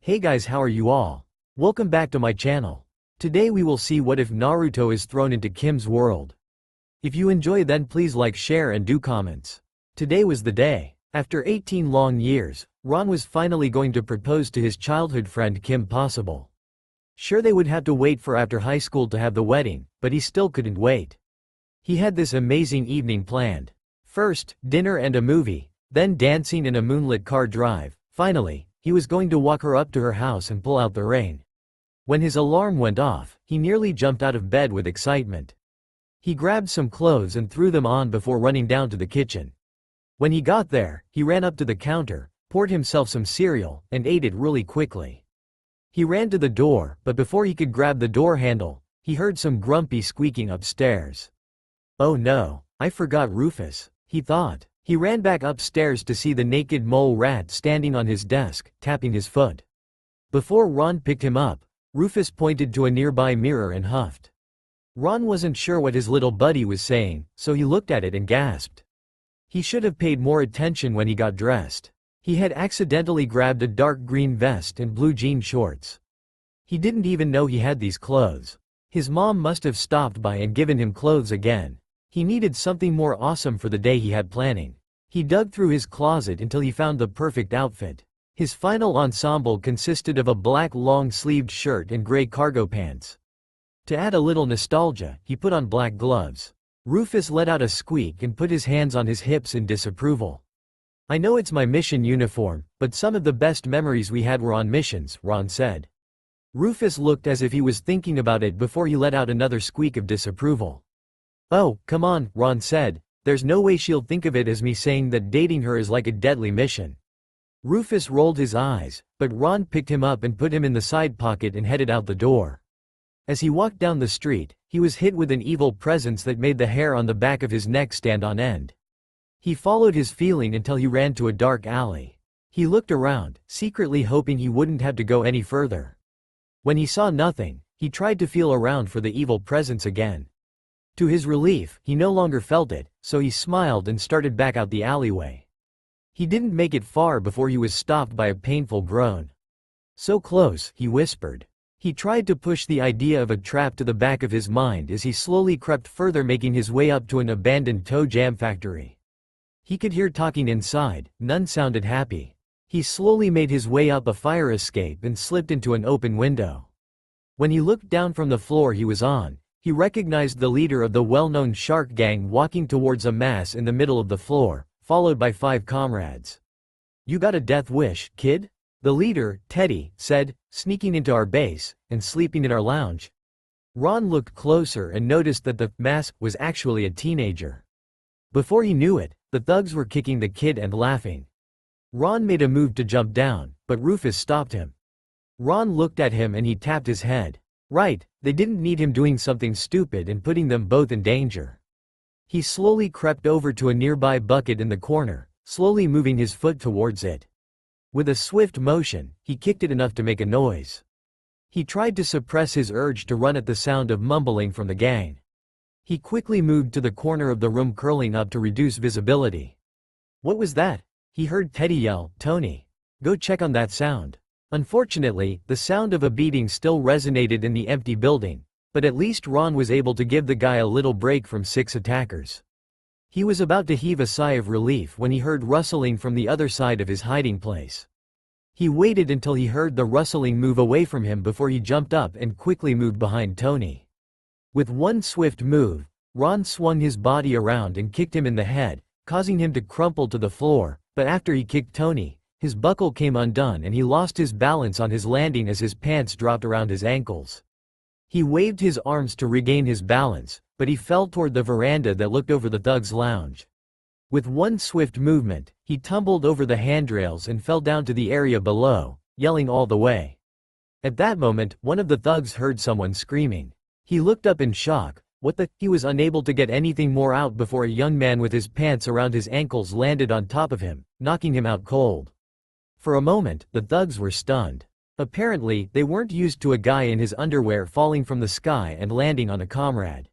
Hey guys, how are you all? Welcome back to my channel. Today we will see what if Naruto is thrown into Kim's world. If you enjoy, then please like, share and do comments. Today was the day. After 18 long years, Ron was finally going to propose to his childhood friend Kim Possible. Sure, they would have to wait for after high school to have the wedding, but he still couldn't wait. He had this amazing evening planned. First, dinner and a movie, then dancing in a moonlit car drive. Finally, he was going to walk her up to her house and pull out the rain. When his alarm went off, he nearly jumped out of bed with excitement. He grabbed some clothes and threw them on before running down to the kitchen. When he got there, he ran up to the counter, poured himself some cereal, and ate it really quickly. He ran to the door, but before he could grab the door handle, he heard some grumpy squeaking upstairs. Oh no, I forgot Rufus, he thought. He ran back upstairs to see the naked mole rat standing on his desk, tapping his foot. Before Ron picked him up, Rufus pointed to a nearby mirror and huffed. Ron wasn't sure what his little buddy was saying, so he looked at it and gasped. He should have paid more attention when he got dressed. He had accidentally grabbed a dark green vest and blue jean shorts. He didn't even know he had these clothes. His mom must have stopped by and given him clothes again. He needed something more awesome for the day he had planning. He dug through his closet until he found the perfect outfit. His final ensemble consisted of a black long-sleeved shirt and gray cargo pants. To add a little nostalgia, he put on black gloves. Rufus let out a squeak and put his hands on his hips in disapproval. I know it's my mission uniform, but some of the best memories we had were on missions, Ron said. Rufus looked as if he was thinking about it before he let out another squeak of disapproval. Oh, come on, Ron said. There's no way she'll think of it as me saying that dating her is like a deadly mission. Rufus rolled his eyes, but Ron picked him up and put him in the side pocket and headed out the door. As he walked down the street, he was hit with an evil presence that made the hair on the back of his neck stand on end. He followed his feeling until he ran to a dark alley. He looked around, secretly hoping he wouldn't have to go any further. When he saw nothing, he tried to feel around for the evil presence again. To his relief, he no longer felt it, so he smiled and started back out the alleyway. He didn't make it far before he was stopped by a painful groan. So close, he whispered. He tried to push the idea of a trap to the back of his mind as he slowly crept further, making his way up to an abandoned toe jam factory. He could hear talking inside, none sounded happy. He slowly made his way up a fire escape and slipped into an open window. When he looked down from the floor he was on, he recognized the leader of the well-known shark gang walking towards a mass in the middle of the floor, followed by 5 comrades. You got a death wish, kid? The leader, Teddy, said, sneaking into our base, and sleeping in our lounge. Ron looked closer and noticed that the mass was actually a teenager. Before he knew it, the thugs were kicking the kid and laughing. Ron made a move to jump down, but Rufus stopped him. Ron looked at him and he tapped his head. Right, they didn't need him doing something stupid and putting them both in danger. He slowly crept over to a nearby bucket in the corner, slowly moving his foot towards it. With a swift motion, he kicked it enough to make a noise. He tried to suppress his urge to run at the sound of mumbling from the gang. He quickly moved to the corner of the room, curling up to reduce visibility. What was that? He heard Teddy yell, Tony, go check on that sound. Unfortunately, the sound of a beating still resonated in the empty building, but at least Ron was able to give the guy a little break from 6 attackers. He was about to heave a sigh of relief when he heard rustling from the other side of his hiding place. He waited until he heard the rustling move away from him before he jumped up and quickly moved behind Tony. With one swift move, Ron swung his body around and kicked him in the head, causing him to crumple to the floor, but after he kicked Tony, his buckle came undone and he lost his balance on his landing as his pants dropped around his ankles. He waved his arms to regain his balance, but he fell toward the veranda that looked over the thugs' lounge. With one swift movement, he tumbled over the handrails and fell down to the area below, yelling all the way. At that moment, one of the thugs heard someone screaming. He looked up in shock. What the? He was unable to get anything more out before a young man with his pants around his ankles landed on top of him, knocking him out cold. For a moment, the thugs were stunned. Apparently, they weren't used to a guy in his underwear falling from the sky and landing on a comrade.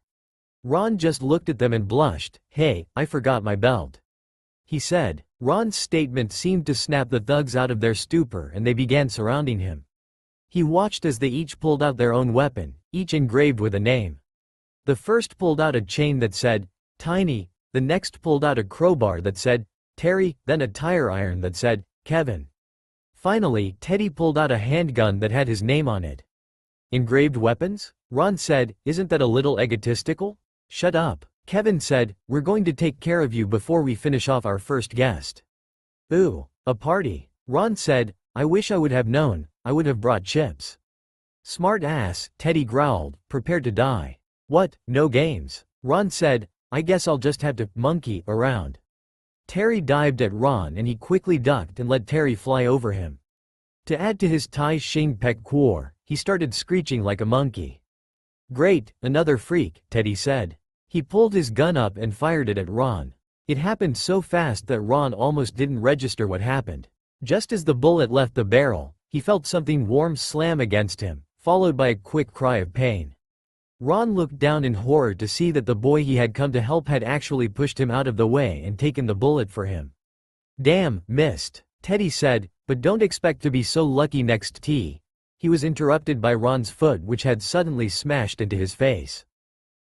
Ron just looked at them and blushed. Hey, I forgot my belt. he said. Ron's statement seemed to snap the thugs out of their stupor and they began surrounding him. He watched as they each pulled out their own weapon, each engraved with a name. The first pulled out a chain that said, Tiny, the next pulled out a crowbar that said, Terry, then a tire iron that said, Kevin. Finally, Teddy pulled out a handgun that had his name on it. Engraved weapons? Ron said, isn't that a little egotistical? Shut up. Kevin said, we're going to take care of you before we finish off our first guest. Ooh, a party. Ron said, I wish I would have known, I would have brought chips. Smart ass, Teddy growled, prepared to die. What, no games? Ron said, I guess I'll just have to monkey around. Terry dived at Ron and he quickly ducked and let Terry fly over him. To add to his Tai Shing Pek Kuor, he started screeching like a monkey. Great, another freak, Teddy said. He pulled his gun up and fired it at Ron. It happened so fast that Ron almost didn't register what happened. Just as the bullet left the barrel, he felt something warm slam against him, followed by a quick cry of pain. Ron looked down in horror to see that the boy he had come to help had actually pushed him out of the way and taken the bullet for him. Damn, missed, Teddy said, but don't expect to be so lucky next T. He was interrupted by Ron's foot which had suddenly smashed into his face.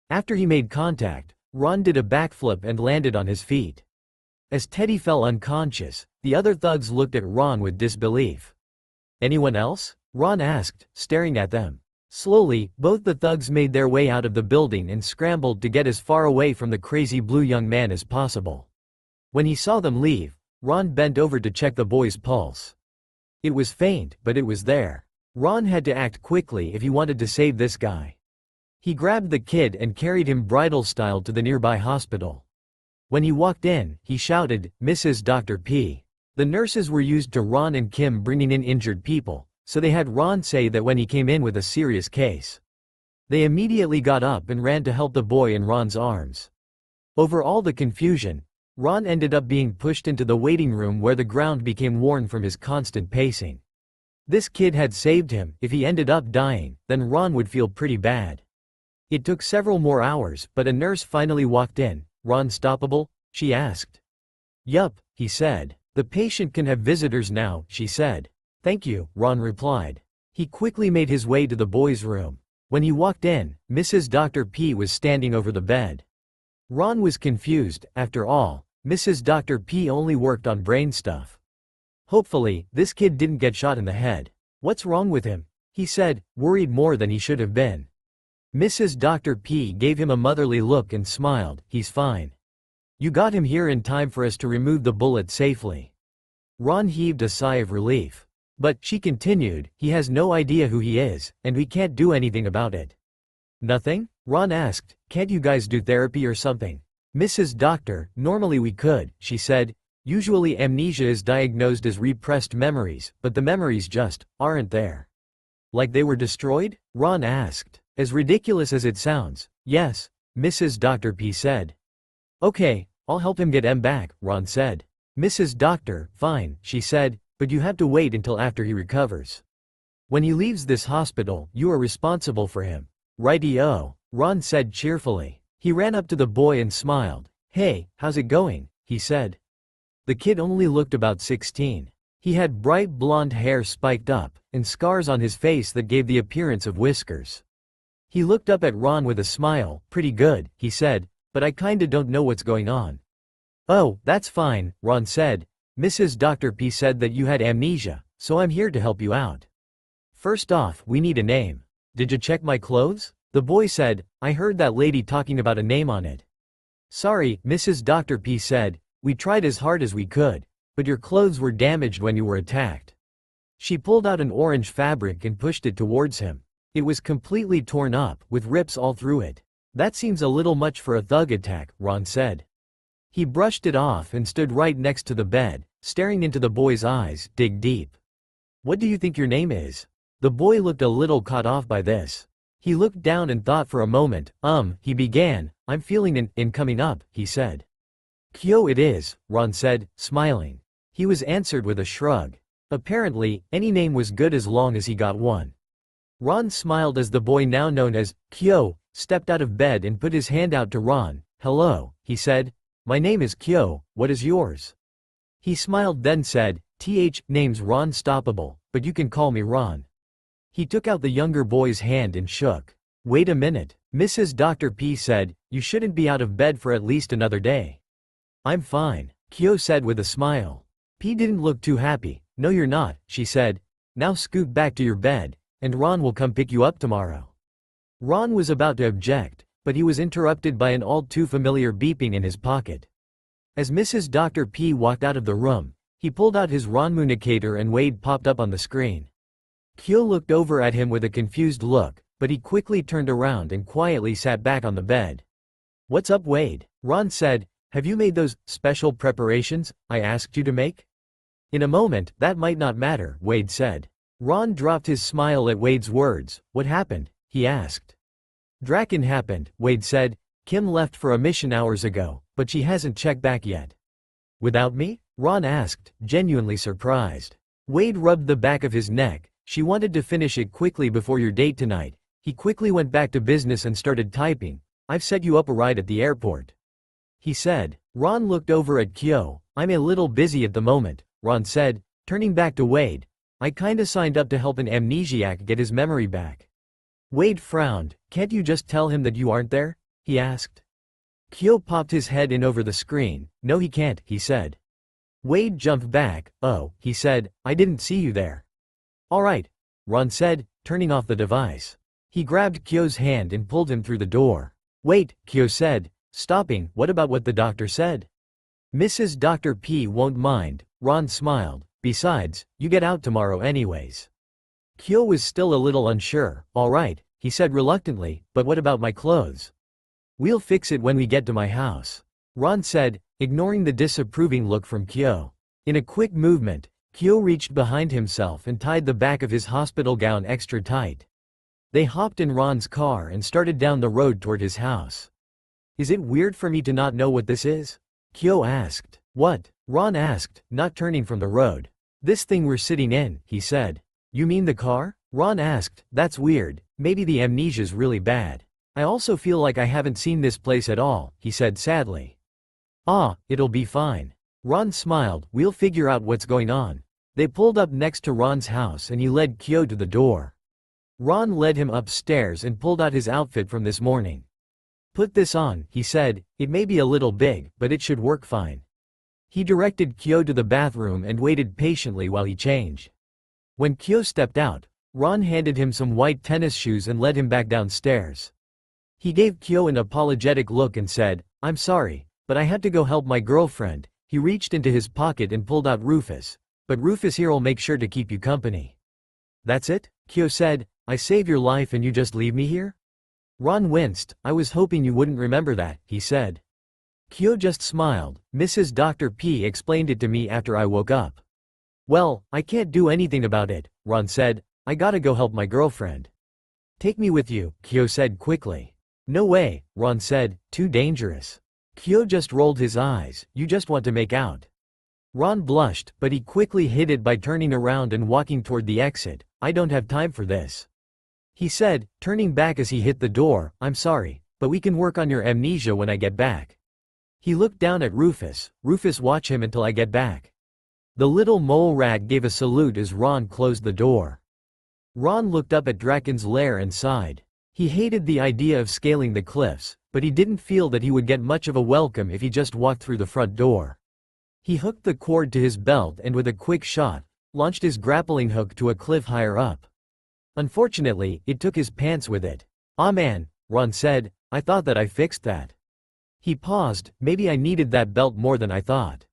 After he made contact, Ron did a backflip and landed on his feet. As Teddy fell unconscious, the other thugs looked at Ron with disbelief. Anyone else? Ron asked, staring at them. Slowly, both the thugs made their way out of the building and scrambled to get as far away from the crazy blue young man as possible. When he saw them leave, Ron bent over to check the boy's pulse. It was faint, but it was there. Ron had to act quickly if he wanted to save this guy. He grabbed the kid and carried him bridal-style to the nearby hospital. When he walked in, he shouted, Mrs. Dr. P. The nurses were used to Ron and Kim bringing in injured people, so they had Ron say that when he came in with a serious case. They immediately got up and ran to help the boy in Ron's arms. Over all the confusion, Ron ended up being pushed into the waiting room where the ground became worn from his constant pacing. This kid had saved him. If he ended up dying, then Ron would feel pretty bad. It took several more hours, but a nurse finally walked in. Ron stoppable? She asked. Yup, he said. The patient can have visitors now, she said. Thank you, Ron replied. He quickly made his way to the boy's room. When he walked in, Mrs. Dr. P was standing over the bed. Ron was confused. After all, Mrs. Dr. P only worked on brain stuff. Hopefully, this kid didn't get shot in the head. What's wrong with him? He said, worried more than he should have been. Mrs. Dr. P gave him a motherly look and smiled. He's fine. You got him here in time for us to remove the bullet safely. Ron heaved a sigh of relief. But, she continued, he has no idea who he is, and we can't do anything about it. Nothing? Ron asked, can't you guys do therapy or something? Mrs. Doctor, normally we could, she said. Usually amnesia is diagnosed as repressed memories, but the memories just aren't there. Like they were destroyed? Ron asked. As ridiculous as it sounds, yes, Mrs. Dr. P said. Okay, I'll help him get M back, Ron said. Mrs. Doctor, fine, she said, but you have to wait until after he recovers. When he leaves this hospital, you are responsible for him. Righty-o, Ron said cheerfully. He ran up to the boy and smiled. Hey, how's it going? He said. The kid only looked about 16. He had bright blonde hair spiked up, and scars on his face that gave the appearance of whiskers. He looked up at Ron with a smile. Pretty good, he said, but I kinda don't know what's going on. Oh, that's fine, Ron said. Mrs. Dr. P said that you had amnesia, so I'm here to help you out. First off, we need a name. Did you check my clothes? The boy said, I heard that lady talking about a name on it. Sorry, Mrs. Dr. P said, we tried as hard as we could, but your clothes were damaged when you were attacked. She pulled out an orange fabric and pushed it towards him. It was completely torn up, with rips all through it. That seems a little much for a thug attack, Ron said. He brushed it off and stood right next to the bed, staring into the boy's eyes. Dig deep. What do you think your name is? The boy looked a little caught off by this. He looked down and thought for a moment. He began. I'm feeling an coming up, he said. Kyo it is, Ron said, smiling. He was answered with a shrug. Apparently, any name was good as long as he got one. Ron smiled as the boy now known as Kyo stepped out of bed and put his hand out to Ron. Hello, he said. My name is Kyo, what is yours? He smiled then said, name's Ron Stoppable, but you can call me Ron. He took out the younger boy's hand and shook. Wait a minute, Mrs. Dr. P said, you shouldn't be out of bed for at least another day. I'm fine, Kyo said with a smile. P didn't look too happy. No you're not, she said. Now scoot back to your bed, and Ron will come pick you up tomorrow. Ron was about to object, but he was interrupted by an all too familiar beeping in his pocket. As Mrs. Dr. P walked out of the room, he pulled out his Ronmunicator and Wade popped up on the screen. Kyo looked over at him with a confused look, but he quickly turned around and quietly sat back on the bed. What's up Wade? Ron said, have you made those special preparations I asked you to make? In a moment, that might not matter, Wade said. Ron dropped his smile at Wade's words. What happened? He asked. Draken happened, Wade said. Kim left for a mission hours ago, but she hasn't checked back yet. Without me? Ron asked, genuinely surprised. Wade rubbed the back of his neck. She wanted to finish it quickly before your date tonight. He quickly went back to business and started typing. I've set you up a ride at the airport. He said. Ron looked over at Kyo. I'm a little busy at the moment, Ron said, turning back to Wade. I kinda signed up to help an amnesiac get his memory back. Wade frowned. Can't you just tell him that you aren't there? He asked. Kyo popped his head in over the screen. No he can't, he said. Wade jumped back. Oh, he said, I didn't see you there. Alright, Ron said, turning off the device. He grabbed Kyo's hand and pulled him through the door. Wait, Kyo said, stopping, what about what the doctor said? Mrs. Dr. P won't mind, Ron smiled. Besides, you get out tomorrow anyways. Kyo was still a little unsure. Alright, he said reluctantly, but what about my clothes? We'll fix it when we get to my house. Ron said, ignoring the disapproving look from Kyo. In a quick movement, Kyo reached behind himself and tied the back of his hospital gown extra tight. They hopped in Ron's car and started down the road toward his house. Is it weird for me to not know what this is? Kyo asked. What? Ron asked, not turning from the road. This thing we're sitting in, he said. You mean the car? Ron asked. That's weird, maybe the amnesia's really bad. I also feel like I haven't seen this place at all, he said sadly. Ah, it'll be fine. Ron smiled. We'll figure out what's going on. They pulled up next to Ron's house and he led Kyo to the door. Ron led him upstairs and pulled out his outfit from this morning. Put this on, he said. It may be a little big, but it should work fine. He directed Kyo to the bathroom and waited patiently while he changed. When Kyo stepped out, Ron handed him some white tennis shoes and led him back downstairs. He gave Kyo an apologetic look and said, I'm sorry, but I had to go help my girlfriend. He reached into his pocket and pulled out Rufus. But Rufus here'll make sure to keep you company. That's it? Kyo said, I save your life and you just leave me here? Ron winced. I was hoping you wouldn't remember that, he said. Kyo just smiled. Mrs. Dr. P explained it to me after I woke up. Well, I can't do anything about it, Ron said. I gotta go help my girlfriend. Take me with you, Kyo said quickly. No way, Ron said, too dangerous. Kyo just rolled his eyes. You just want to make out. Ron blushed, but he quickly hid it by turning around and walking toward the exit. I don't have time for this. He said, turning back as he hit the door. I'm sorry, but we can work on your amnesia when I get back. He looked down at Rufus. Rufus, watch him until I get back. The little mole rat gave a salute as Ron closed the door. Ron looked up at Draken's lair and sighed. He hated the idea of scaling the cliffs, but he didn't feel that he would get much of a welcome if he just walked through the front door. He hooked the cord to his belt and with a quick shot, launched his grappling hook to a cliff higher up. Unfortunately, it took his pants with it. Ah man, Ron said, I thought that I fixed that. He paused. Maybe I needed that belt more than I thought.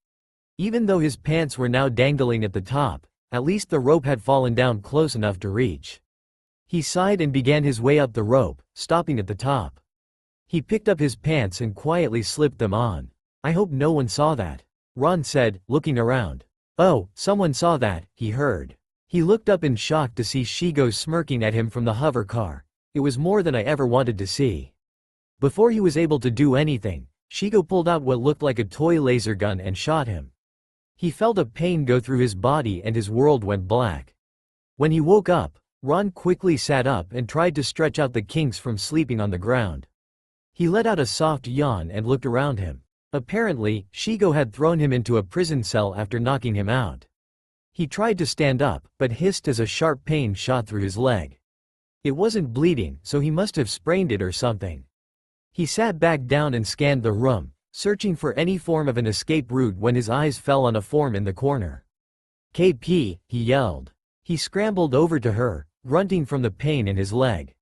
Even though his pants were now dangling at the top, at least the rope had fallen down close enough to reach. He sighed and began his way up the rope, stopping at the top. He picked up his pants and quietly slipped them on. I hope no one saw that, Ron said, looking around. Oh, someone saw that, he heard. He looked up in shock to see Shigo smirking at him from the hover car. It was more than I ever wanted to see. Before he was able to do anything, Shigo pulled out what looked like a toy laser gun and shot him. He felt a pain go through his body and his world went black. When he woke up, Ron quickly sat up and tried to stretch out the kinks from sleeping on the ground. He let out a soft yawn and looked around him. Apparently, Shigo had thrown him into a prison cell after knocking him out. He tried to stand up, but hissed as a sharp pain shot through his leg. It wasn't bleeding, so he must have sprained it or something. He sat back down and scanned the room, searching for any form of an escape route when his eyes fell on a form in the corner. "KP," he yelled. He scrambled over to her, grunting from the pain in his leg.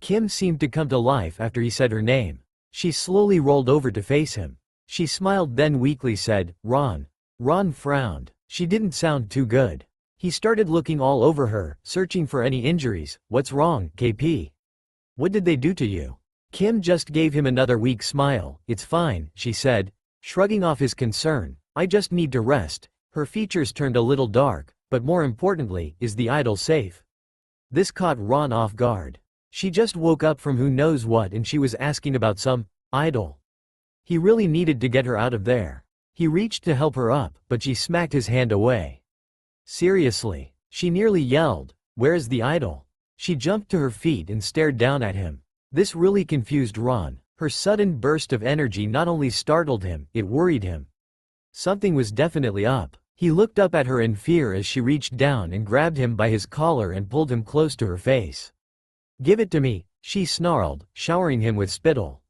Kim seemed to come to life after he said her name. She slowly rolled over to face him. She smiled, then weakly said, "Ron." Ron frowned. She didn't sound too good. He started looking all over her, searching for any injuries. "What's wrong, KP? What did they do to you?" Kim just gave him another weak smile. "It's fine," she said, shrugging off his concern. "I just need to rest." Her features turned a little dark, but more importantly, is the idol safe? This caught Ron off guard. She just woke up from who knows what and she was asking about some idol. He really needed to get her out of there. He reached to help her up, but she smacked his hand away. "Seriously?" she nearly yelled. "Where is the idol?" She jumped to her feet and stared down at him. This really confused Ron. Her sudden burst of energy not only startled him, it worried him. Something was definitely up. He looked up at her in fear as she reached down and grabbed him by his collar and pulled him close to her face. "Give it to me," she snarled, showering him with spittle.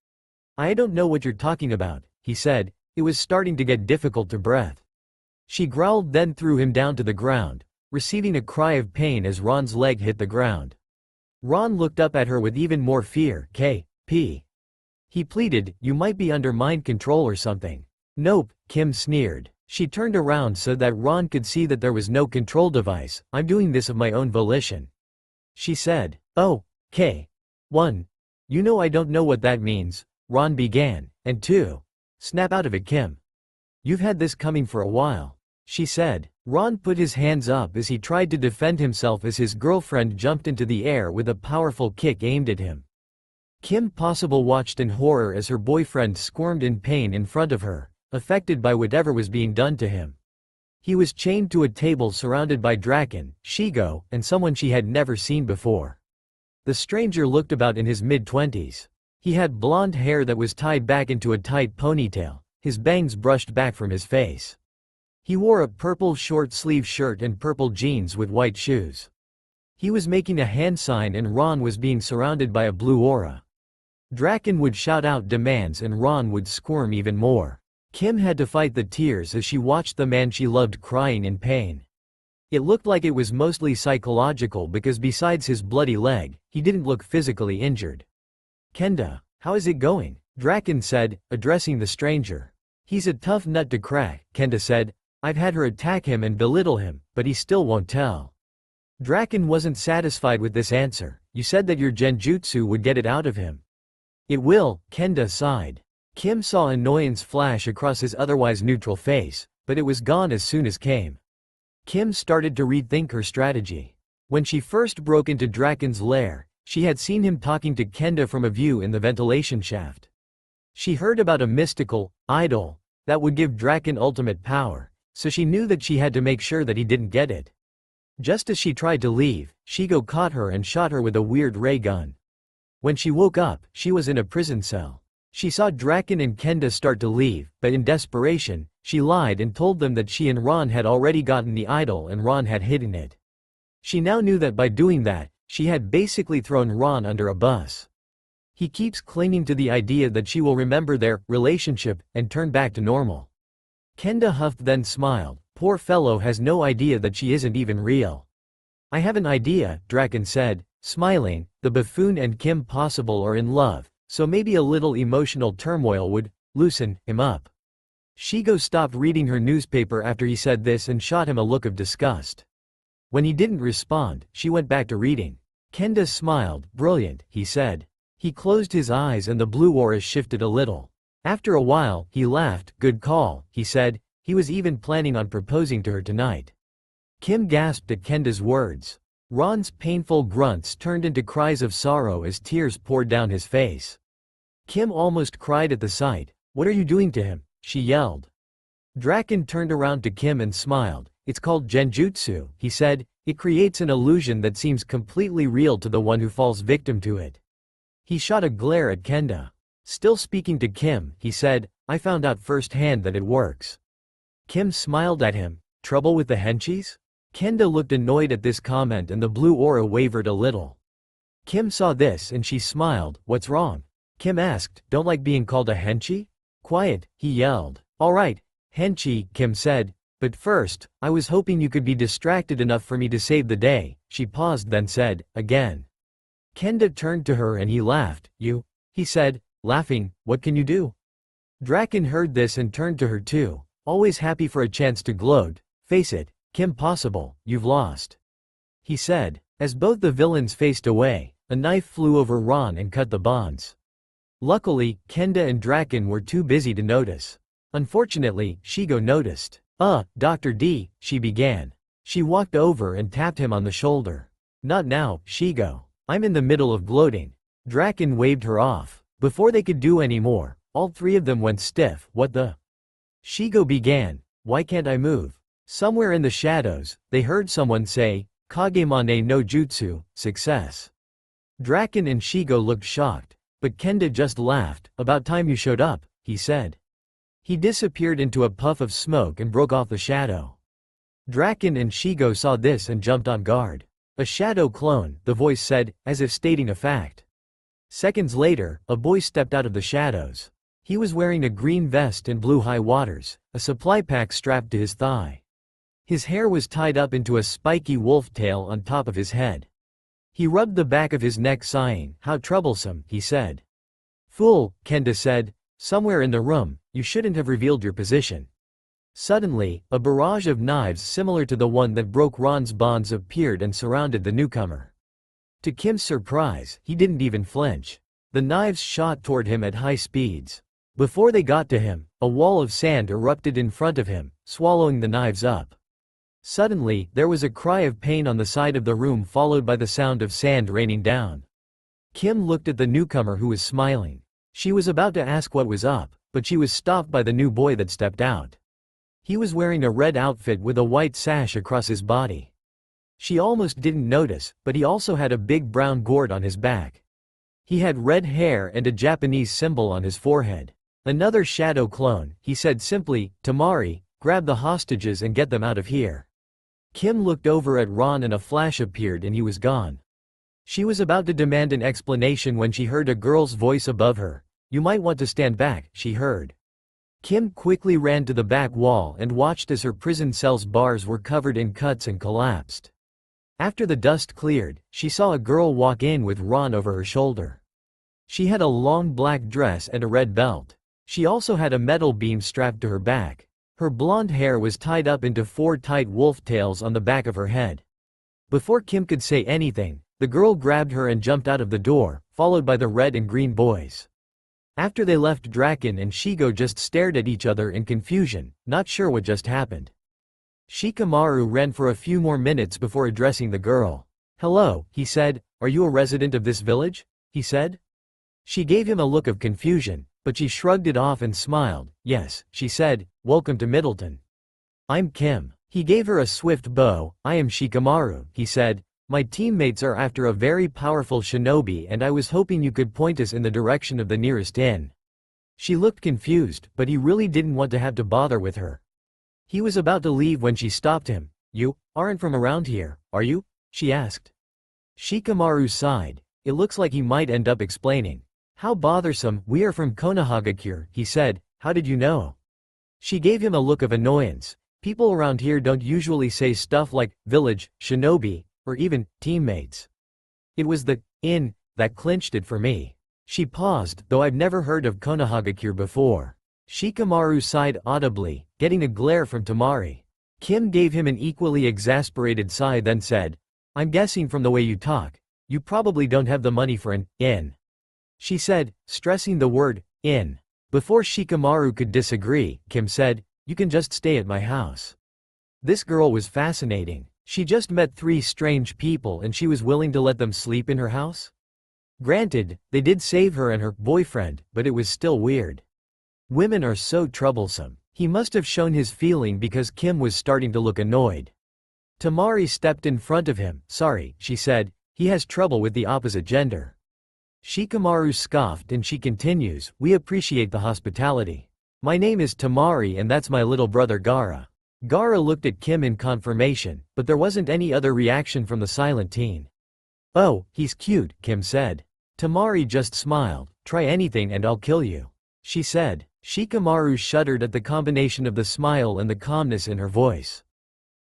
"I don't know what you're talking about," he said. It was starting to get difficult to breathe. She growled, then threw him down to the ground, receiving a cry of pain as Ron's leg hit the ground. Ron looked up at her with even more fear. "KP." He pleaded, "You might be under mind control or something." "Nope," Kim sneered. She turned around so that Ron could see that there was no control device. "I'm doing this of my own volition," she said. "Oh, K1. You know I don't know what that means," Ron began. "And two. Snap out of it, Kim. You've had this coming for a while," she said. Ron put his hands up as he tried to defend himself as his girlfriend jumped into the air with a powerful kick aimed at him. Kim Possible watched in horror as her boyfriend squirmed in pain in front of her, affected by whatever was being done to him. He was chained to a table surrounded by Draken, Shigo, and someone she had never seen before. The stranger looked about in his mid-20s. He had blonde hair that was tied back into a tight ponytail, his bangs brushed back from his face. He wore a purple short-sleeve shirt and purple jeans with white shoes. He was making a hand sign and Ron was being surrounded by a blue aura. Draken would shout out demands and Ron would squirm even more. Kim had to fight the tears as she watched the man she loved crying in pain. It looked like it was mostly psychological because besides his bloody leg, he didn't look physically injured. "Kenda, how is it going?" Draken said, addressing the stranger. "He's a tough nut to crack," Kenda said. "I've had her attack him and belittle him, but he still won't tell." Draken wasn't satisfied with this answer. "You said that your genjutsu would get it out of him." "It will," Kenda sighed. Kim saw annoyance flash across his otherwise neutral face, but it was gone as soon as came. Kim started to rethink her strategy. When she first broke into Draken's lair, she had seen him talking to Kenda from a view in the ventilation shaft. She heard about a mystical idol that would give Draken ultimate power, so she knew that she had to make sure that he didn't get it. Just as she tried to leave, Shigo caught her and shot her with a weird ray gun. When she woke up, she was in a prison cell. She saw Draken and Kenda start to leave, but in desperation, she lied and told them that she and Ron had already gotten the idol and Ron had hidden it. She now knew that by doing that, she had basically thrown Ron under a bus. He keeps clinging to the idea that she will remember their relationship and turn back to normal. Kenda huffed then smiled. "Poor fellow has no idea that she isn't even real." "I have an idea," Draken said, smiling. "The buffoon and Kim Possible are in love, so maybe a little emotional turmoil would loosen him up." Shigo stopped reading her newspaper after he said this and shot him a look of disgust. When he didn't respond, she went back to reading. Kenda smiled. "Brilliant," he said. He closed his eyes and the blue aura shifted a little. After a while, he laughed. "Good call," he said. He was even planning on proposing to her tonight. Kim gasped at Kenda's words. Ron's painful grunts turned into cries of sorrow as tears poured down his face. Kim almost cried at the sight. "What are you doing to him?" she yelled. Draken turned around to Kim and smiled. "It's called genjutsu," he said. "It creates an illusion that seems completely real to the one who falls victim to it." He shot a glare at Kenda. Still speaking to Kim, he said, I found out firsthand that it works. Kim smiled at him. Trouble with the henchies? Kenda looked annoyed at this comment and the blue aura wavered a little. Kim saw this and she smiled. What's wrong? Kim asked. Don't like being called a henchie? Quiet, he yelled. Alright, henchie, Kim said. But first, I was hoping you could be distracted enough for me to save the day. She paused then said, again. Kenda turned to her and he laughed. You? He said, laughing, what can you do? Draken heard this and turned to her too. Always happy for a chance to gloat. Face it, Kim possible, you've lost. He said. As both the villains faced away, a knife flew over Ron and cut the bonds. Luckily, Kenda and Draken were too busy to notice. Unfortunately, Shigo noticed. Dr. D, she began. She walked over and tapped him on the shoulder. Not now, Shigo. I'm in the middle of gloating. Draken waved her off. Before they could do any more, all three of them went stiff. What the? Shigo began. Why can't I move? Somewhere in the shadows, they heard someone say, Kagemane no Jutsu, success. Draken and Shigo looked shocked, but Kenda just laughed. About time you showed up, he said. He disappeared into a puff of smoke and broke off the shadow. Draken and Shigo saw this and jumped on guard. A shadow clone, the voice said, as if stating a fact. Seconds later, a boy stepped out of the shadows. He was wearing a green vest and blue high waters, a supply pack strapped to his thigh. His hair was tied up into a spiky wolf tail on top of his head. He rubbed the back of his neck sighing. How troublesome, he said. Fool, Kenda said. Somewhere in the room, you shouldn't have revealed your position. Suddenly, a barrage of knives similar to the one that broke Ron's bonds appeared and surrounded the newcomer. To Kim's surprise, he didn't even flinch. The knives shot toward him at high speeds. Before they got to him, a wall of sand erupted in front of him, swallowing the knives up. Suddenly, there was a cry of pain on the side of the room followed by the sound of sand raining down. Kim looked at the newcomer who was smiling. She was about to ask what was up, but she was stopped by the new boy that stepped out. He was wearing a red outfit with a white sash across his body. She almost didn't notice, but he also had a big brown gourd on his back. He had red hair and a Japanese symbol on his forehead. Another shadow clone, he said simply, Tamari, grab the hostages and get them out of here. Kim looked over at Ron and a flash appeared and he was gone. She was about to demand an explanation when she heard a girl's voice above her. You might want to stand back, she heard. Kim quickly ran to the back wall and watched as her prison cell's bars were covered in cuts and collapsed. After the dust cleared, she saw a girl walk in with Ron over her shoulder. She had a long black dress and a red belt. She also had a metal beam strapped to her back. Her blonde hair was tied up into 4 tight wolf tails on the back of her head. Before Kim could say anything, the girl grabbed her and jumped out of the door, followed by the red and green boys. After they left, Draken and Shigo just stared at each other in confusion, not sure what just happened. Shikamaru ran for a few more minutes before addressing the girl. Hello, he said, are you a resident of this village? He said. She gave him a look of confusion, but she shrugged it off and smiled. Yes, she said, welcome to Middleton. I'm Kim. He gave her a swift bow. I am Shikamaru, he said. My teammates are after a very powerful shinobi and I was hoping you could point us in the direction of the nearest inn. She looked confused, but he really didn't want to have to bother with her. He was about to leave when she stopped him. You aren't from around here, are you? She asked. Shikamaru sighed. It looks like he might end up explaining. How bothersome, we are from Konohagakure, he said. How did you know? She gave him a look of annoyance. People around here don't usually say stuff like village, shinobi, or even teammates. It was the inn that clinched it for me. She paused, though I've never heard of Konohagakure before. Shikamaru sighed audibly, getting a glare from Tamari. Kim gave him an equally exasperated sigh then said, I'm guessing from the way you talk, you probably don't have the money for an inn. She said, stressing the word inn. Before Shikamaru could disagree, Kim said, you can just stay at my house. This girl was fascinating. She just met 3 strange people and she was willing to let them sleep in her house? Granted, they did save her and her boyfriend, but it was still weird. Women are so troublesome. He must have shown his feeling because Kim was starting to look annoyed. Tamari stepped in front of him. Sorry, she said, he has trouble with the opposite gender. Shikamaru scoffed and she continues, we appreciate the hospitality. My name is Tamari and that's my little brother Gara. Gara looked at Kim in confirmation, but there wasn't any other reaction from the silent teen. Oh, he's cute, Kim said. Tamari just smiled. Try anything and I'll kill you, she said. Shikamaru shuddered at the combination of the smile and the calmness in her voice.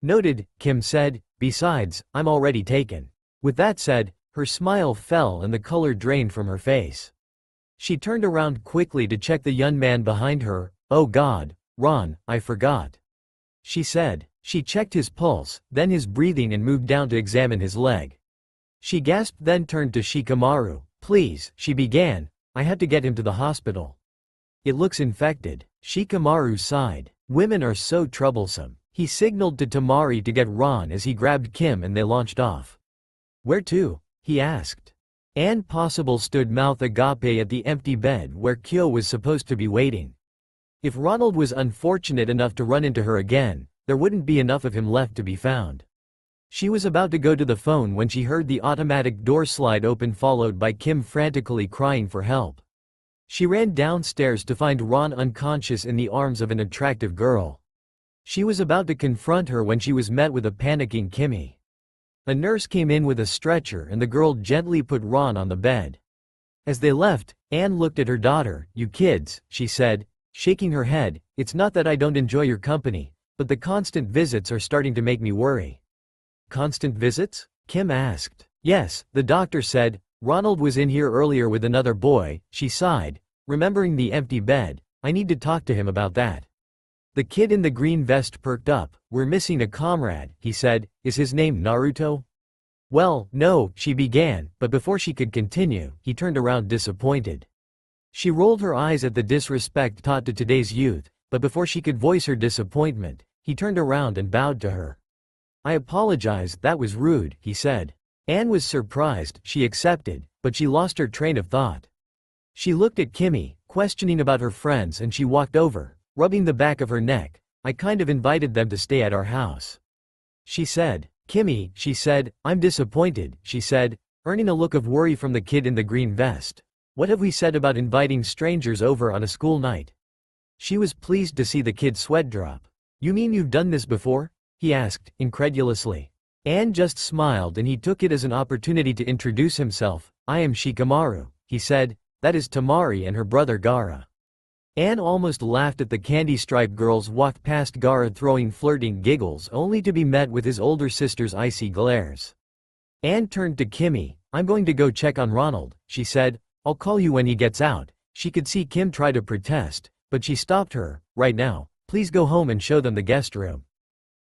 Noted, Kim said. Besides, I'm already taken. With that said, her smile fell and the color drained from her face. She turned around quickly to check the young man behind her. Oh God, Ron, I forgot, she said. She checked his pulse, then his breathing and moved down to examine his leg. She gasped, then turned to Shikamaru. Please, she began. I had to get him to the hospital. It looks infected. Shikamaru sighed. Women are so troublesome. He signaled to Tamari to get Ron as he grabbed Kim and they launched off. Where to? He asked. Anne Possible stood mouth agape at the empty bed where Kyo was supposed to be waiting. If Ronald was unfortunate enough to run into her again, there wouldn't be enough of him left to be found. She was about to go to the phone when she heard the automatic door slide open, followed by Kim frantically crying for help. She ran downstairs to find Ron unconscious in the arms of an attractive girl. She was about to confront her when she was met with a panicking Kimmy. A nurse came in with a stretcher and the girl gently put Ron on the bed. As they left, Anne looked at her daughter. You kids, she said, shaking her head, it's not that I don't enjoy your company, but the constant visits are starting to make me worry. Constant visits? Kim asked. Yes, the doctor said. Ronald was in here earlier with another boy, she sighed, remembering the empty bed. I need to talk to him about that. The kid in the green vest perked up. We're missing a comrade, he said. Is his name Naruto? Well, no, she began, but before she could continue, he turned around disappointed. She rolled her eyes at the disrespect taught to today's youth, but before she could voice her disappointment, he turned around and bowed to her. I apologize, that was rude, he said. Anne was surprised. She accepted, but she lost her train of thought. She looked at Kimmy, questioning about her friends, and she walked over, rubbing the back of her neck. I kind of invited them to stay at our house, she said. Kimmy, she said. I'm disappointed, she said, earning a look of worry from the kid in the green vest. What have we said about inviting strangers over on a school night? She was pleased to see the kid sweat drop. You mean you've done this before? He asked, incredulously. Anne just smiled and he took it as an opportunity to introduce himself. I am Shikamaru, he said. That is Tamari and her brother Gara. Anne almost laughed at the candy-striped girls walked past Gara throwing flirting giggles only to be met with his older sister's icy glares. Anne turned to Kimmy. I'm going to go check on Ronald, she said. I'll call you when he gets out. She could see Kim try to protest, but she stopped her. Right now, please go home and show them the guest room,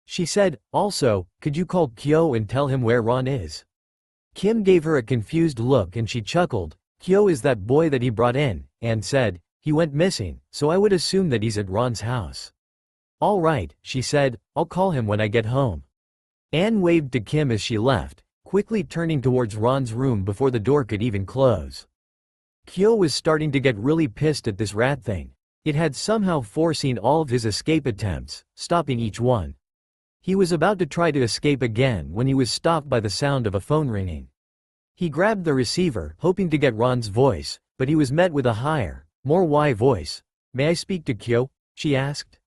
she said. Also, could you call Kyo and tell him where Ron is? Kim gave her a confused look and she chuckled. Kyo is that boy that he brought in, Anne said. He went missing, so I would assume that he's at Ron's house. All right, she said. I'll call him when I get home. Anne waved to Kim as she left, quickly turning towards Ron's room before the door could even close. Kyo was starting to get really pissed at this rat thing. It had somehow foreseen all of his escape attempts, stopping each one. He was about to try to escape again when he was stopped by the sound of a phone ringing. He grabbed the receiver, hoping to get Ron's voice, but he was met with a higher, more why voice. May I speak to Kyo? She asked.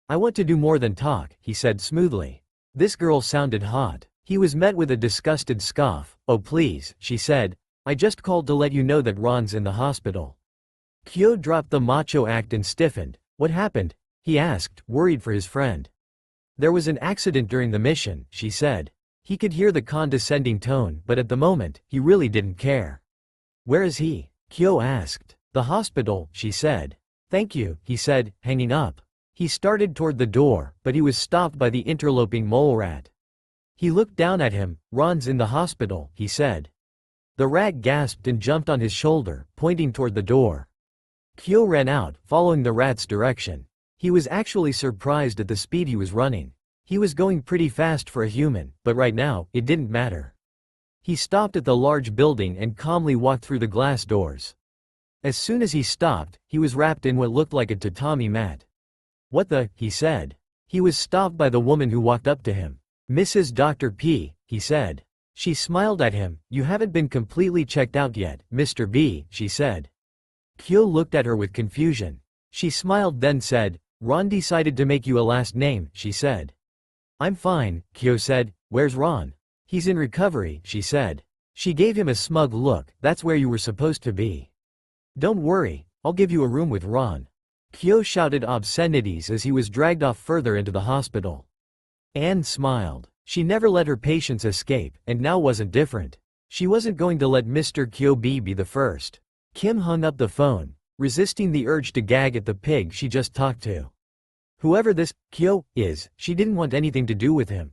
I want to do more than talk, he said smoothly. This girl sounded hot. He was met with a disgusted scoff. Oh please, she said. I just called to let you know that Ron's in the hospital. Kyo dropped the macho act and stiffened. What happened? He asked, worried for his friend. There was an accident during the mission, she said. He could hear the condescending tone, but at the moment, he really didn't care. Where is he? Kyo asked. The hospital, she said. Thank you, he said, hanging up. He started toward the door, but he was stopped by the interloping mole rat. He looked down at him. Ron's in the hospital, he said. The rat gasped and jumped on his shoulder, pointing toward the door. Kyo ran out, following the rat's direction. He was actually surprised at the speed he was running. He was going pretty fast for a human, but right now, it didn't matter. He stopped at the large building and calmly walked through the glass doors. As soon as he stopped, he was wrapped in what looked like a tatami mat. What the? He said. He was stopped by the woman who walked up to him. Mrs. Dr. P, he said. She smiled at him. You haven't been completely checked out yet, Mr. B, she said. Kyo looked at her with confusion. She smiled then said, Ron decided to make you a last name, she said. I'm fine, Kyo said. Where's Ron? He's in recovery, she said. She gave him a smug look. That's where you were supposed to be. Don't worry, I'll give you a room with Ron. Kyo shouted obscenities as he was dragged off further into the hospital. Anne smiled. She never let her patients escape, and now wasn't different. She wasn't going to let Mr. Kyo be the first. Kim hung up the phone, resisting the urge to gag at the pig she just talked to. Whoever this Kyo is, she didn't want anything to do with him.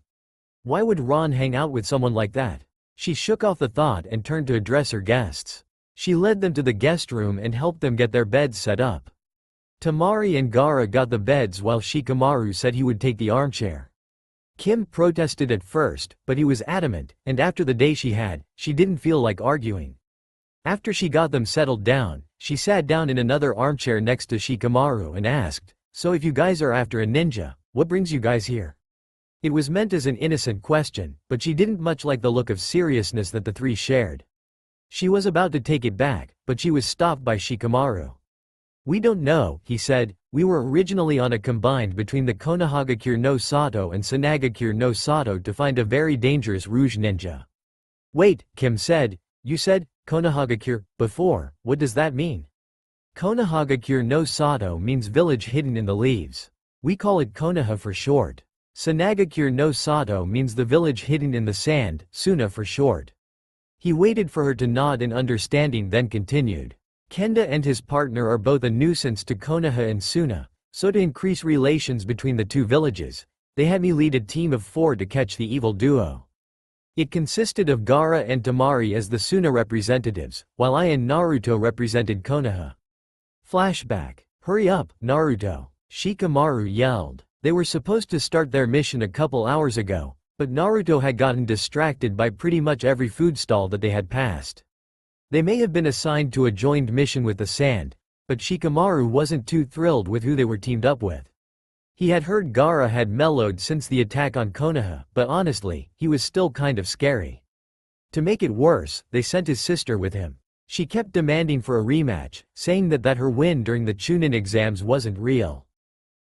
Why would Ron hang out with someone like that? She shook off the thought and turned to address her guests. She led them to the guest room and helped them get their beds set up. Tamari and Gaara got the beds while Shikamaru said he would take the armchair. Kim protested at first, but he was adamant, and after the day she had, she didn't feel like arguing. After she got them settled down, she sat down in another armchair next to Shikamaru and asked, So if you guys are after a ninja, what brings you guys here? It was meant as an innocent question, but she didn't much like the look of seriousness that the three shared. She was about to take it back, but she was stopped by Shikamaru. We don't know, he said. We were originally on a combined between the Konohagakure no Sato and Sanagakure no Sato to find a very dangerous rouge ninja. Wait, Kim said. You said Konohagakure before. What does that mean? Konohagakure no Sato means village hidden in the leaves. We call it Konoha for short. Sanagakure no Sato means the village hidden in the sand, Suna for short. He waited for her to nod in understanding then continued. Kenda and his partner are both a nuisance to Konoha and Suna, so to increase relations between the two villages, they had me lead a team of 4 to catch the evil duo. It consisted of Gaara and Tamari as the Suna representatives, while I and Naruto represented Konoha. Flashback. Hurry up, Naruto, Shikamaru yelled. They were supposed to start their mission a couple hours ago, but Naruto had gotten distracted by pretty much every food stall that they had passed. They may have been assigned to a joined mission with the sand, but Shikamaru wasn't too thrilled with who they were teamed up with. He had heard Gaara had mellowed since the attack on Konoha, but honestly, he was still kind of scary. To make it worse, they sent his sister with him. She kept demanding for a rematch, saying that her win during the Chunin exams wasn't real.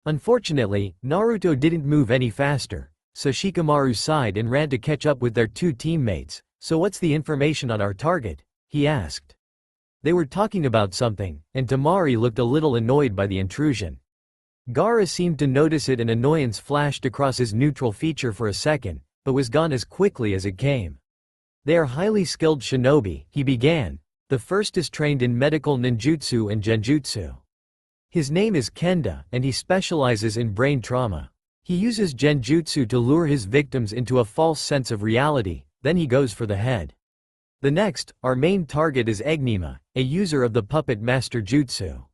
Unfortunately, Naruto didn't move any faster, so Shikamaru sighed and ran to catch up with their 2 teammates. So what's the information on our target? He asked. They were talking about something, and Tamari looked a little annoyed by the intrusion. Gaara seemed to notice it and annoyance flashed across his neutral feature for a second, but was gone as quickly as it came. They are highly skilled shinobi, he began. The first is trained in medical ninjutsu and genjutsu. His name is Kenda, and he specializes in brain trauma. He uses genjutsu to lure his victims into a false sense of reality, then he goes for the head. The next, our main target is Egnima, a user of the puppet master jutsu.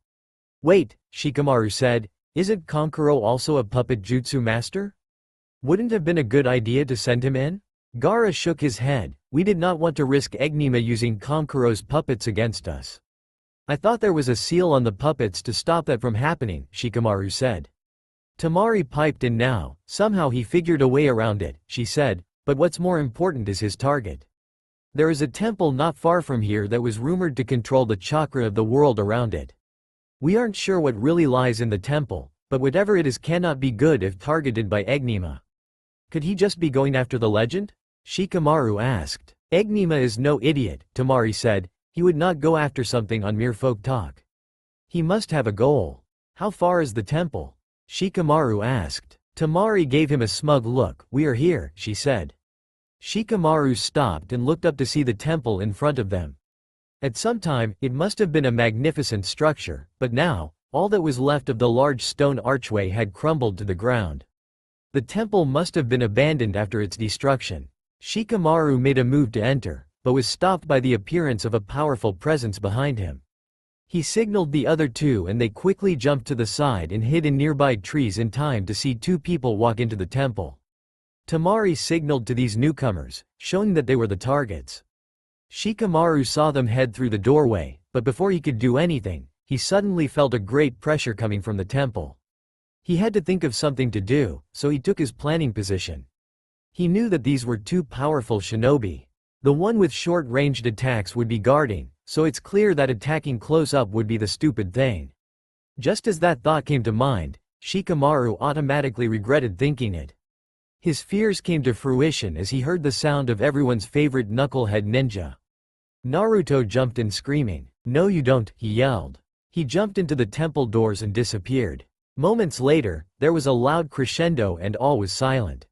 Wait, Shikamaru said, isn't Kankuro also a puppet jutsu master? Wouldn't have been a good idea to send him in? Gaara shook his head. We did not want to risk Egnima using Kankuro's puppets against us. I thought there was a seal on the puppets to stop that from happening, Shikamaru said. Tamari piped in now. Somehow he figured a way around it, she said, but what's more important is his target. There is a temple not far from here that was rumored to control the chakra of the world around it. We aren't sure what really lies in the temple, but whatever it is cannot be good if targeted by Egnima. Could he just be going after the legend? Shikamaru asked. Egnima is no idiot, Tamari said. He would not go after something on mere folk talk. He must have a goal. How far is the temple? Shikamaru asked. Tamari gave him a smug look. We are here, she said. Shikamaru stopped and looked up to see the temple in front of them. At some time, it must have been a magnificent structure, but now, all that was left of the large stone archway had crumbled to the ground. The temple must have been abandoned after its destruction. Shikamaru made a move to enter, but was stopped by the appearance of a powerful presence behind him. He signaled the other 2 and they quickly jumped to the side and hid in nearby trees in time to see 2 people walk into the temple. Tamari signaled to these newcomers, showing that they were the targets. Shikamaru saw them head through the doorway, but before he could do anything, he suddenly felt a great pressure coming from the temple. He had to think of something to do, so he took his planning position. He knew that these were 2 powerful shinobi. The one with short-ranged attacks would be guarding, so it's clear that attacking close up would be the stupid thing. Just as that thought came to mind, Shikamaru automatically regretted thinking it. His fears came to fruition as he heard the sound of everyone's favorite knucklehead ninja. Naruto jumped in screaming. "No you don't," he yelled. He jumped into the temple doors and disappeared. Moments later, there was a loud crescendo and all was silent.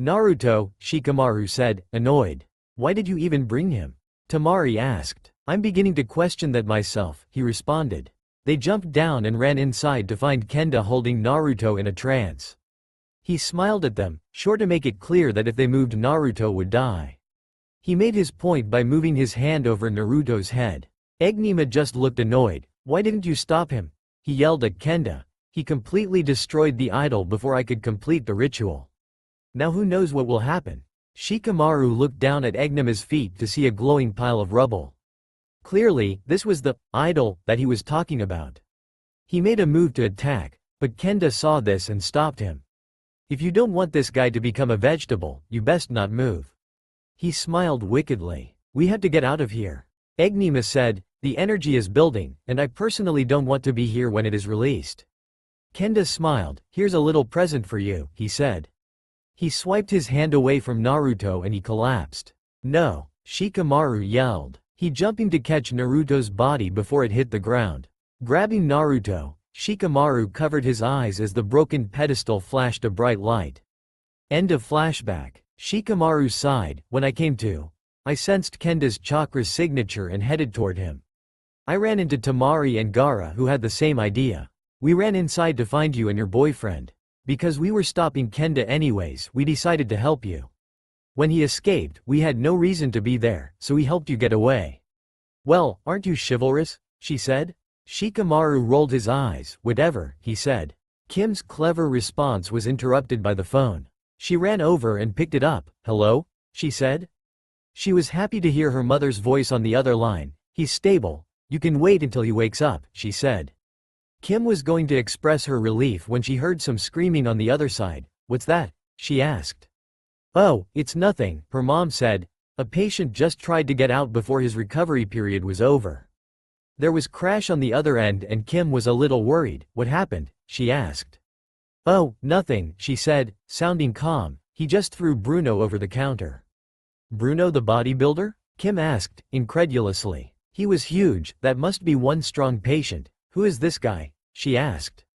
"Naruto," Shikamaru said, annoyed. "Why did you even bring him?" Tamari asked. "I'm beginning to question that myself," he responded. They jumped down and ran inside to find Kenda holding Naruto in a trance. He smiled at them, sure to make it clear that if they moved Naruto would die. He made his point by moving his hand over Naruto's head. Acknowledgment just looked annoyed. "Why didn't you stop him?" he yelled at Kenda. "He completely destroyed the idol before I could complete the ritual. Now who knows what will happen?" Shikamaru looked down at Acknowledgment's feet to see a glowing pile of rubble. Clearly, this was the idol that he was talking about. He made a move to attack, but Kenda saw this and stopped him. "If you don't want this guy to become a vegetable, you best not move." He smiled wickedly. "We had to get out of here." Acknowledgment said, "The energy is building, and I personally don't want to be here when it is released." Kenda smiled. "Here's a little present for you," he said. He swiped his hand away from Naruto and he collapsed. "No!" Shikamaru yelled. He jumping to catch Naruto's body before it hit the ground. Grabbing Naruto, Shikamaru covered his eyes as the broken pedestal flashed a bright light. End of flashback. Shikamaru sighed. "When I came to, I sensed Kenda's chakra's signature and headed toward him. I ran into Tamari and Gaara who had the same idea. We ran inside to find you and your boyfriend. Because we were stopping Kenda anyways, we decided to help you. When he escaped, we had no reason to be there, so we helped you get away." "Well, aren't you chivalrous?" she said. Shikamaru rolled his eyes. "Whatever," he said. Kim's clever response was interrupted by the phone. She ran over and picked it up. "Hello?" she said. She was happy to hear her mother's voice on the other line. "He's stable. You can wait until he wakes up," she said. Kim was going to express her relief when she heard some screaming on the other side. "What's that?" she asked. "Oh, it's nothing," her mom said. "A patient just tried to get out before his recovery period was over." There was crash on the other end and Kim was a little worried. "What happened?" she asked. "Oh, nothing," she said, sounding calm. "He just threw Bruno over the counter." "Bruno the bodybuilder?" Kim asked, incredulously. "He was huge, that must be one strong patient. Who is this guy?" she asked.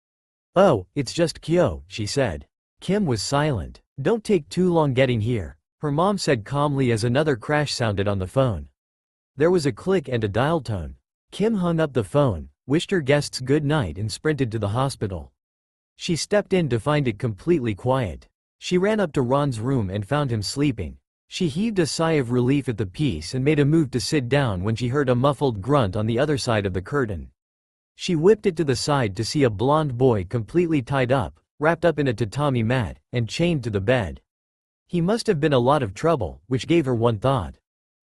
"Oh, it's just Kyo," she said. Kim was silent. "Don't take too long getting here," her mom said calmly as another crash sounded on the phone. There was a click and a dial tone. Kim hung up the phone, wished her guests good night and sprinted to the hospital. She stepped in to find it completely quiet. She ran up to Ron's room and found him sleeping. She heaved a sigh of relief at the peace and made a move to sit down when she heard a muffled grunt on the other side of the curtain. She whipped it to the side to see a blond boy completely tied up, wrapped up in a tatami mat, and chained to the bed. He must have been a lot of trouble, which gave her one thought.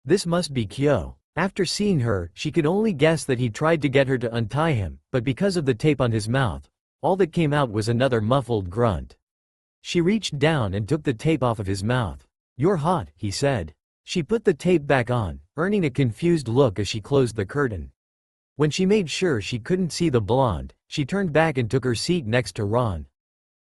This must be Kyo. After seeing her, she could only guess that he tried to get her to untie him, but because of the tape on his mouth, all that came out was another muffled grunt. She reached down and took the tape off of his mouth. "You're hot," he said. She put the tape back on, earning a confused look as she closed the curtain. When she made sure she couldn't see the blonde, she turned back and took her seat next to Ron.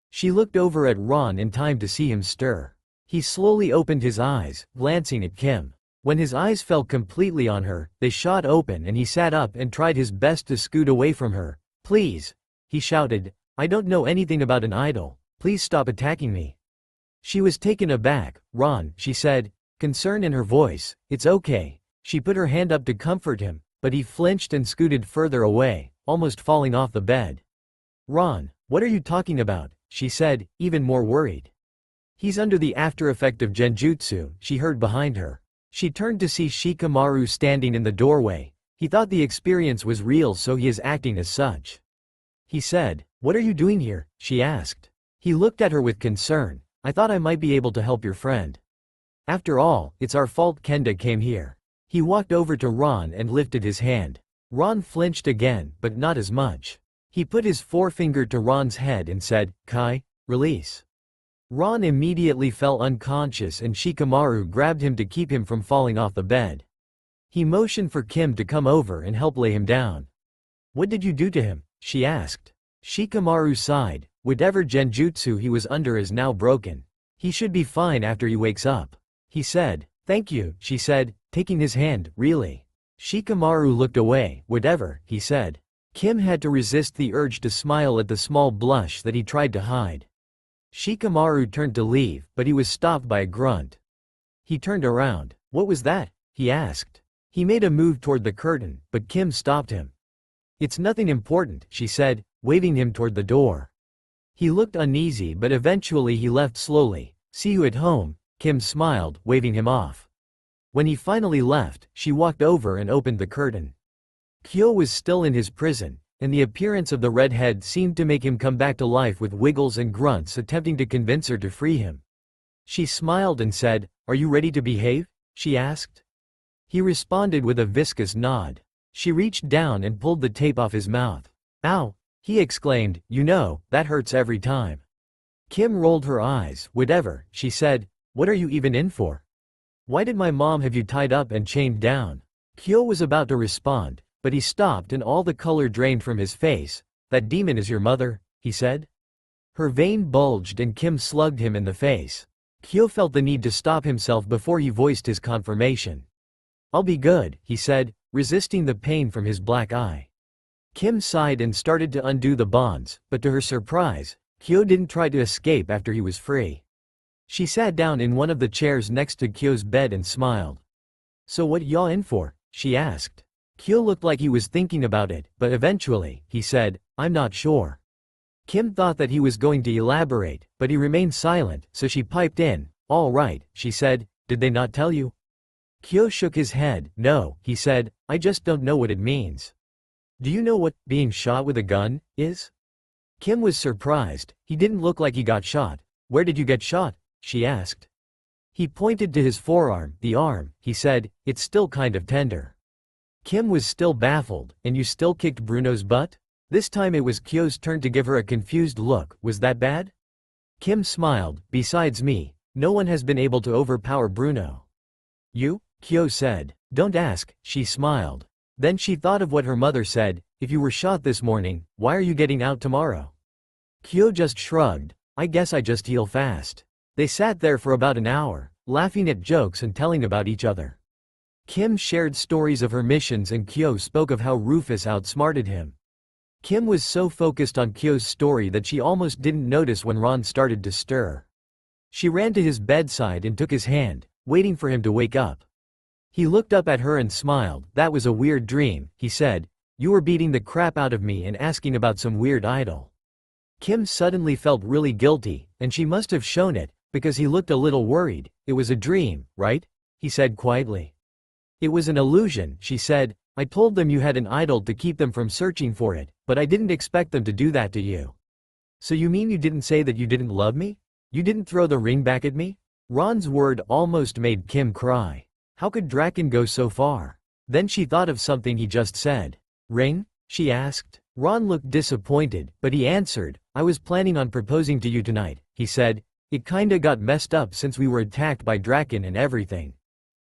She looked over at Ron in time to see him stir. He slowly opened his eyes, glancing at Kim. When his eyes fell completely on her, they shot open and he sat up and tried his best to scoot away from her. "Please," he shouted, "I don't know anything about an idol. Please stop attacking me." She was taken aback. "Ron," she said, concern in her voice. "It's okay." She put her hand up to comfort him, but he flinched and scooted further away, almost falling off the bed. "Ron, what are you talking about?" she said, even more worried. "He's under the after effect of genjutsu," she heard behind her. She turned to see Shikamaru standing in the doorway. He thought the experience was real, so he is acting as such. He said, "What are you doing here?" she asked. He looked at her with concern. "I thought I might be able to help your friend. After all, it's our fault Kenda came here." He walked over to Ron and lifted his hand. Ron flinched again, but not as much. He put his forefinger to Ron's head and said, "Kai, release." Ron immediately fell unconscious and Shikamaru grabbed him to keep him from falling off the bed. He motioned for Kim to come over and help lay him down. "What did you do to him?" she asked. Shikamaru sighed. Whatever genjutsu he was under is now broken. He should be fine after he wakes up. He said. Thank you, she said, taking his hand. Really? Shikamaru looked away. Whatever, he said. Kim had to resist the urge to smile at the small blush that he tried to hide. Shikamaru turned to leave, but he was stopped by a grunt. He turned around. What was that? He asked. He made a move toward the curtain, but Kim stopped him. It's nothing important, she said, waving him toward the door. He looked uneasy, but eventually he left slowly. See you at home, Kim smiled, waving him off. When he finally left, she walked over and opened the curtain. Kyo was still in his prison, and the appearance of the redhead seemed to make him come back to life with wiggles and grunts attempting to convince her to free him. She smiled and said, "Are you ready to behave?" she asked. He responded with a viscous nod. She reached down and pulled the tape off his mouth. "Ow!" he exclaimed, "You know, that hurts every time." Kim rolled her eyes. "Whatever," she said, "what are you even in for? Why did my mom have you tied up and chained down?" Kyo was about to respond, but he stopped and all the color drained from his face. "That demon is your mother," he said. Her vein bulged and Kim slugged him in the face. Kyo felt the need to stop himself before he voiced his confirmation. "I'll be good," he said, resisting the pain from his black eye. Kim sighed and started to undo the bonds, but to her surprise, Kyo didn't try to escape after he was free. She sat down in one of the chairs next to Kyo's bed and smiled. "So what y'all in for?" she asked. Kyo looked like he was thinking about it, but eventually, he said, "I'm not sure." Kim thought that he was going to elaborate, but he remained silent, so she piped in. "All right," she said, "did they not tell you?" Kyo shook his head. "No," he said, "I just don't know what it means." "Do you know what being shot with a gun is?" Kim was surprised. He didn't look like he got shot. "Where did you get shot?" she asked. He pointed to his forearm. "The arm," he said, "it's still kind of tender." Kim was still baffled. "And you still kicked Bruno's butt?" This time it was Kyo's turn to give her a confused look. "Was that bad?" Kim smiled. "Besides me, no one has been able to overpower Bruno." "You?" Kyo said. "Don't ask," she smiled. Then she thought of what her mother said, "If you were shot this morning, why are you getting out tomorrow?" Kyo just shrugged. "I guess I just heal fast." They sat there for about an hour, laughing at jokes and telling about each other. Kim shared stories of her missions and Kyo spoke of how Rufus outsmarted him. Kim was so focused on Kyo's story that she almost didn't notice when Ron started to stir. She ran to his bedside and took his hand, waiting for him to wake up. He looked up at her and smiled. "That was a weird dream," he said. "You were beating the crap out of me and asking about some weird idol." Kim suddenly felt really guilty, and she must have shown it, because he looked a little worried. "It was a dream, right?" he said quietly. "It was an illusion," she said. "I told them you had an idol to keep them from searching for it, but I didn't expect them to do that to you." "So you mean you didn't say that you didn't love me? You didn't throw the ring back at me?" Ron's word almost made Kim cry. How could Draken go so far? Then she thought of something he just said. "Ring?" she asked. Ron looked disappointed, but he answered, "I was planning on proposing to you tonight," he said. "It kinda got messed up since we were attacked by Draken and everything."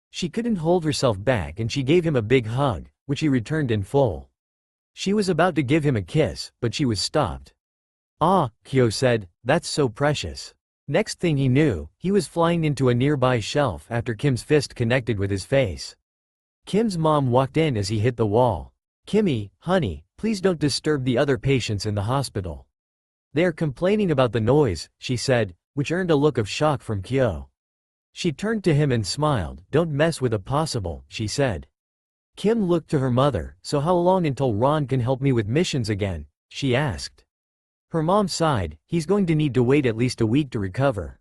She couldn't hold herself back and she gave him a big hug, which he returned in full. She was about to give him a kiss, but she was stopped. "Ah," Kyo said, "that's so precious." Next thing he knew, he was flying into a nearby shelf after Kim's fist connected with his face. Kim's mom walked in as he hit the wall. "Kimmy, honey, please don't disturb the other patients in the hospital. They are complaining about the noise," she said, which earned a look of shock from Kyo. She turned to him and smiled. "Don't mess with a possible," she said. Kim looked to her mother. "So how long until Ron can help me with missions again?" she asked. Her mom sighed. "He's going to need to wait at least a week to recover."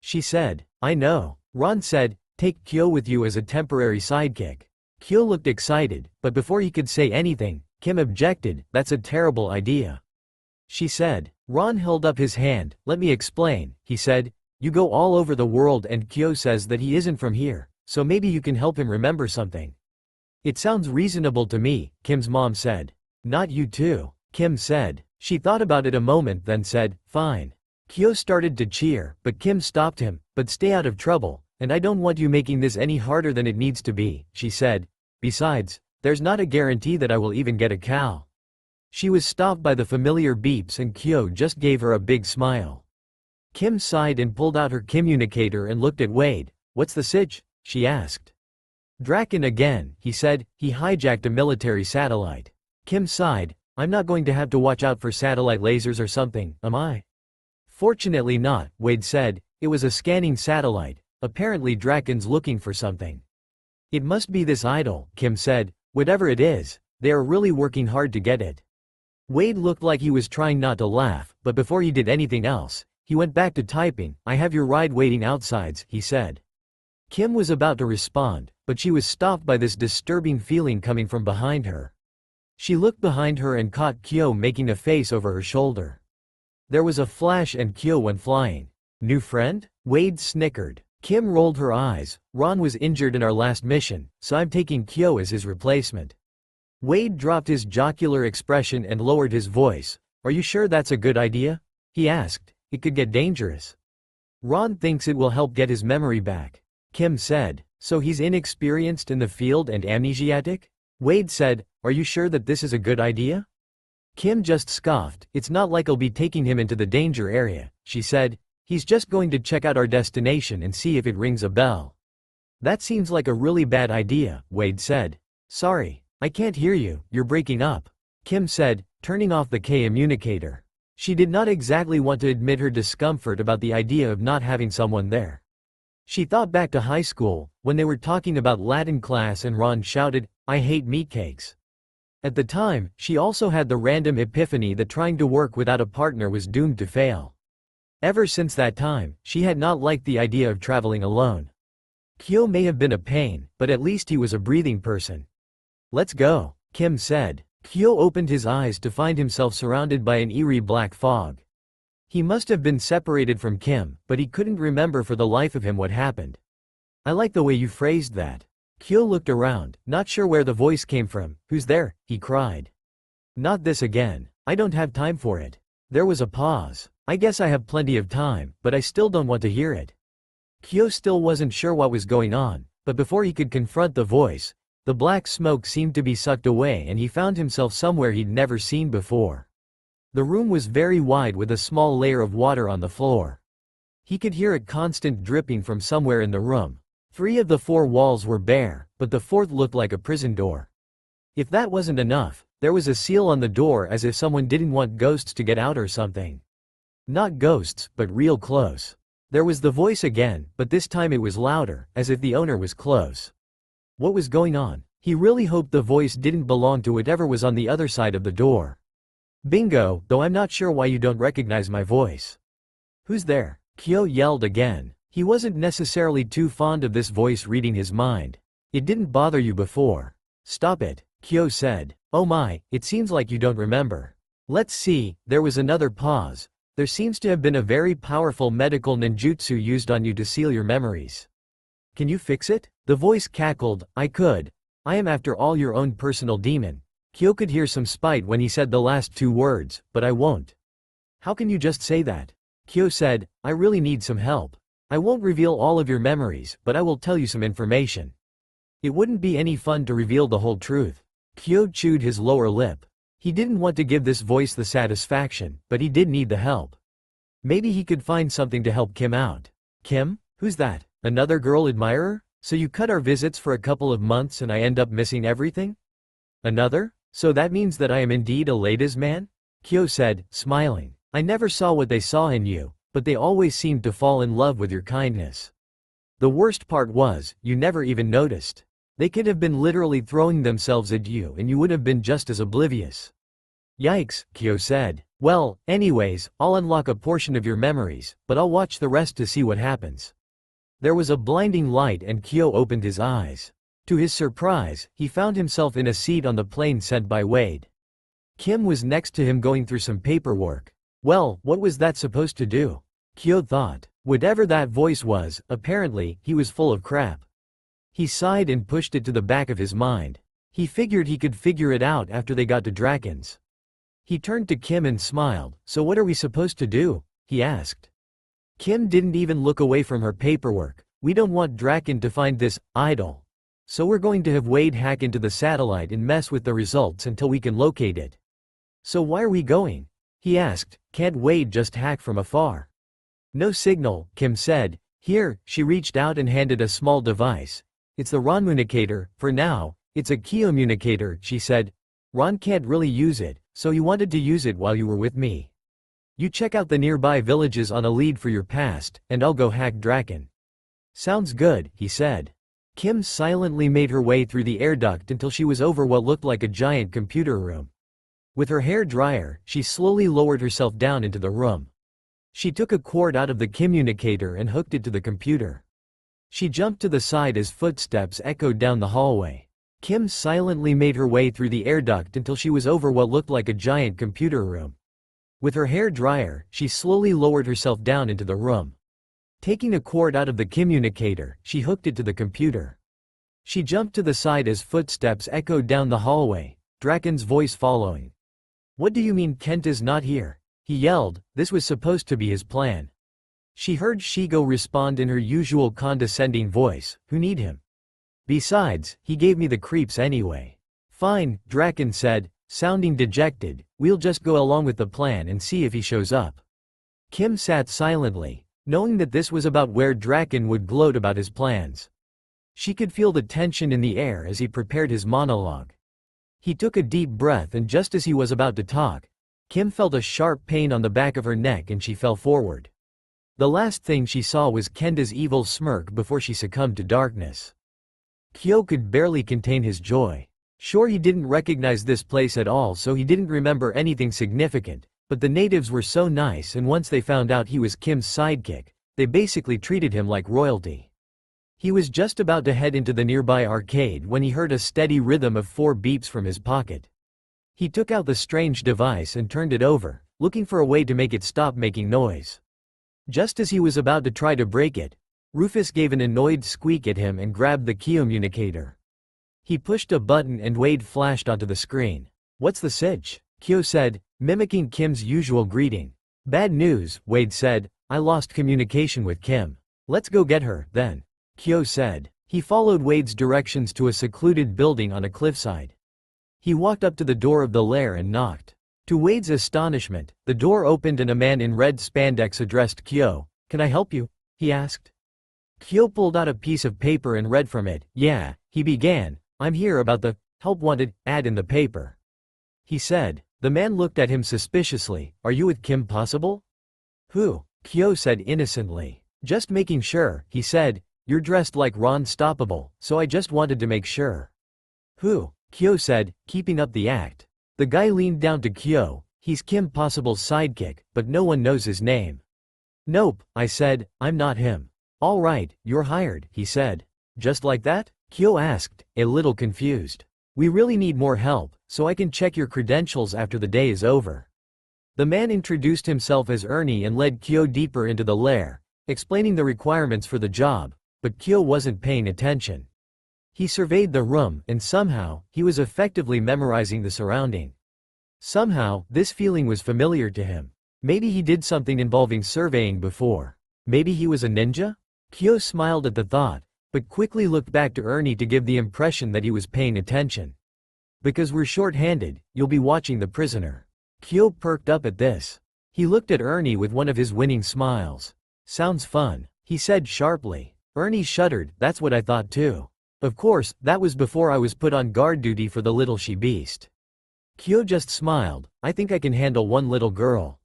She said. "I know." Ron said, "Take Kyo with you as a temporary sidekick." Kyo looked excited, but before he could say anything, Kim objected. "That's a terrible idea," she said. Ron held up his hand. "Let me explain," he said. "You go all over the world and Kyo says that he isn't from here, so maybe you can help him remember something." "It sounds reasonable to me," Kim's mom said. "Not you too," Kim said. She thought about it a moment then said, "Fine." Kyo started to cheer, but Kim stopped him. "But stay out of trouble, and I don't want you making this any harder than it needs to be," she said. "Besides, there's not a guarantee that I will even get a cow." She was stopped by the familiar beeps and Kyo just gave her a big smile. Kim sighed and pulled out her communicator and looked at Wade. "What's the sitch?" she asked. "Draken again," he said. "He hijacked a military satellite." Kim sighed. "I'm not going to have to watch out for satellite lasers or something, am I?" "Fortunately not," Wade said. "It was a scanning satellite. Apparently Draken's looking for something." "It must be this idol," Kim said. "Whatever it is, they are really working hard to get it." Wade looked like he was trying not to laugh, but before he did anything else, he went back to typing. "I have your ride waiting outside," he said. Kim was about to respond, but she was stopped by this disturbing feeling coming from behind her. She looked behind her and caught Kyo making a face over her shoulder. There was a flash and Kyo went flying. "New friend?" Wade snickered. Kim rolled her eyes. "Ron was injured in our last mission, so I'm taking Kyo as his replacement." Wade dropped his jocular expression and lowered his voice. "Are you sure that's a good idea?" he asked. "It could get dangerous." "Ron thinks it will help get his memory back," Kim said. "So he's inexperienced in the field and amnesiac?" Wade said. "Are you sure that this is a good idea?" Kim just scoffed. "It's not like I'll be taking him into the danger area," she said. "He's just going to check out our destination and see if it rings a bell." "That seems like a really bad idea," Wade said. "Sorry, I can't hear you, you're breaking up," Kim said, turning off the communicator. She did not exactly want to admit her discomfort about the idea of not having someone there. She thought back to high school, when they were talking about Latin class and Ron shouted, "I hate meatcakes." At the time, she also had the random epiphany that trying to work without a partner was doomed to fail. Ever since that time, she had not liked the idea of traveling alone. Kyo may have been a pain, but at least he was a breathing person. "Let's go," Kim said. Kyo opened his eyes to find himself surrounded by an eerie black fog. He must have been separated from Kim, but he couldn't remember for the life of him what happened. "I like the way you phrased that." Kyo looked around, not sure where the voice came from. "Who's there?" he cried. "Not this again. I don't have time for it." There was a pause. "I guess I have plenty of time, but I still don't want to hear it." Kyo still wasn't sure what was going on, but before he could confront the voice, the black smoke seemed to be sucked away and he found himself somewhere he'd never seen before. The room was very wide with a small layer of water on the floor. He could hear it constant dripping from somewhere in the room. 3 of the 4 walls were bare, but the 4th looked like a prison door. If that wasn't enough, there was a seal on the door as if someone didn't want ghosts to get out or something. Not ghosts, but real close. There was the voice again, but this time it was louder, as if the owner was close. What was going on? He really hoped the voice didn't belong to whatever was on the other side of the door. "Bingo, though I'm not sure why you don't recognize my voice." "Who's there?" Kyo yelled again. He wasn't necessarily too fond of this voice reading his mind. "It didn't bother you before." "Stop it," Kyo said. "Oh my, it seems like you don't remember." "Let's see." There was another pause. "There seems to have been a very powerful medical ninjutsu used on you to seal your memories. Can you fix it?" The voice cackled. "I could. I am after all your own personal demon." Kyo could hear some spite when he said the last 2 words, "but I won't." "How can you just say that?" Kyo said. "I really need some help. I won't reveal all of your memories, but I will tell you some information." It wouldn't be any fun to reveal the whole truth. Kyo chewed his lower lip. He didn't want to give this voice the satisfaction, but he did need the help. Maybe he could find something to help Kim out. "Kim? Who's that? Another girl admirer? So you cut our visits for a couple of months and I end up missing everything?" "Another? So that means that I am indeed a ladies' man?" Kyo said, smiling. "I never saw what they saw in you, but they always seemed to fall in love with your kindness. The worst part was, you never even noticed. They could have been literally throwing themselves at you and you would have been just as oblivious." "Yikes," Kyo said. "Well, anyways, I'll unlock a portion of your memories, but I'll watch the rest to see what happens." There was a blinding light and Kyo opened his eyes. To his surprise, he found himself in a seat on the plane sent by Wade. Kim was next to him going through some paperwork. Well, what was that supposed to do? Kyo thought. Whatever that voice was, apparently, he was full of crap. He sighed and pushed it to the back of his mind. He figured he could figure it out after they got to Draken's. He turned to Kim and smiled. "So what are we supposed to do?" he asked. Kim didn't even look away from her paperwork. "We don't want Draken to find this idol. So we're going to have Wade hack into the satellite and mess with the results until we can locate it." So why are we going? He asked. Can't Wade just hack from afar? No signal, Kim said. Here, she reached out and handed a small device. It's the Ronmunicator, for now. It's a Kyomunicator, she said. Ron can't really use it, so he wanted to use it while you were with me. You check out the nearby villages on a lead for your past, and I'll go hack Draken. Sounds good, he said. Kim silently made her way through the air duct until she was over what looked like a giant computer room. With her hair dryer, she slowly lowered herself down into the room. She took a cord out of the communicator and hooked it to the computer. She jumped to the side as footsteps echoed down the hallway. Kim silently made her way through the air duct until she was over what looked like a giant computer room. With her hair dryer, she slowly lowered herself down into the room. Taking a cord out of the communicator, she hooked it to the computer. She jumped to the side as footsteps echoed down the hallway, Draken's voice following. What do you mean Kent is not here? He yelled. This was supposed to be his plan. She heard Shigo respond in her usual condescending voice, who need him? Besides, he gave me the creeps anyway. Fine, Draken said, sounding dejected, we'll just go along with the plan and see if he shows up. Kim sat silently, knowing that this was about where Draken would gloat about his plans. She could feel the tension in the air as he prepared his monologue. He took a deep breath and just as he was about to talk, Kim felt a sharp pain on the back of her neck and she fell forward. The last thing she saw was Kenda's evil smirk before she succumbed to darkness. Kyo could barely contain his joy. Sure, he didn't recognize this place at all, so he didn't remember anything significant, but the natives were so nice, and once they found out he was Kim's sidekick, they basically treated him like royalty. He was just about to head into the nearby arcade when he heard a steady rhythm of 4 beeps from his pocket. He took out the strange device and turned it over, looking for a way to make it stop making noise. Just as he was about to try to break it, Rufus gave an annoyed squeak at him and grabbed the Kyomunicator. He pushed a button and Wade flashed onto the screen. What's the sitch? Kyo said, mimicking Kim's usual greeting. Bad news, Wade said, I lost communication with Kim. Let's go get her, then. Kyo said. He followed Wade's directions to a secluded building on a cliffside. He walked up to the door of the lair and knocked. To Wade's astonishment, the door opened and a man in red spandex addressed Kyo. Can I help you? He asked. Kyo pulled out a piece of paper and read from it. Yeah, he began. I'm here about the help wanted ad in the paper. He said. The man looked at him suspiciously. Are you with Kim Possible? Who? Kyo said innocently. Just making sure, he said. You're dressed like Ron Stoppable, so I just wanted to make sure. Who? Kyo said, keeping up the act. The guy leaned down to Kyo. He's Kim Possible's sidekick, but no one knows his name. Nope, I said, I'm not him. All right, you're hired, he said. Just like that? Kyo asked, a little confused. We really need more help, so I can check your credentials after the day is over. The man introduced himself as Ernie and led Kyo deeper into the lair, explaining the requirements for the job, but Kyo wasn't paying attention. He surveyed the room, and somehow, he was effectively memorizing the surrounding. Somehow, this feeling was familiar to him. Maybe he did something involving surveying before. Maybe he was a ninja? Kyo smiled at the thought, but quickly looked back to Ernie to give the impression that he was paying attention. Because we're short-handed, you'll be watching the prisoner. Kyo perked up at this. He looked at Ernie with one of his winning smiles. Sounds fun, he said sharply. Ernie shuddered. That's what I thought too. Of course, that was before I was put on guard duty for the little she-beast. Kyo just smiled. I think I can handle one little girl.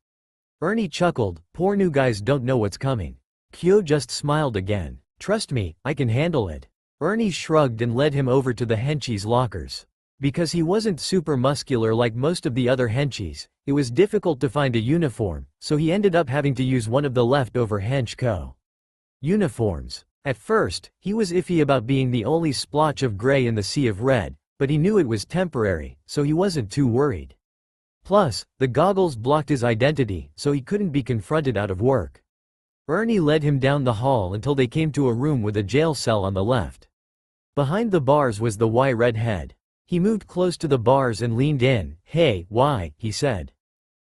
Ernie chuckled. Poor new guys don't know what's coming. Kyo just smiled again. Trust me, I can handle it. Ernie shrugged and led him over to the henchie's lockers. Because he wasn't super muscular like most of the other henchies, it was difficult to find a uniform, so he ended up having to use one of the leftover hench-co. Uniforms. At first, he was iffy about being the only splotch of gray in the sea of red, but he knew it was temporary, so he wasn't too worried. Plus, the goggles blocked his identity, so he couldn't be confronted out of work. Ernie led him down the hall until they came to a room with a jail cell on the left. Behind the bars was the Y-red head. He moved close to the bars and leaned in. Hey, why? He said.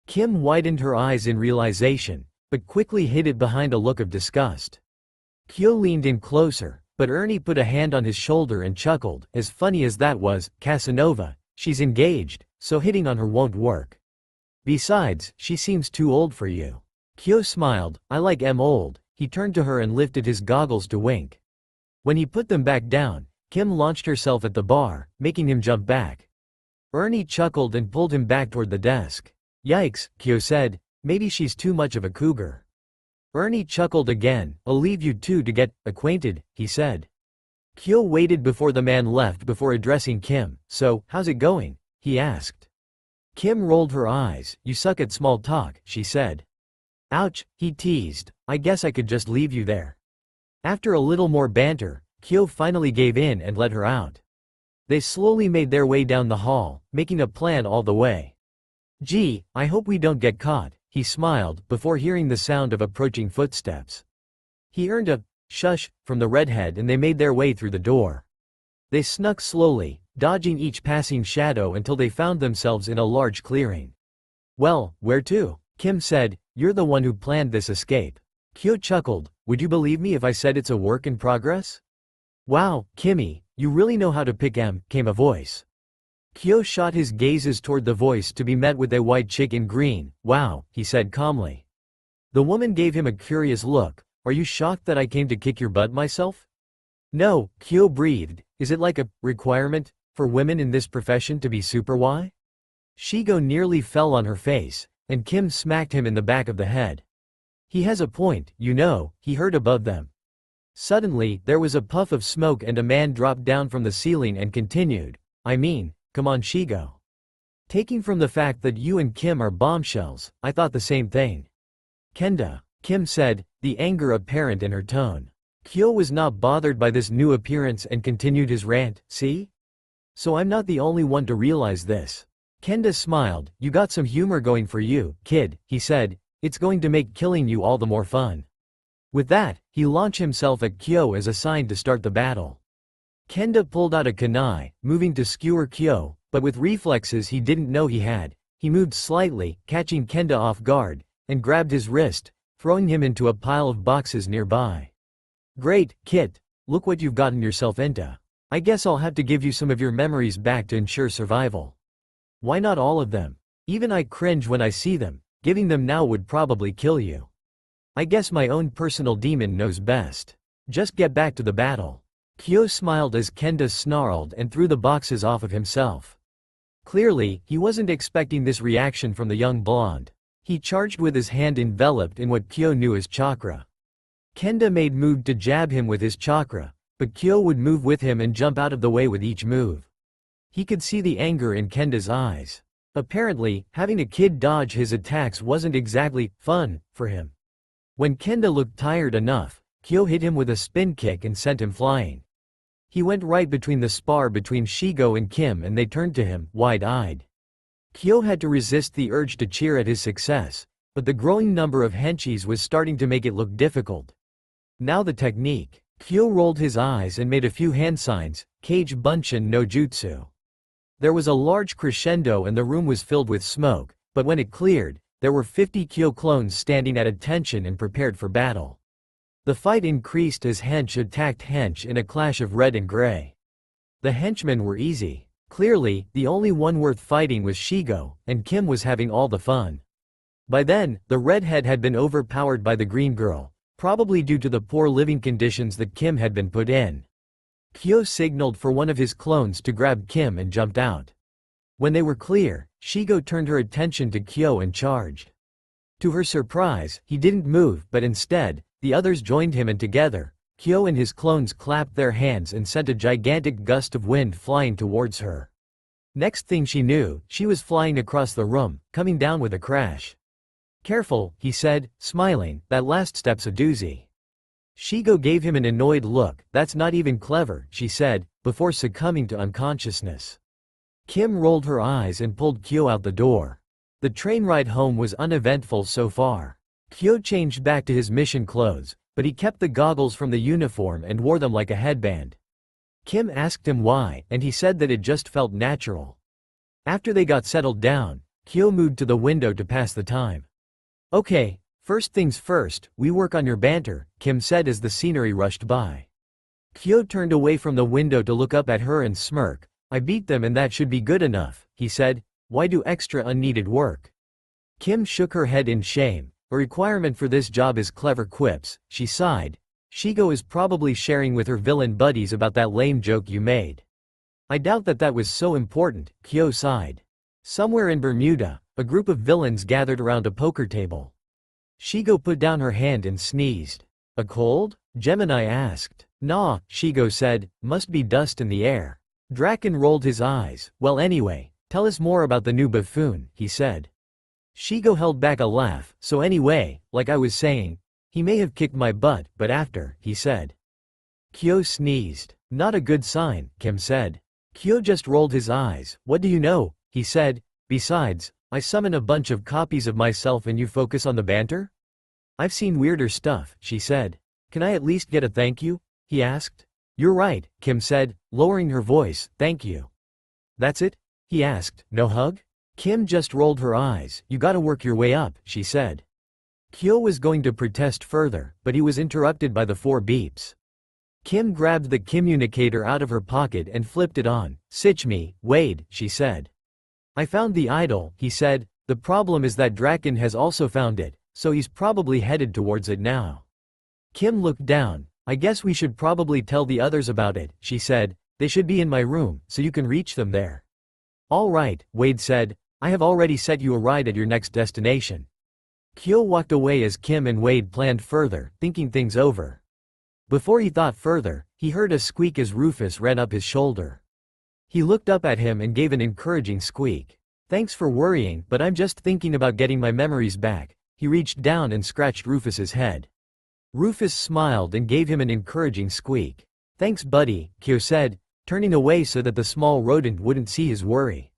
Kim widened her eyes in realization, but quickly hid it behind a look of disgust. Kyo leaned in closer, but Ernie put a hand on his shoulder and chuckled. As funny as that was, Casanova, she's engaged, so hitting on her won't work. Besides, she seems too old for you. Kyo smiled. I like em old. He turned to her and lifted his goggles to wink. When he put them back down, Kim launched herself at the bar, making him jump back. Ernie chuckled and pulled him back toward the desk. Yikes, Kyo said. Maybe she's too much of a cougar. Ernie chuckled again. I'll leave you two to get acquainted, he said. Kyo waited before the man left before addressing Kim. So, how's it going? He asked. Kim rolled her eyes. You suck at small talk, she said. Ouch, he teased. I guess I could just leave you there. After a little more banter, Kyo finally gave in and let her out. They slowly made their way down the hall, making a plan all the way. Gee, I hope we don't get caught, he smiled before hearing the sound of approaching footsteps. He earned a shush from the redhead and they made their way through the door. They snuck slowly, dodging each passing shadow until they found themselves in a large clearing. Well, where to? Kim said, you're the one who planned this escape. Kyo chuckled, would you believe me if I said it's a work in progress? Wow, Kimmy, you really know how to pick em, came a voice. Kyo shot his gazes toward the voice to be met with a white chick in green. Wow, he said calmly. The woman gave him a curious look. Are you shocked that I came to kick your butt myself? No, Kyo breathed. Is it like a requirement for women in this profession to be super Y? Shigo nearly fell on her face, and Kim smacked him in the back of the head. He has a point, you know, he heard above them. Suddenly, there was a puff of smoke and a man dropped down from the ceiling and continued. I mean, come on Shigo. Taking from the fact that you and Kim are bombshells, I thought the same thing. Kenda, Kim said, the anger apparent in her tone. Kyo was not bothered by this new appearance and continued his rant, see? So I'm not the only one to realize this. Kenda smiled, you got some humor going for you, kid, he said, it's going to make killing you all the more fun. With that, he launched himself at Kyo as a sign to start the battle. Kenda pulled out a kunai, moving to skewer Kyo, but with reflexes he didn't know he had, he moved slightly, catching Kenda off guard, and grabbed his wrist, throwing him into a pile of boxes nearby. Great, Kit, look what you've gotten yourself into. I guess I'll have to give you some of your memories back to ensure survival. Why not all of them? Even I cringe when I see them, giving them now would probably kill you. I guess my own personal demon knows best. Just get back to the battle. Kyo smiled as Kenda snarled and threw the boxes off of himself. Clearly, he wasn't expecting this reaction from the young blonde. He charged with his hand enveloped in what Kyo knew as chakra. Kenda made move to jab him with his chakra, but Kyo would move with him and jump out of the way with each move. He could see the anger in Kenda's eyes. Apparently, having a kid dodge his attacks wasn't exactly fun for him. When Kenda looked tired enough, Kyo hit him with a spin kick and sent him flying. He went right between the spar between Shigo and Kim and they turned to him, wide-eyed. Kyo had to resist the urge to cheer at his success, but the growing number of henchis was starting to make it look difficult. Now the technique. Kyo rolled his eyes and made a few hand signs, Kage Bunshin no Jutsu. There was a large crescendo and the room was filled with smoke, but when it cleared, there were 50 Kyo clones standing at attention and prepared for battle. The fight increased as hench attacked hench in a clash of red and gray. The henchmen were easy. Clearly, the only one worth fighting was Shigo, and Kim was having all the fun. By then, the redhead had been overpowered by the green girl, probably due to the poor living conditions that Kim had been put in. Kyo signaled for one of his clones to grab Kim and jumped out. When they were clear, Shigo turned her attention to Kyo and charged. To her surprise, he didn't move but instead, the others joined him and together, Kyo and his clones clapped their hands and sent a gigantic gust of wind flying towards her. Next thing she knew, she was flying across the room, coming down with a crash. Careful, he said, smiling, that last step's a doozy. Shigo gave him an annoyed look, that's not even clever, she said, before succumbing to unconsciousness. Kim rolled her eyes and pulled Kyo out the door. The train ride home was uneventful so far. Kyo changed back to his mission clothes, but he kept the goggles from the uniform and wore them like a headband. Kim asked him why, and he said that it just felt natural. After they got settled down, Kyo moved to the window to pass the time. Okay, first things first, we work on your banter, Kim said as the scenery rushed by. Kyo turned away from the window to look up at her and smirk. I beat them and that should be good enough, he said. Why do extra unneeded work? Kim shook her head in shame. A requirement for this job is clever quips, she sighed. Shigo is probably sharing with her villain buddies about that lame joke you made. I doubt that was so important, Kyo sighed. Somewhere in Bermuda, a group of villains gathered around a poker table. Shigo put down her hand and sneezed. A cold? Gemini asked. Nah, Shigo said, must be dust in the air. Draken rolled his eyes. Well anyway, tell us more about the new buffoon, he said. Shigo held back a laugh. So anyway, like I was saying, he may have kicked my butt, but after, he said. Kyo sneezed. Not a good sign, Kim said. Kyo just rolled his eyes. What do you know? He said. Besides, I summon a bunch of copies of myself and you focus on the banter? I've seen weirder stuff, she said. Can I at least get a thank you? He asked. You're right, Kim said, lowering her voice, thank you. That's it? He asked. No hug? Kim just rolled her eyes. You gotta work your way up, she said. Kyo was going to protest further, but he was interrupted by the 4 beeps. Kim grabbed the communicator out of her pocket and flipped it on. Sitch me, Wade, she said. I found the idol, he said. The problem is that Draken has also found it, so he's probably headed towards it now. Kim looked down. I guess we should probably tell the others about it, she said. They should be in my room, so you can reach them there. All right, Wade said. I have already set you a ride at your next destination. Kyo walked away as Kim and Wade planned further, thinking things over. Before he thought further, he heard a squeak as Rufus ran up his shoulder. He looked up at him and gave an encouraging squeak. Thanks for worrying, but I'm just thinking about getting my memories back. He reached down and scratched Rufus's head. Rufus smiled and gave him an encouraging squeak. Thanks buddy, Kyo said, turning away so that the small rodent wouldn't see his worry.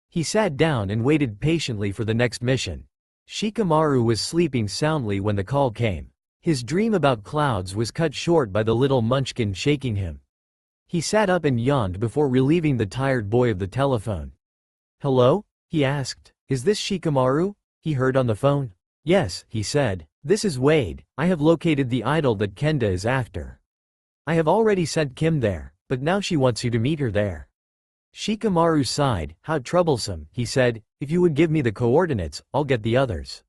He sat down and waited patiently for the next mission. Shikamaru was sleeping soundly when the call came. His dream about clouds was cut short by the little munchkin shaking him. He sat up and yawned before relieving the tired boy of the telephone. Hello? He asked. Is this Shikamaru? He heard on the phone. Yes, he said. This is Wade. I have located the idol that Kenda is after. I have already sent Kim there, but now she wants you to meet her there. Shikamaru sighed. How troublesome, he said. If you would give me the coordinates, I'll get the others.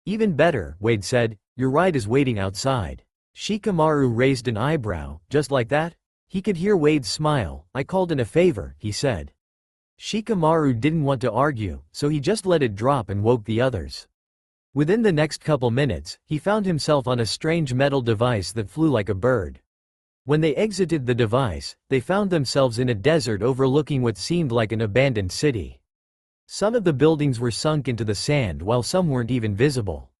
Even better, Wade said. Your ride is waiting outside. Shikamaru raised an eyebrow. Just like that? He could hear Wade smile. I called in a favor, he said. Shikamaru didn't want to argue, so he just let it drop and woke the others. Within the next couple minutes, he found himself on a strange metal device that flew like a bird. When they exited the device, they found themselves in a desert overlooking what seemed like an abandoned city. Some of the buildings were sunk into the sand while some weren't even visible.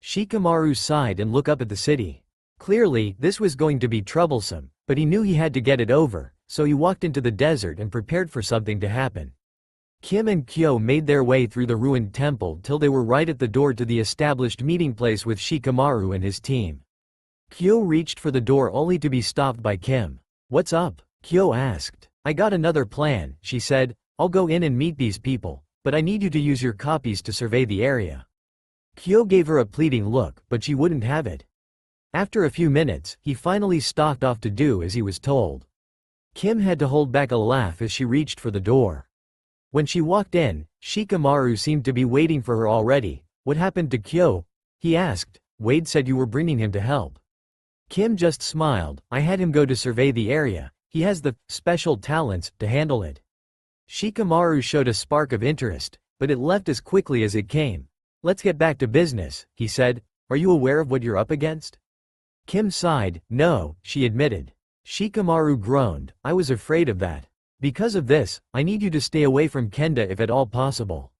Shikamaru sighed and looked up at the city. Clearly, this was going to be troublesome, but he knew he had to get it over, so he walked into the desert and prepared for something to happen. Kim and Kyo made their way through the ruined temple till they were right at the door to the established meeting place with Shikamaru and his team. Kyo reached for the door only to be stopped by Kim. What's up? Kyo asked. I got another plan, she said. I'll go in and meet these people, but I need you to use your copies to survey the area. Kyo gave her a pleading look, but she wouldn't have it. After a few minutes, he finally stalked off to do as he was told. Kim had to hold back a laugh as she reached for the door. When she walked in, Shikamaru seemed to be waiting for her already. What happened to Kyo? He asked. Wade said you were bringing him to help. Kim just smiled. I had him go to survey the area. He has the special talents to handle it. Shikamaru showed a spark of interest, but it left as quickly as it came. Let's get back to business, he said. Are you aware of what you're up against? Kim sighed. No, she admitted. Shikamaru groaned. I was afraid of that. Because of this, I need you to stay away from Kenda if at all possible.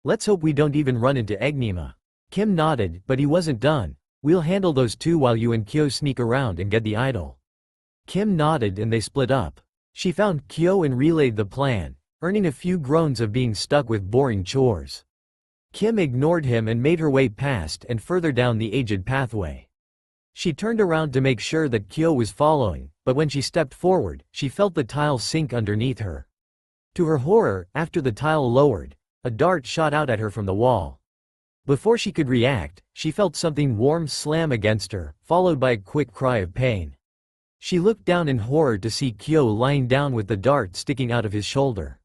Let's hope we don't even run into Egnima. Kim nodded, but he wasn't done. We'll handle those two while you and Kyo sneak around and get the idol. Kim nodded and they split up. She found Kyo and relayed the plan, earning a few groans of being stuck with boring chores. Kim ignored him and made her way past and further down the aged pathway. She turned around to make sure that Kyo was following, but when she stepped forward, she felt the tile sink underneath her. To her horror, after the tile lowered, a dart shot out at her from the wall. Before she could react, she felt something warm slam against her, followed by a quick cry of pain. She looked down in horror to see Kyo lying down with the dart sticking out of his shoulder.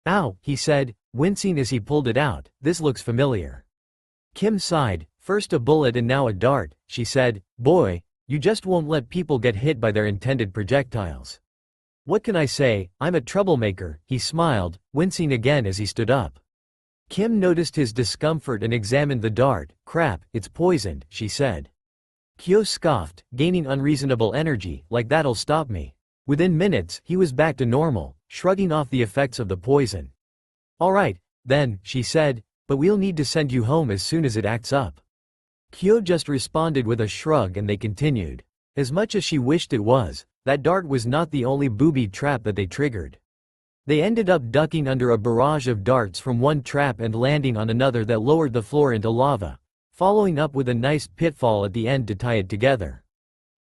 Ow, he said, wincing as he pulled it out. This looks familiar. Kim sighed. First a bullet and now a dart, she said. Boy, you just won't let people get hit by their intended projectiles. What can I say, I'm a troublemaker, he smiled, wincing again as he stood up. Kim noticed his discomfort and examined the dart. Crap, it's poisoned, she said. Kyo scoffed, gaining unreasonable energy. Like that'll stop me. Within minutes, he was back to normal, shrugging off the effects of the poison. Alright, then, she said, but we'll need to send you home as soon as it acts up. Kyo just responded with a shrug and they continued. As much as she wished it was, that dart was not the only booby trap that they triggered. They ended up ducking under a barrage of darts from one trap and landing on another that lowered the floor into lava, following up with a nice pitfall at the end to tie it together.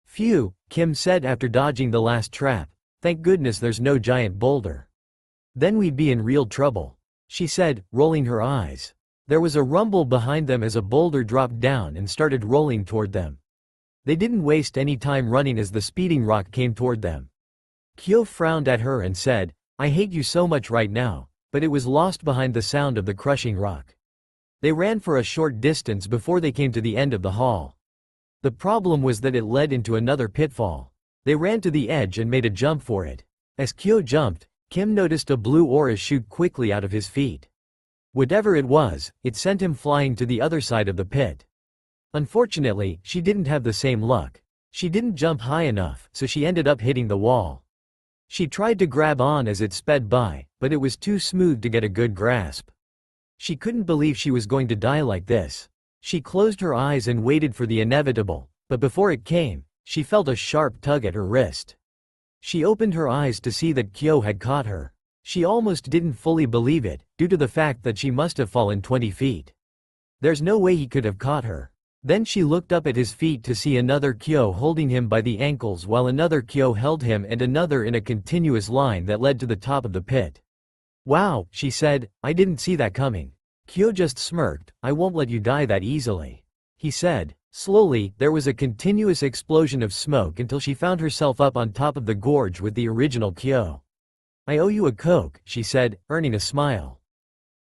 Phew, Kim said after dodging the last trap. Thank goodness there's no giant boulder. Then we'd be in real trouble, she said, rolling her eyes. There was a rumble behind them as a boulder dropped down and started rolling toward them. They didn't waste any time running as the speeding rock came toward them. Kyo frowned at her and said, I hate you so much right now, but it was lost behind the sound of the crushing rock. They ran for a short distance before they came to the end of the hall. The problem was that it led into another pitfall. They ran to the edge and made a jump for it. As Kyo jumped, Kim noticed a blue aura shoot quickly out of his feet. Whatever it was, it sent him flying to the other side of the pit. Unfortunately, she didn't have the same luck. She didn't jump high enough, so she ended up hitting the wall. She tried to grab on as it sped by, but it was too smooth to get a good grasp. She couldn't believe she was going to die like this. She closed her eyes and waited for the inevitable, but before it came, she felt a sharp tug at her wrist. She opened her eyes to see that Kyo had caught her. She almost didn't fully believe it, due to the fact that she must have fallen 20 feet. There's no way he could have caught her. Then she looked up at his feet to see another Kyo holding him by the ankles while another Kyo held him and another in a continuous line that led to the top of the pit. Wow, she said, I didn't see that coming. Kyo just smirked. I won't let you die that easily, he said. Slowly, there was a continuous explosion of smoke until she found herself up on top of the gorge with the original Kyo. I owe you a Coke, she said, earning a smile.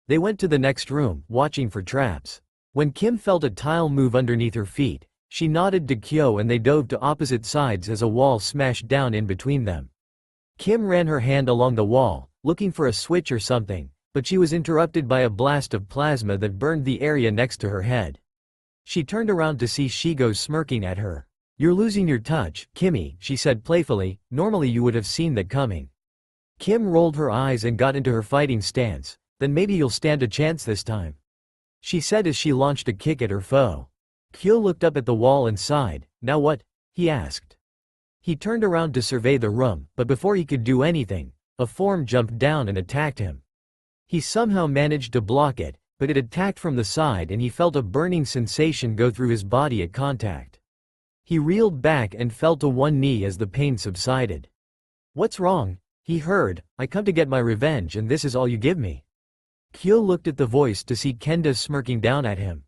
They went to the next room, watching for traps. When Kim felt a tile move underneath her feet, she nodded to Kyo and they dove to opposite sides as a wall smashed down in between them. Kim ran her hand along the wall, looking for a switch or something, but she was interrupted by a blast of plasma that burned the area next to her head. She turned around to see Shigo smirking at her. You're losing your touch, Kimmy, she said playfully. Normally you would have seen that coming. Kim rolled her eyes and got into her fighting stance. Then maybe you'll stand a chance this time, she said as she launched a kick at her foe. Kyo looked up at the wall and sighed. Now what? He asked. He turned around to survey the room, but before he could do anything, a form jumped down and attacked him. He somehow managed to block it, but it attacked from the side and he felt a burning sensation go through his body at contact. He reeled back and fell to one knee as the pain subsided. What's wrong? He heard. I come to get my revenge and this is all you give me. Kyo looked at the voice to see Kenda smirking down at him.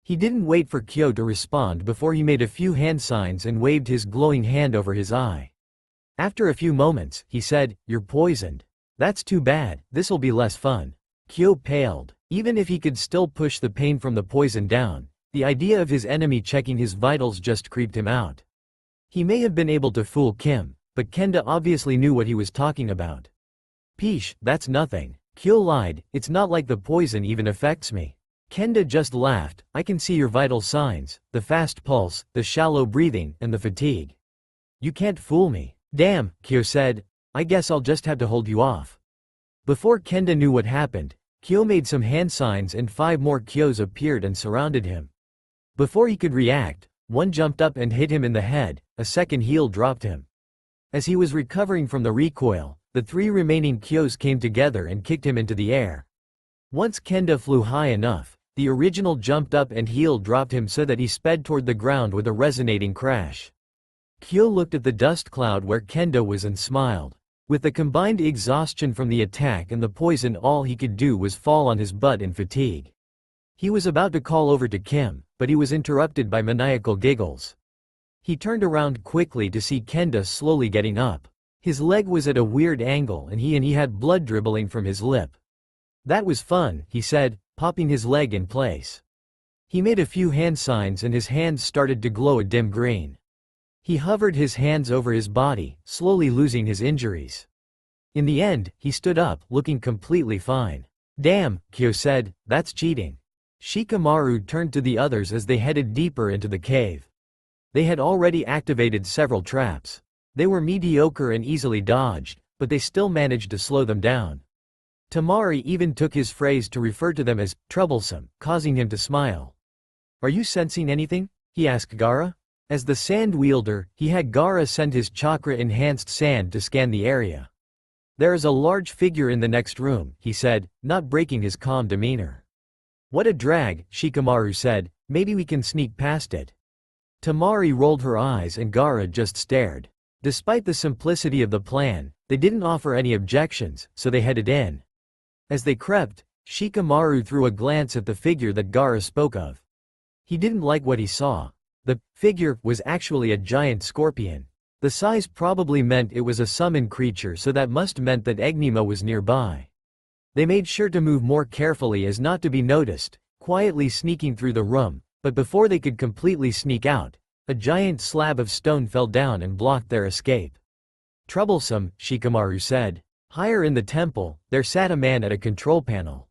He didn't wait for Kyo to respond before he made a few hand signs and waved his glowing hand over his eye. After a few moments, he said, You're poisoned. That's too bad, this'll be less fun. Kyo paled. Even if he could still push the pain from the poison down, the idea of his enemy checking his vitals just creeped him out. He may have been able to fool Kim, but Kenda obviously knew what he was talking about. Peesh, that's nothing. Kyo lied, it's not like the poison even affects me. Kenda just laughed. I can see your vital signs, the fast pulse, the shallow breathing, and the fatigue. You can't fool me. Damn, Kyo said. I guess I'll just have to hold you off. Before Kenda knew what happened, Kyo made some hand signs and 5 more Kyos appeared and surrounded him. Before he could react, one jumped up and hit him in the head, a second heel dropped him. As he was recovering from the recoil, the 3 remaining Kyos came together and kicked him into the air. Once Kenda flew high enough, the original jumped up and heel dropped him so that he sped toward the ground with a resonating crash. Kyo looked at the dust cloud where Kenda was and smiled. With the combined exhaustion from the attack and the poison, all he could do was fall on his butt in fatigue. He was about to call over to Kim, but he was interrupted by maniacal giggles. He turned around quickly to see Kenda slowly getting up. His leg was at a weird angle and he had blood dribbling from his lip. That was fun, he said, popping his leg in place. He made a few hand signs and his hands started to glow a dim green. He hovered his hands over his body, slowly losing his injuries. In the end, he stood up, looking completely fine. Damn, Kyo said, that's cheating. Shikamaru turned to the others as they headed deeper into the cave. They had already activated several traps. They were mediocre and easily dodged, but they still managed to slow them down. Tamari even took his phrase to refer to them as troublesome, causing him to smile. Are you sensing anything? He asked Gaara. As the sand wielder, he had Gaara send his chakra-enhanced sand to scan the area. There is a large figure in the next room, he said, not breaking his calm demeanor. What a drag, Shikamaru said, maybe we can sneak past it. Tamari rolled her eyes and Gaara just stared. Despite the simplicity of the plan, they didn't offer any objections, so they headed in. As they crept, Shikamaru threw a glance at the figure that Gaara spoke of. He didn't like what he saw. The figure was actually a giant scorpion. The size probably meant it was a summoned creature, so that must meant that Acknowledgment was nearby. They made sure to move more carefully as not to be noticed, quietly sneaking through the room, but before they could completely sneak out, a giant slab of stone fell down and blocked their escape. Troublesome, Shikamaru said. Higher in the temple, there sat a man at a control panel.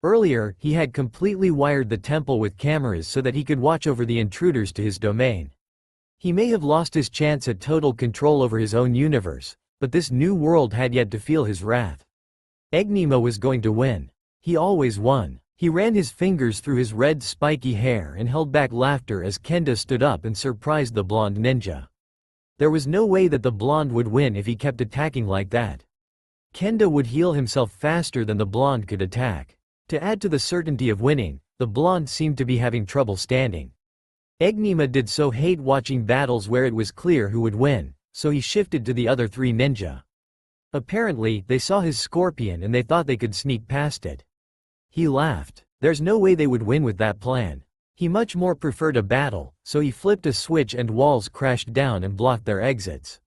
Earlier, he had completely wired the temple with cameras so that he could watch over the intruders to his domain. He may have lost his chance at total control over his own universe, but this new world had yet to feel his wrath. Acknowledgment was going to win. He always won. He ran his fingers through his red spiky hair and held back laughter as Kenda stood up and surprised the blonde ninja. There was no way that the blonde would win if he kept attacking like that. Kenda would heal himself faster than the blonde could attack. To add to the certainty of winning, the blonde seemed to be having trouble standing. Acknowledgment did so hate watching battles where it was clear who would win, so he shifted to the other three ninja. Apparently, they saw his scorpion and they thought they could sneak past it. He laughed. There's no way they would win with that plan. He much more preferred a battle, so he flipped a switch and walls crashed down and blocked their exits.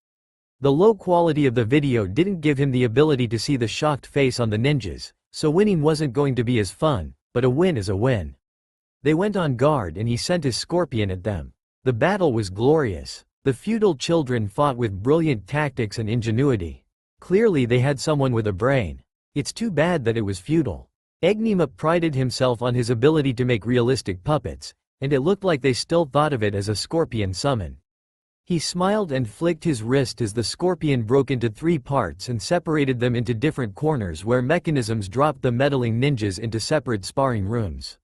The low quality of the video didn't give him the ability to see the shocked face on the ninjas, so winning wasn't going to be as fun, but a win is a win. They went on guard and he sent his scorpion at them. The battle was glorious. The feudal children fought with brilliant tactics and ingenuity. Clearly they had someone with a brain. It's too bad that it was feudal. Acknowledgment prided himself on his ability to make realistic puppets, and it looked like they still thought of it as a scorpion summon. He smiled and flicked his wrist as the scorpion broke into 3 parts and separated them into different corners where mechanisms dropped the meddling ninjas into separate sparring rooms.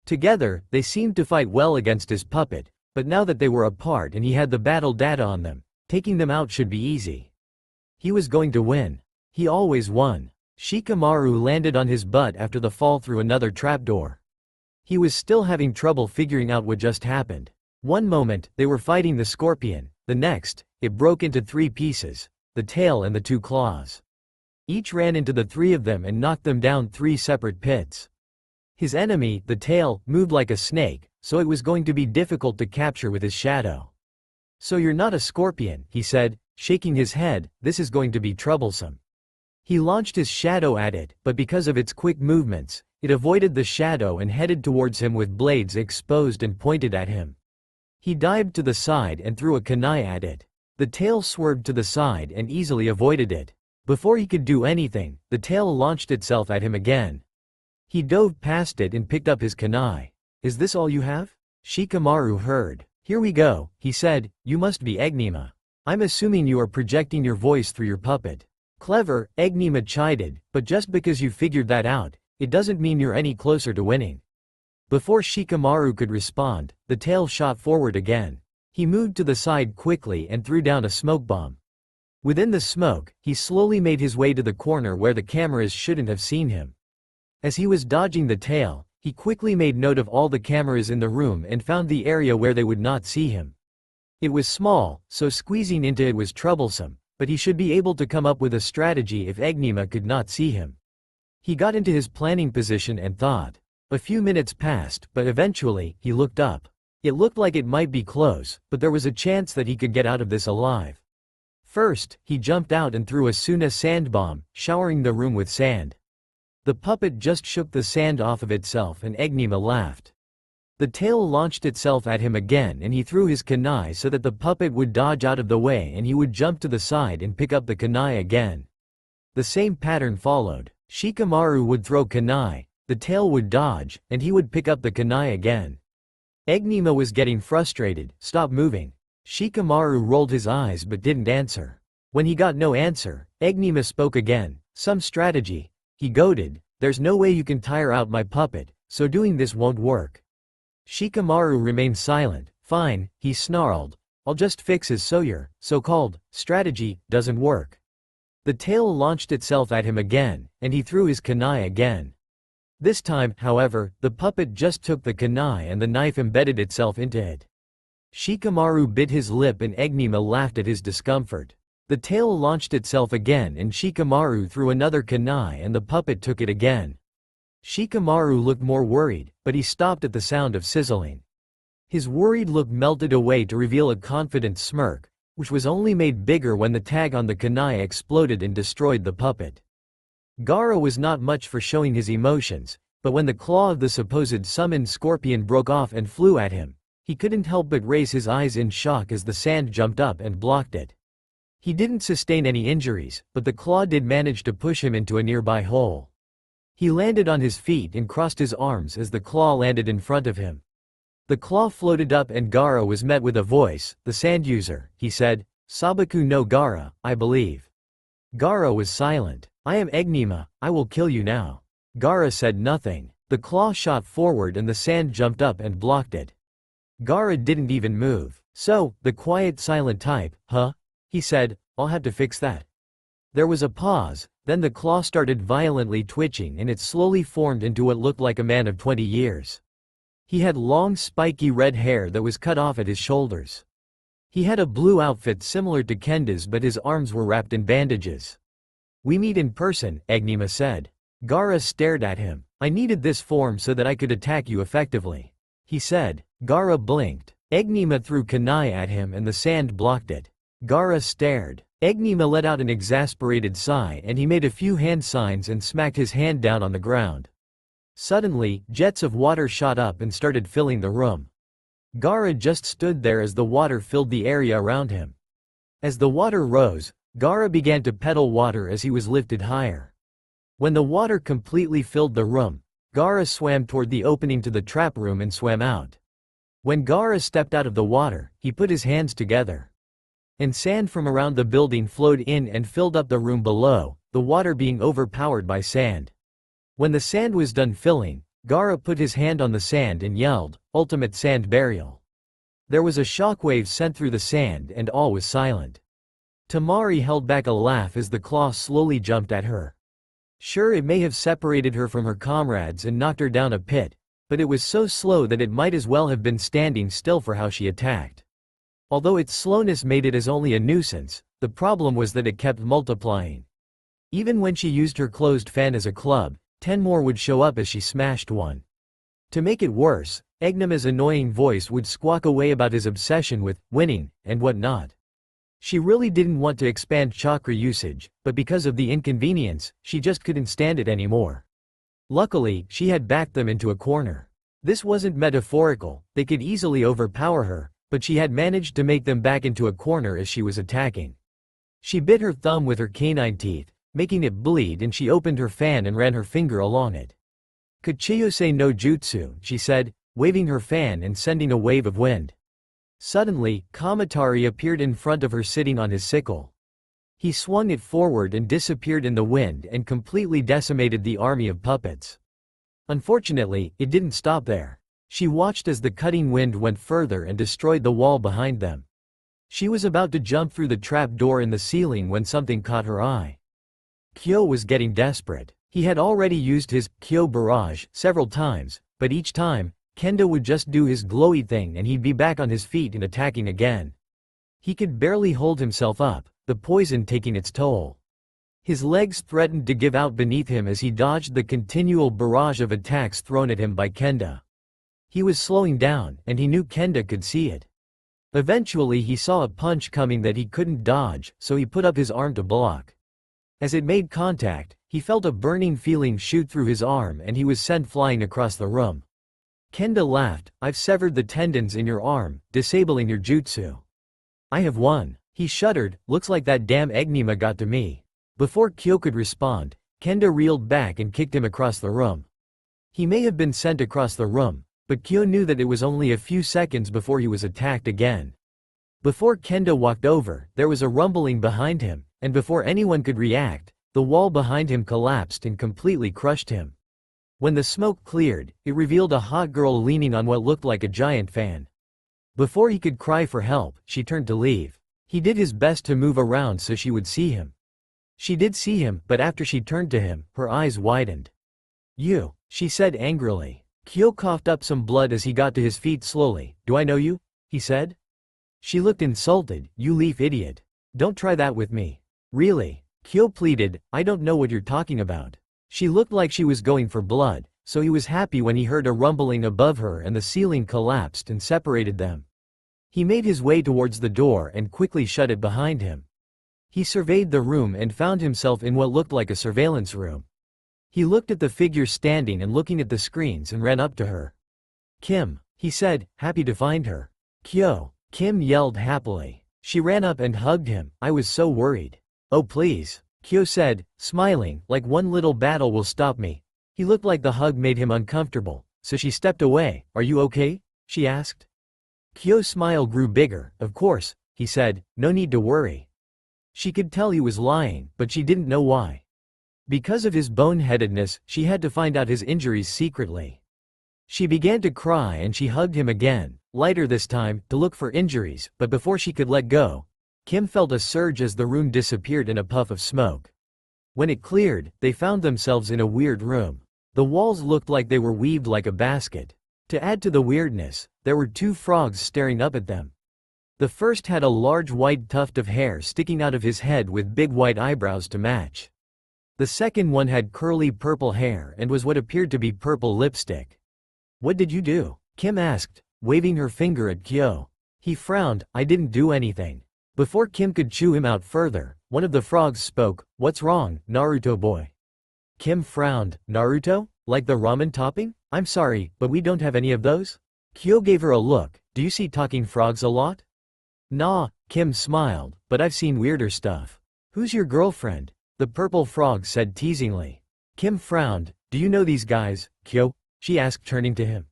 Together, they seemed to fight well against his puppet, but now that they were apart and he had the battle data on them, taking them out should be easy. He was going to win. He always won. Shikamaru landed on his butt after the fall through another trapdoor. He was still having trouble figuring out what just happened. One moment, they were fighting the scorpion, the next, it broke into 3 pieces, the tail and the 2 claws. Each ran into the 3 of them and knocked them down 3 separate pits. His enemy, the tail, moved like a snake, so it was going to be difficult to capture with his shadow. So you're not a scorpion, he said, shaking his head, this is going to be troublesome. He launched his shadow at it, but because of its quick movements, it avoided the shadow and headed towards him with blades exposed and pointed at him. He dived to the side and threw a kunai at it. The tail swerved to the side and easily avoided it. Before he could do anything, the tail launched itself at him again. He dove past it and picked up his kunai. Is this all you have? Shikamaru heard. Here we go, he said, you must be Acknowledgment. I'm assuming you are projecting your voice through your puppet. Clever, Acknowledgment chided, but just because you figured that out, it doesn't mean you're any closer to winning. Before Shikamaru could respond, the tail shot forward again. He moved to the side quickly and threw down a smoke bomb. Within the smoke, he slowly made his way to the corner where the cameras shouldn't have seen him. As he was dodging the tail, he quickly made note of all the cameras in the room and found the area where they would not see him. It was small, so squeezing into it was troublesome, but he should be able to come up with a strategy if Acknowledgment could not see him. He got into his planning position and thought. A few minutes passed, but eventually, he looked up. It looked like it might be close, but there was a chance that he could get out of this alive. First, he jumped out and threw a Suna sand bomb, showering the room with sand. The puppet just shook the sand off of itself and Enigma laughed. The tail launched itself at him again and he threw his kunai so that the puppet would dodge out of the way and he would jump to the side and pick up the kunai again. The same pattern followed. Shikamaru would throw kunai, the tail would dodge, and he would pick up the kunai again. Enigma was getting frustrated. Stop moving. Shikamaru rolled his eyes but didn't answer. When he got no answer, Enigma spoke again. Some strategy, he goaded. There's no way you can tire out my puppet, so doing this won't work. Shikamaru remained silent. Fine, he snarled. I'll just fix his so-called strategy doesn't work. The tail launched itself at him again, and he threw his kunai again. This time, however, the puppet just took the kunai and the knife embedded itself into it. Shikamaru bit his lip and Enigma laughed at his discomfort. The tail launched itself again and Shikamaru threw another kunai and the puppet took it again. Shikamaru looked more worried, but he stopped at the sound of sizzling. His worried look melted away to reveal a confident smirk, which was only made bigger when the tag on the kunai exploded and destroyed the puppet. Gaara was not much for showing his emotions, but when the claw of the supposed summoned scorpion broke off and flew at him, he couldn't help but raise his eyes in shock as the sand jumped up and blocked it. He didn't sustain any injuries, but the claw did manage to push him into a nearby hole. He landed on his feet and crossed his arms as the claw landed in front of him. The claw floated up and Gaara was met with a voice. The sand user, he said, Sabaku no Gaara, I believe. Gaara was silent. I am Enigma, I will kill you now. Gaara said nothing. The claw shot forward and the sand jumped up and blocked it. Gaara didn't even move. So, the quiet silent type, huh? He said, I'll have to fix that. There was a pause, then the claw started violently twitching and it slowly formed into what looked like a man of 20 years. He had long spiky red hair that was cut off at his shoulders. He had a blue outfit similar to Kenda's but his arms were wrapped in bandages. We meet in person, Enigma said. Gaara stared at him. I needed this form so that I could attack you effectively. He said. Gaara blinked. Enigma threw kunai at him and the sand blocked it. Gaara stared. Enigma let out an exasperated sigh and he made a few hand signs and smacked his hand down on the ground. Suddenly, jets of water shot up and started filling the room. Gaara just stood there as the water filled the area around him. As the water rose, Gaara began to pedal water as he was lifted higher. When the water completely filled the room, Gaara swam toward the opening to the trap room and swam out. When Gaara stepped out of the water, he put his hands together. And sand from around the building flowed in and filled up the room below, the water being overpowered by sand. When the sand was done filling, Gaara put his hand on the sand and yelled, Ultimate Sand Burial. There was a shockwave sent through the sand and all was silent. Tamari held back a laugh as the claw slowly jumped at her. Sure, it may have separated her from her comrades and knocked her down a pit, but it was so slow that it might as well have been standing still for how she attacked. Although its slowness made it as only a nuisance, the problem was that it kept multiplying. Even when she used her closed fan as a club, 10 more would show up as she smashed one. To make it worse, Enigma's annoying voice would squawk away about his obsession with winning and whatnot. She really didn't want to expand chakra usage, but because of the inconvenience, she just couldn't stand it anymore. Luckily, she had backed them into a corner. This wasn't metaphorical, they could easily overpower her, but she had managed to make them back into a corner as she was attacking. She bit her thumb with her canine teeth, making it bleed, and she opened her fan and ran her finger along it. Kuchiyose no jutsu, she said, waving her fan and sending a wave of wind. Suddenly, Kamatari appeared in front of her sitting on his sickle. He swung it forward and disappeared in the wind and completely decimated the army of puppets. Unfortunately, it didn't stop there. She watched as the cutting wind went further and destroyed the wall behind them. She was about to jump through the trap door in the ceiling when something caught her eye. Kyo was getting desperate. He had already used his Kyo barrage several times, but each time, Kendo would just do his glowy thing and he'd be back on his feet and attacking again. He could barely hold himself up, the poison taking its toll. His legs threatened to give out beneath him as he dodged the continual barrage of attacks thrown at him by Kenda. He was slowing down, and he knew Kenda could see it. Eventually he saw a punch coming that he couldn't dodge, so he put up his arm to block. As it made contact, He felt a burning feeling shoot through his arm and he was sent flying across the room. Kendo laughed. I've severed the tendons in your arm, disabling your jutsu. I have won. He shuddered. Looks like that damn Enigma got to me. Before Kyo could respond, Kendo reeled back and kicked him across the room. He may have been sent across the room, but Kyo knew that it was only a few seconds before he was attacked again. Before Kendo walked over, there was a rumbling behind him, and before anyone could react, the wall behind him collapsed and completely crushed him. When the smoke cleared, it revealed a hot girl leaning on what looked like a giant fan. Before he could cry for help, she turned to leave. He did his best to move around so she would see him. She did see him, but after she turned to him, her eyes widened. You, she said angrily. Kyo coughed up some blood as he got to his feet slowly. Do I know you? He said. She looked insulted. You leaf idiot. Don't try that with me. Really? Kyo pleaded. I don't know what you're talking about. She looked like she was going for blood, so he was happy when he heard a rumbling above her and the ceiling collapsed and separated them. He made his way towards the door and quickly shut it behind him. He surveyed the room and found himself in what looked like a surveillance room. He looked at the figure standing and looking at the screens and ran up to her. Kim, he said, happy to find her. Kyo, Kim yelled happily. She ran up and hugged him. I was so worried. Oh please. Kyo said, smiling, like one little battle will stop me. He looked like the hug made him uncomfortable, so she stepped away. Are you okay? She asked. Kyo's smile grew bigger. Of course, he said, no need to worry. She could tell he was lying, but she didn't know why. Because of his boneheadedness, she had to find out his injuries secretly. She began to cry and she hugged him again, lighter this time, to look for injuries, but before she could let go, Kim felt a surge as the room disappeared in a puff of smoke. When it cleared, they found themselves in a weird room. The walls looked like they were weaved like a basket. To add to the weirdness, there were two frogs staring up at them. The first had a large white tuft of hair sticking out of his head with big white eyebrows to match. The second one had curly purple hair and was what appeared to be purple lipstick. What did you do? Kim asked, waving her finger at Kyo. He frowned. I didn't do anything. Before Kim could chew him out further, one of the frogs spoke. What's wrong, Naruto boy? Kim frowned. Naruto? Like the ramen topping? I'm sorry, but we don't have any of those? Kyo gave her a look. Do you see talking frogs a lot? Nah, Kim smiled, but I've seen weirder stuff. Who's your girlfriend? The purple frog said teasingly. Kim frowned. Do you know these guys, Kyo? She asked turning to him.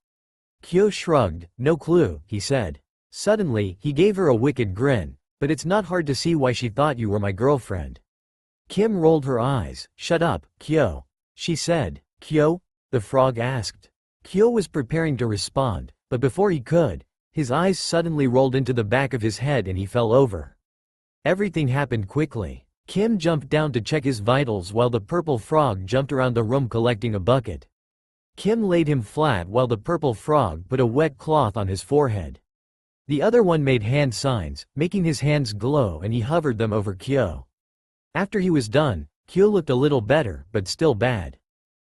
Kyo shrugged. No clue, he said. Suddenly, he gave her a wicked grin. But it's not hard to see why she thought you were my girlfriend. Kim rolled her eyes. Shut up, Kyo. She said. Kyo? The frog asked. Kyo was preparing to respond, but before he could, his eyes suddenly rolled into the back of his head and he fell over. Everything happened quickly. Kim jumped down to check his vitals while the purple frog jumped around the room collecting a bucket. Kim laid him flat while the purple frog put a wet cloth on his forehead. The other one made hand signs, making his hands glow, and he hovered them over Kyo. After he was done, Kyo looked a little better, but still bad.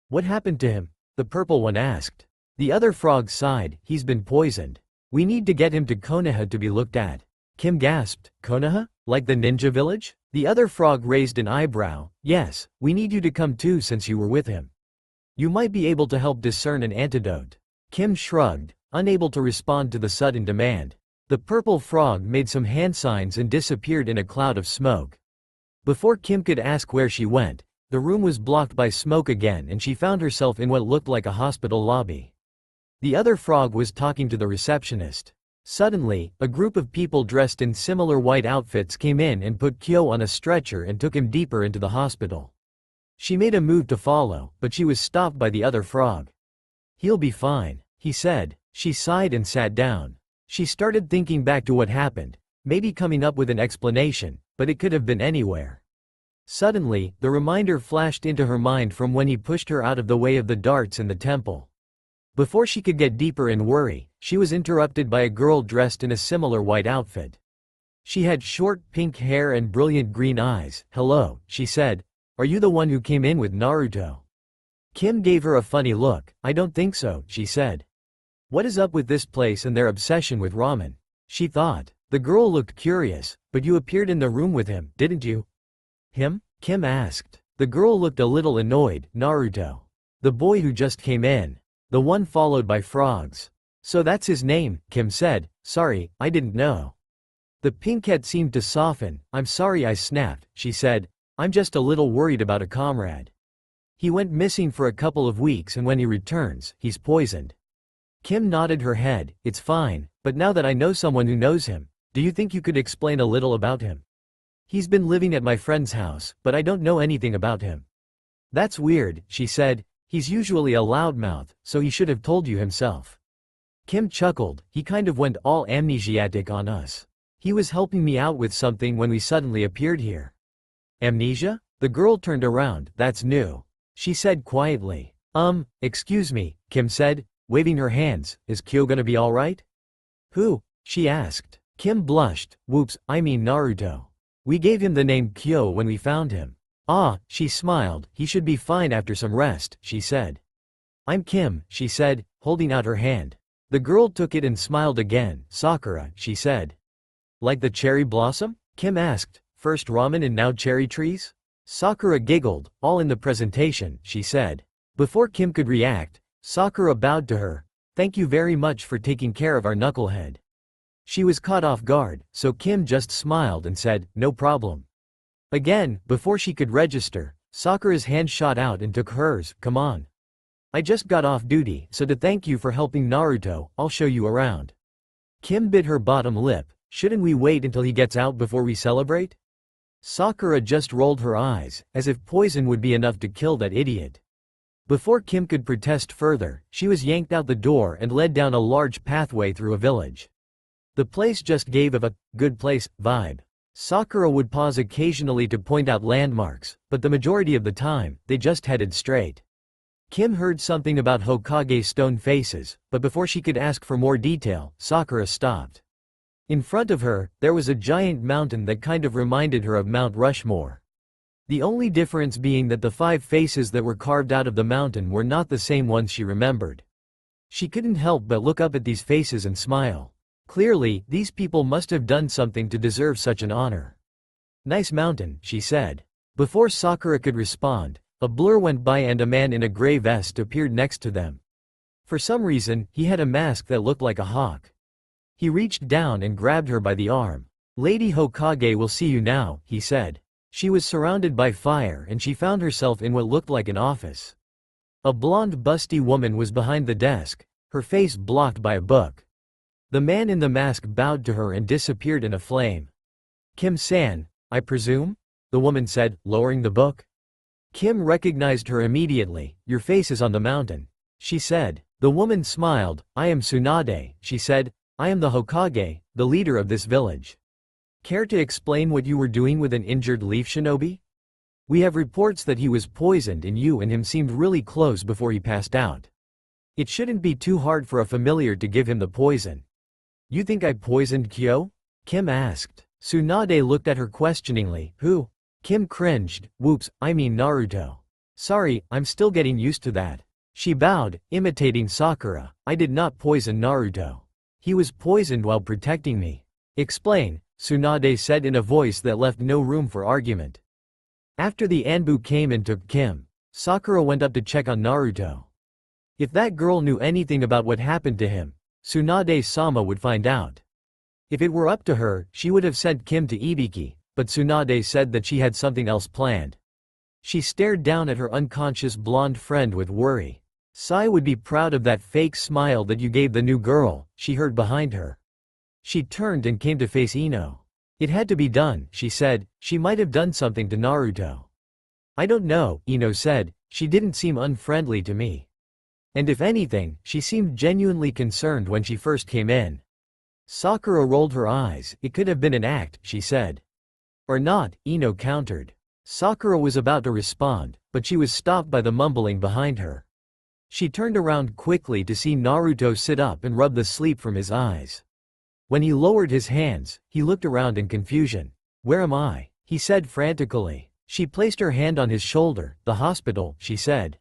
What happened to him? The purple one asked. The other frog sighed. He's been poisoned. We need to get him to Konoha to be looked at. Kim gasped. Konoha? Like the ninja village? The other frog raised an eyebrow. Yes, we need you to come too since you were with him. You might be able to help discern an antidote. Kim shrugged, unable to respond to the sudden demand. The purple frog made some hand signs and disappeared in a cloud of smoke. Before Kim could ask where she went, the room was blocked by smoke again and she found herself in what looked like a hospital lobby. The other frog was talking to the receptionist. Suddenly, a group of people dressed in similar white outfits came in and put Kyo on a stretcher and took him deeper into the hospital. She made a move to follow, but she was stopped by the other frog. He'll be fine, he said. She sighed and sat down. She started thinking back to what happened, maybe coming up with an explanation, but it could have been anywhere. Suddenly, the reminder flashed into her mind from when he pushed her out of the way of the darts in the temple. Before she could get deeper in worry, she was interrupted by a girl dressed in a similar white outfit. She had short pink hair and brilliant green eyes. Hello, she said. Are you the one who came in with Naruto? Kim gave her a funny look. I don't think so, she said. What is up with this place and their obsession with ramen? She thought. The girl looked curious. But you appeared in the room with him, didn't you? Him? Kim asked. The girl looked a little annoyed. Naruto. The boy who just came in. The one followed by frogs. So that's his name, Kim said. Sorry, I didn't know. The pinkhead seemed to soften. I'm sorry I snapped, she said. I'm just a little worried about a comrade. He went missing for a couple of weeks and when he returns, he's poisoned. Kim nodded her head. It's fine, but now that I know someone who knows him, do you think you could explain a little about him? He's been living at my friend's house, but I don't know anything about him. That's weird, she said. He's usually a loudmouth, so he should have told you himself. Kim chuckled. He kind of went all amnesiatic on us. He was helping me out with something when we suddenly appeared here. Amnesia? The girl turned around. That's new. She said quietly. Excuse me, Kim said, waving her hands. Is Kyo gonna be alright? Who? She asked. Kim blushed. Whoops, I mean Naruto. We gave him the name Kyo when we found him. Ah, she smiled. He should be fine after some rest, she said. I'm Kim, she said, holding out her hand. The girl took it and smiled again. Sakura, she said. Like the cherry blossom? Kim asked. First ramen and now cherry trees? Sakura giggled. All in the presentation, she said. Before Kim could react, Sakura bowed to her. Thank you very much for taking care of our knucklehead. She was caught off guard, so Kim just smiled and said, no problem. Again, before she could register, Sakura's hand shot out and took hers. Come on. I just got off duty, so to thank you for helping Naruto, I'll show you around. Kim bit her bottom lip. Shouldn't we wait until he gets out before we celebrate? Sakura just rolled her eyes, as if poison would be enough to kill that idiot. Before Kim could protest further, she was yanked out the door and led down a large pathway through a village. The place just gave a good place vibe. Sakura would pause occasionally to point out landmarks, but the majority of the time, they just headed straight. Kim heard something about Hokage stone faces, but before she could ask for more detail, Sakura stopped. In front of her, there was a giant mountain that kind of reminded her of Mount Rushmore. The only difference being that the 5 faces that were carved out of the mountain were not the same ones she remembered. She couldn't help but look up at these faces and smile. Clearly, these people must have done something to deserve such an honor. Nice mountain, she said. Before Sakura could respond, a blur went by and a man in a gray vest appeared next to them. For some reason, he had a mask that looked like a hawk. He reached down and grabbed her by the arm. Lady Hokage will see you now, he said. She was surrounded by fire and she found herself in what looked like an office. A blonde busty woman was behind the desk, her face blocked by a book. The man in the mask bowed to her and disappeared in a flame. Kim-san, I presume? The woman said, lowering the book. Kim recognized her immediately. Your face is on the mountain, she said. The woman smiled. I am Tsunade, she said. I am the Hokage, the leader of this village. Care to explain what you were doing with an injured leaf shinobi? We have reports that he was poisoned and you and him seemed really close before he passed out. It shouldn't be too hard for a familiar to give him the poison. You think I poisoned Kyo? Kim asked. Tsunade looked at her questioningly. Who? Kim cringed. Whoops, I mean Naruto. Sorry, I'm still getting used to that. She bowed, imitating Sakura. I did not poison Naruto. He was poisoned while protecting me. Explain, Tsunade said in a voice that left no room for argument. After the Anbu came and took Kim, Sakura went up to check on Naruto. If that girl knew anything about what happened to him, Tsunade-sama would find out. If it were up to her, she would have sent Kim to Ibiki, but Tsunade said that she had something else planned. She stared down at her unconscious blonde friend with worry. Sai would be proud of that fake smile that you gave the new girl, she heard behind her. She turned and came to face Ino. It had to be done, she said. She might have done something to Naruto. I don't know, Ino said. She didn't seem unfriendly to me. And if anything, she seemed genuinely concerned when she first came in. Sakura rolled her eyes. It could have been an act, she said. Or not, Ino countered. Sakura was about to respond, but she was stopped by the mumbling behind her. She turned around quickly to see Naruto sit up and rub the sleep from his eyes. When he lowered his hands, he looked around in confusion. Where am I? He said frantically. She placed her hand on his shoulder. The hospital, she said.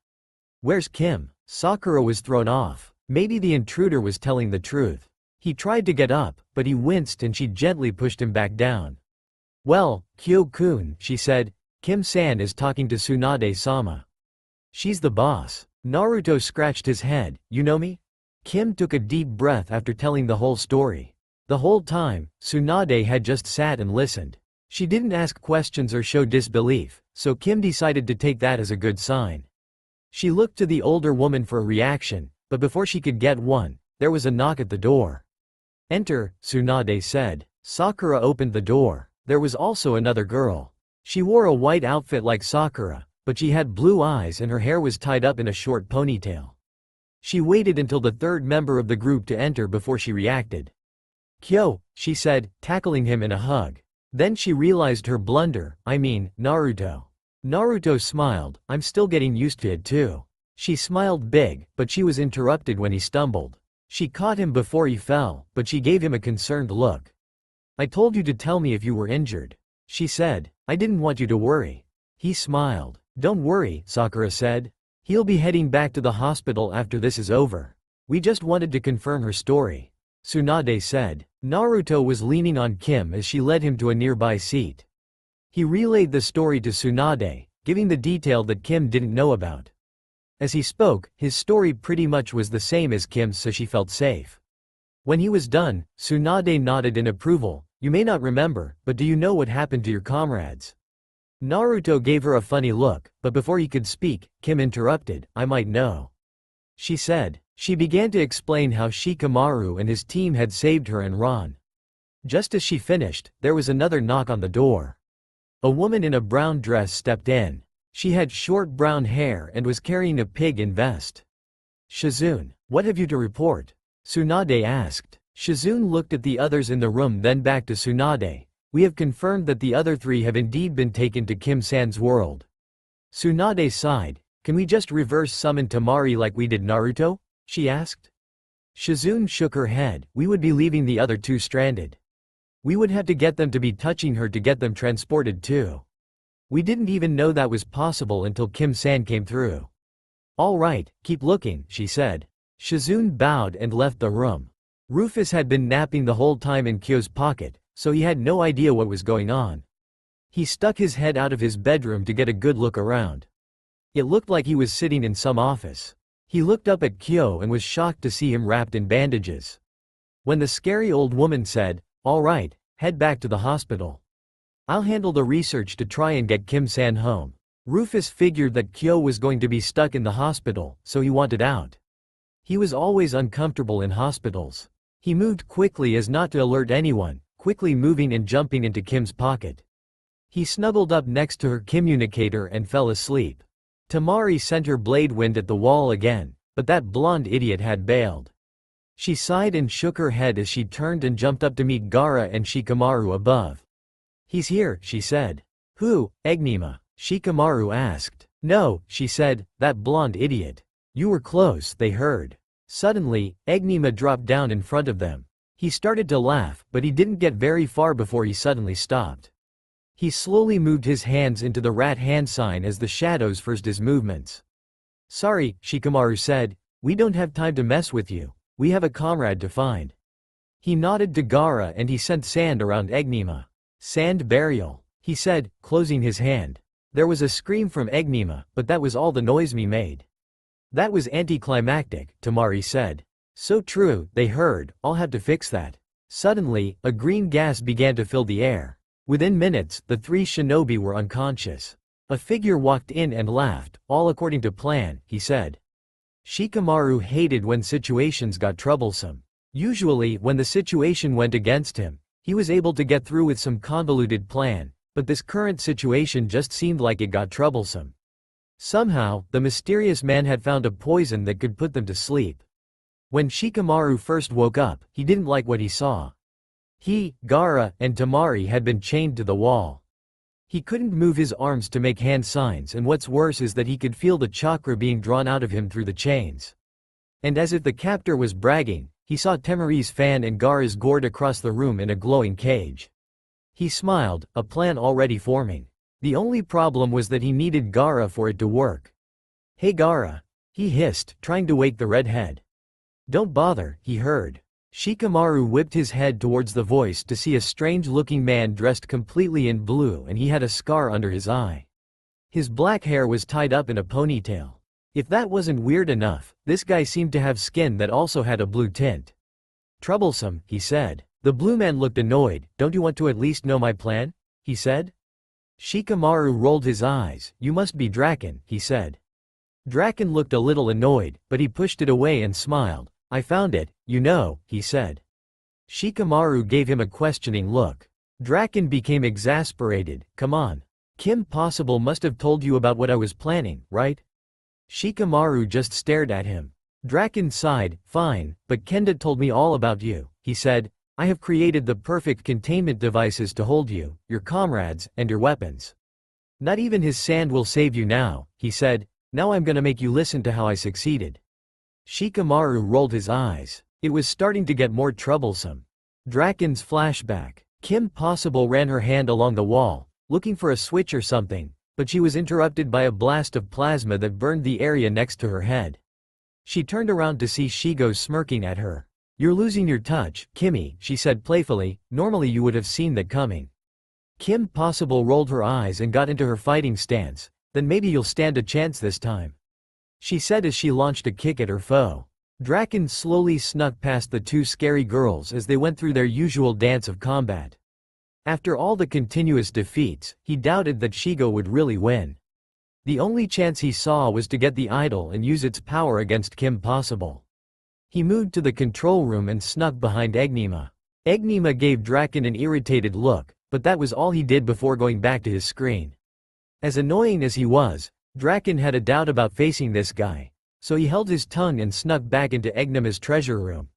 Where's Kim? Sakura was thrown off. Maybe the intruder was telling the truth. He tried to get up, but he winced and she gently pushed him back down. Well, Kyo-kun, she said, Kim-san is talking to Tsunade-sama. She's the boss. Naruto scratched his head. You know me? Kim took a deep breath after telling the whole story. The whole time, Tsunade had just sat and listened. She didn't ask questions or show disbelief, so Kim decided to take that as a good sign. She looked to the older woman for a reaction, but before she could get one, there was a knock at the door. Enter, Tsunade said. Sakura opened the door. There was also another girl. She wore a white outfit like Sakura, but she had blue eyes and her hair was tied up in a short ponytail. She waited until the third member of the group to enter before she reacted. Kyo, she said, tackling him in a hug. Then she realized her blunder, Naruto. Naruto smiled. I'm still getting used to it too. She smiled big, but she was interrupted when he stumbled. She caught him before he fell, but she gave him a concerned look. I told you to tell me if you were injured, she said. I didn't want you to worry. He smiled. Don't worry, Sakura said. He'll be heading back to the hospital after this is over. We just wanted to confirm her story, Tsunade said. Naruto was leaning on Kim as she led him to a nearby seat. He relayed the story to Tsunade, giving the detail that Kim didn't know about. As he spoke, his story pretty much was the same as Kim's, so she felt safe. When he was done, Tsunade nodded in approval. You may not remember, but do you know what happened to your comrades? Naruto gave her a funny look, but before he could speak, Kim interrupted. I might know, she said. She began to explain how Shikamaru and his team had saved her and Ron. Just as she finished, there was another knock on the door. A woman in a brown dress stepped in. She had short brown hair and was carrying a pig in vest. Shizune, what have you to report? Tsunade asked. Shizune looked at the others in the room, then back to Tsunade. We have confirmed that the other three have indeed been taken to Kim-san's world. Tsunade sighed. Can we just reverse summon Temari like we did Naruto? She asked. Shizune shook her head. We would be leaving the other two stranded. We would have to get them to be touching her to get them transported too. We didn't even know that was possible until Kim-san came through. All right, keep looking, she said. Shizune bowed and left the room. Rufus had been napping the whole time in Kyo's pocket, so he had no idea what was going on. He stuck his head out of his bedroom to get a good look around. It looked like he was sitting in some office. He looked up at Kyo and was shocked to see him wrapped in bandages. When the scary old woman said, all right, head back to the hospital. I'll handle the research to try and get Kim-san home. Rufus figured that Kyo was going to be stuck in the hospital, so he wanted out. He was always uncomfortable in hospitals. He moved quickly as not to alert anyone, quickly moving and jumping into Kim's pocket. He snuggled up next to her communicator and fell asleep. Temari sent her blade wind at the wall again, but that blonde idiot had bailed. She sighed and shook her head as she turned and jumped up to meet Gaara and Shikamaru above. He's here, she said. Who, Acknowledgment? Shikamaru asked. No, she said, that blonde idiot. You were close, they heard. Suddenly, Acknowledgment dropped down in front of them. He started to laugh, but he didn't get very far before he suddenly stopped. He slowly moved his hands into the rat hand sign as the shadows forced his movements. Sorry, Shikamaru said, we don't have time to mess with you. We have a comrade to find. He nodded to Gaara and he sent sand around Acknowledgment. Sand burial, he said, closing his hand. There was a scream from Acknowledgment, but that was all the noise me made. That was anticlimactic, Temari said. So true, they heard, I'll have to fix that. Suddenly, a green gas began to fill the air. Within minutes, the three shinobi were unconscious. A figure walked in and laughed, all according to plan, he said. Shikamaru hated when situations got troublesome. Usually, when the situation went against him, he was able to get through with some convoluted plan, but this current situation just seemed like it got troublesome. Somehow, the mysterious man had found a poison that could put them to sleep. When Shikamaru first woke up, he didn't like what he saw. He, Gaara, and Temari had been chained to the wall. He couldn't move his arms to make hand signs, and what's worse is that he could feel the chakra being drawn out of him through the chains. And as if the captor was bragging, he saw Temari's fan and Gaara's gourd across the room in a glowing cage. He smiled, a plan already forming. The only problem was that he needed Gaara for it to work. Hey Gaara, he hissed, trying to wake the redhead. Don't bother, he heard. Shikamaru whipped his head towards the voice to see a strange-looking man dressed completely in blue, and he had a scar under his eye. His black hair was tied up in a ponytail. If that wasn't weird enough, this guy seemed to have skin that also had a blue tint. Troublesome, he said. The blue man looked annoyed. Don't you want to at least know my plan? He said. Shikamaru rolled his eyes. You must be Draken, he said. Draken looked a little annoyed, but he pushed it away and smiled. I found it, you know, he said. Shikamaru gave him a questioning look. Draken became exasperated. Come on. Kim Possible must have told you about what I was planning, right? Shikamaru just stared at him. Draken sighed. Fine, but Kenda told me all about you, he said. I have created the perfect containment devices to hold you, your comrades, and your weapons. Not even his sand will save you now, he said. Now I'm gonna make you listen to how I succeeded. Shikamaru rolled his eyes. It was starting to get more troublesome. Draken's flashback. Kim Possible ran her hand along the wall, looking for a switch or something, but she was interrupted by a blast of plasma that burned the area next to her head. She turned around to see Shigo smirking at her. You're losing your touch, Kimmy, she said playfully. Normally you would have seen that coming. Kim Possible rolled her eyes and got into her fighting stance. Then maybe you'll stand a chance this time, she said as she launched a kick at her foe. Draken slowly snuck past the two scary girls as they went through their usual dance of combat. After all the continuous defeats, he doubted that Shigo would really win. The only chance he saw was to get the idol and use its power against Kim Possible. He moved to the control room and snuck behind Acknowledgment. Acknowledgment gave Draken an irritated look, but that was all he did before going back to his screen. As annoying as he was, Draken had a doubt about facing this guy, so he held his tongue and snuck back into Acknowledgment's treasure room.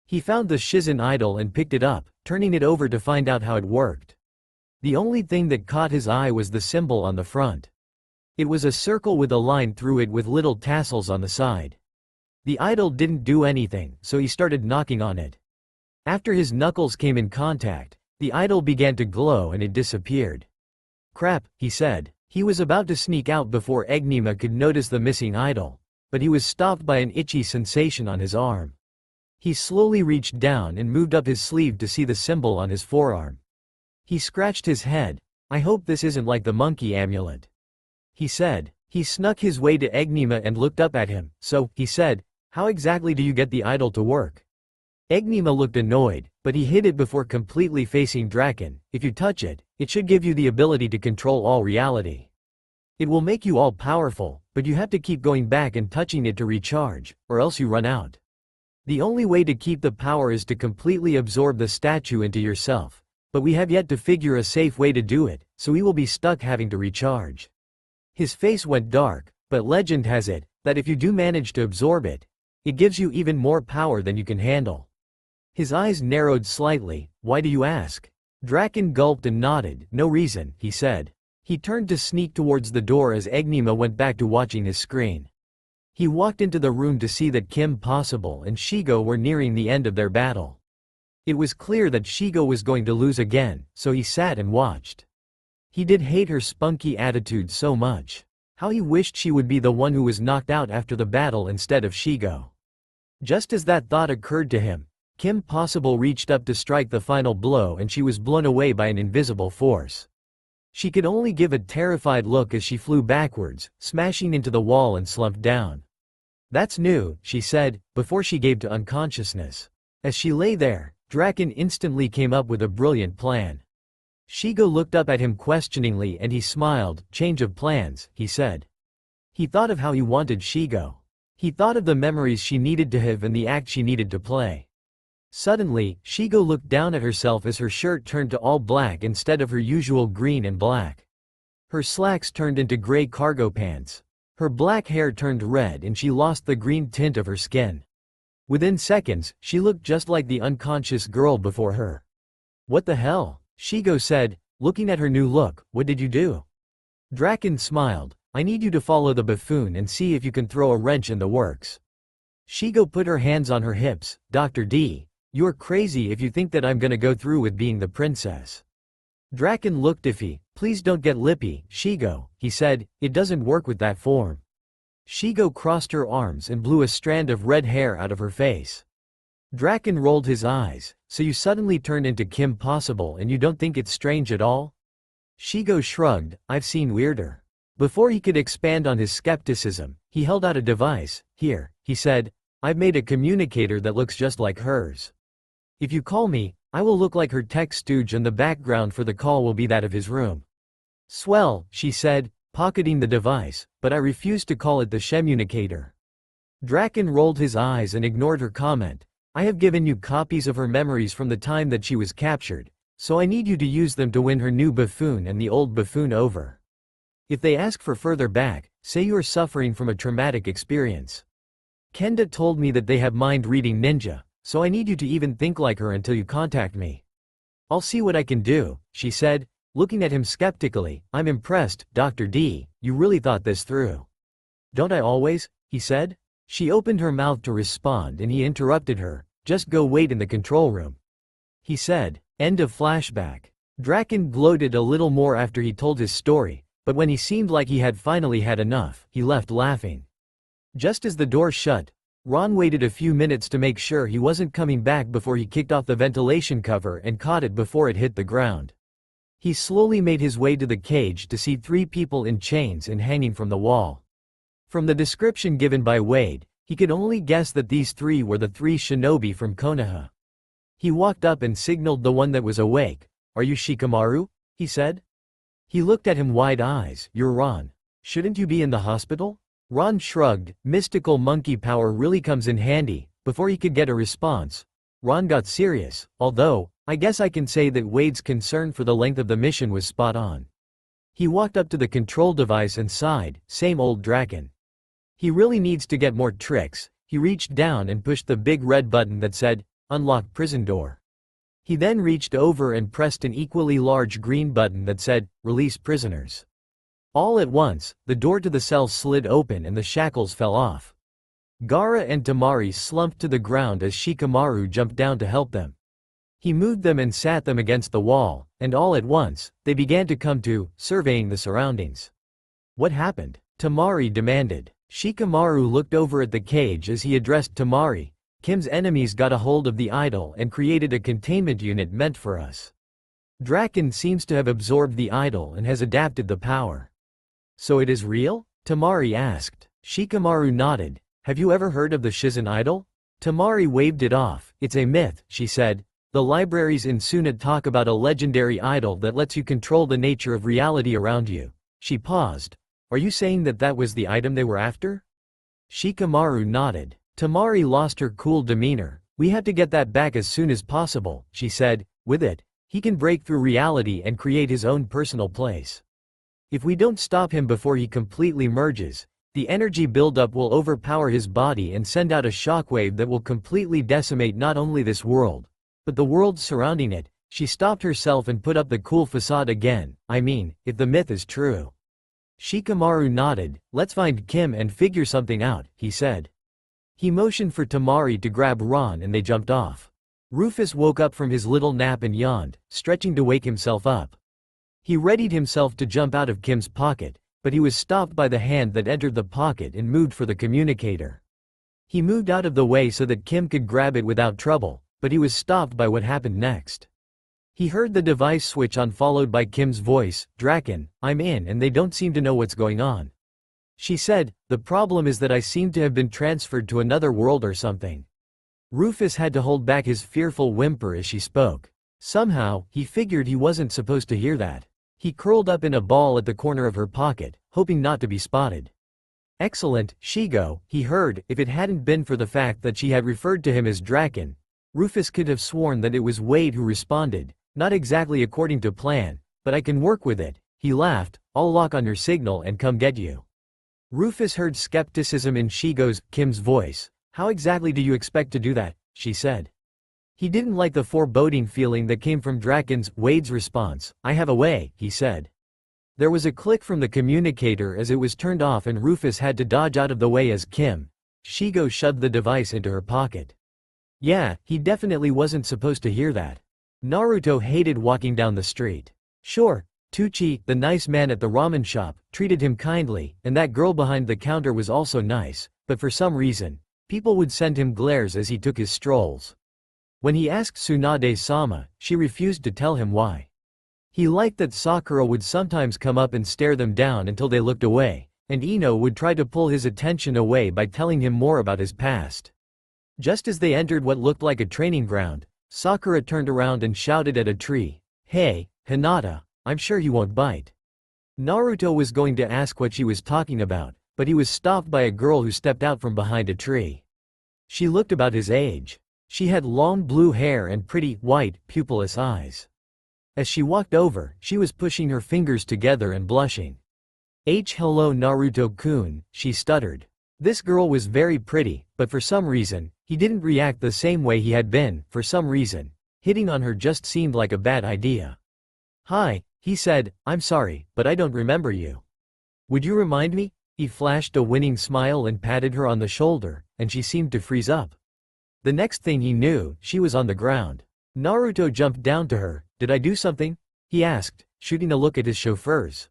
He found the Shizen idol and picked it up, turning it over to find out how it worked. The only thing that caught his eye was the symbol on the front. It was a circle with a line through it with little tassels on the side. The idol didn't do anything, so he started knocking on it. After his knuckles came in contact, the idol began to glow and it disappeared. Crap, he said. He was about to sneak out before Acknowledgment could notice the missing idol, but he was stopped by an itchy sensation on his arm. He slowly reached down and moved up his sleeve to see the symbol on his forearm. He scratched his head. I hope this isn't like the monkey amulet, he said. He snuck his way to Acknowledgment and looked up at him. So, he said, how exactly do you get the idol to work? Acknowledgment looked annoyed, but he hid it before completely facing Draken. If you touch it, it should give you the ability to control all reality. It will make you all powerful, but you have to keep going back and touching it to recharge, or else you run out. The only way to keep the power is to completely absorb the statue into yourself, but we have yet to figure a safe way to do it, so we will be stuck having to recharge. His face went dark, but legend has it, that if you do manage to absorb it, it gives you even more power than you can handle. His eyes narrowed slightly. Why do you ask? Draken gulped and nodded. No reason, he said. He turned to sneak towards the door as Acknowledgment went back to watching his screen. He walked into the room to see that Kim Possible and Shigo were nearing the end of their battle. It was clear that Shigo was going to lose again, so he sat and watched. He did hate her spunky attitude so much. How he wished she would be the one who was knocked out after the battle instead of Shigo. Just as that thought occurred to him, Kim Possible reached up to strike the final blow and she was blown away by an invisible force. She could only give a terrified look as she flew backwards, smashing into the wall and slumped down. That's new, she said, before she gave to unconsciousness. As she lay there, Draken instantly came up with a brilliant plan. Shigo looked up at him questioningly and he smiled. Change of plans, he said. He thought of how he wanted Shigo. He thought of the memories she needed to have and the act she needed to play. Suddenly, Shigo looked down at herself as her shirt turned to all black instead of her usual green and black. Her slacks turned into gray cargo pants. Her black hair turned red and she lost the green tint of her skin. Within seconds, she looked just like the unconscious girl before her. What the hell? Shigo said, looking at her new look. What did you do? Draken smiled. I need you to follow the buffoon and see if you can throw a wrench in the works. Shigo put her hands on her hips. Dr. D. You're crazy if you think that I'm gonna go through with being the princess. Draken looked iffy. Please don't get lippy, Shigo, he said. It doesn't work with that form. Shigo crossed her arms and blew a strand of red hair out of her face. Draken rolled his eyes. So you suddenly turned into Kim Possible and you don't think it's strange at all? Shigo shrugged. I've seen weirder. Before he could expand on his skepticism, he held out a device. Here, he said, I've made a communicator that looks just like hers. If you call me, I will look like her tech stooge and the background for the call will be that of his room. Swell, she said, pocketing the device, but I refuse to call it the shemunicator. Draken rolled his eyes and ignored her comment. I have given you copies of her memories from the time that she was captured, so I need you to use them to win her new buffoon and the old buffoon over. If they ask for further back, say you are suffering from a traumatic experience. Kenda told me that they have mind-reading ninja, so I need you to even think like her until you contact me. I'll see what I can do, she said, looking at him skeptically. I'm impressed, Dr. D, you really thought this through. Don't I always? He said. She opened her mouth to respond and he interrupted her. Just go wait in the control room. He said. End of flashback. Draken gloated a little more after he told his story, but when he seemed like he had finally had enough, he left laughing. Just as the door shut, Ron waited a few minutes to make sure he wasn't coming back before he kicked off the ventilation cover and caught it before it hit the ground. He slowly made his way to the cage to see 3 people in chains and hanging from the wall. From the description given by Wade, he could only guess that these 3 were the 3 shinobi from Konoha. He walked up and signaled the one that was awake. Are you Shikamaru? He said. He looked at him wide eyes. You're Ron. Shouldn't you be in the hospital? Ron shrugged. Mystical monkey power really comes in handy. Before he could get a response, Ron got serious, although, I guess I can say that Wade's concern for the length of the mission was spot on. He walked up to the control device and sighed, same old Draken. He really needs to get more tricks. He reached down and pushed the big red button that said, unlock prison door. He then reached over and pressed an equally large green button that said, release prisoners. All at once, the door to the cell slid open and the shackles fell off. Gaara and Tamari slumped to the ground as Shikamaru jumped down to help them. He moved them and sat them against the wall, and all at once, they began to come to, surveying the surroundings. What happened? Tamari demanded. Shikamaru looked over at the cage as he addressed Tamari. Kim's enemies got a hold of the idol and created a containment unit meant for us. Draken seems to have absorbed the idol and has adapted the power. So it is real? Tamari asked. Shikamaru nodded. Have you ever heard of the Shizen idol? Tamari waved it off. It's a myth, she said. The libraries in Suna talk about a legendary idol that lets you control the nature of reality around you. She paused. Are you saying that that was the item they were after? Shikamaru nodded. Tamari lost her cool demeanor. We have to get that back as soon as possible, she said. With it, he can break through reality and create his own personal place. If we don't stop him before he completely merges, the energy buildup will overpower his body and send out a shockwave that will completely decimate not only this world, but the world surrounding it. She stopped herself and put up the cool facade again. I mean, if the myth is true. Shikamaru nodded. Let's find Kim and figure something out, he said. He motioned for Tamari to grab Ron and they jumped off. Rufus woke up from his little nap and yawned, stretching to wake himself up. He readied himself to jump out of Kim's pocket, but he was stopped by the hand that entered the pocket and moved for the communicator. He moved out of the way so that Kim could grab it without trouble, but he was stopped by what happened next. He heard the device switch on followed by Kim's voice, Draken, I'm in and they don't seem to know what's going on. She said, the problem is that I seem to have been transferred to another world or something. Rufus had to hold back his fearful whimper as she spoke. Somehow, he figured he wasn't supposed to hear that. He curled up in a ball at the corner of her pocket, hoping not to be spotted. Excellent, Shigo, he heard. If it hadn't been for the fact that she had referred to him as Draken, Rufus could have sworn that it was Wade who responded, not exactly according to plan, but I can work with it. He laughed, I'll lock on your signal and come get you. Rufus heard skepticism in Shigo's, Kim's voice. How exactly do you expect to do that? She said. He didn't like the foreboding feeling that came from Draken's, Wade's response. I have a way, he said. There was a click from the communicator as it was turned off and Rufus had to dodge out of the way as Kim, Shigo shoved the device into her pocket. Yeah, he definitely wasn't supposed to hear that. Naruto hated walking down the street. Sure, Tucci, the nice man at the ramen shop, treated him kindly, and that girl behind the counter was also nice, but for some reason, people would send him glares as he took his strolls. When he asked Tsunade-sama, she refused to tell him why. He liked that Sakura would sometimes come up and stare them down until they looked away, and Ino would try to pull his attention away by telling him more about his past. Just as they entered what looked like a training ground, Sakura turned around and shouted at a tree, "Hey, Hinata, I'm sure you won't bite." Naruto was going to ask what she was talking about, but he was stopped by a girl who stepped out from behind a tree. She looked about his age. She had long blue hair and pretty, white, pupilless eyes. As she walked over, she was pushing her fingers together and blushing. Hello Naruto-kun," she stuttered. This girl was very pretty, but for some reason, he didn't react the same way he had been. For some reason, hitting on her just seemed like a bad idea. "Hi," he said, "I'm sorry, but I don't remember you. Would you remind me?" He flashed a winning smile and patted her on the shoulder, and she seemed to freeze up. The next thing he knew, she was on the ground. Naruto jumped down to her. "Did I do something?" he asked, shooting a look at his chauffeurs.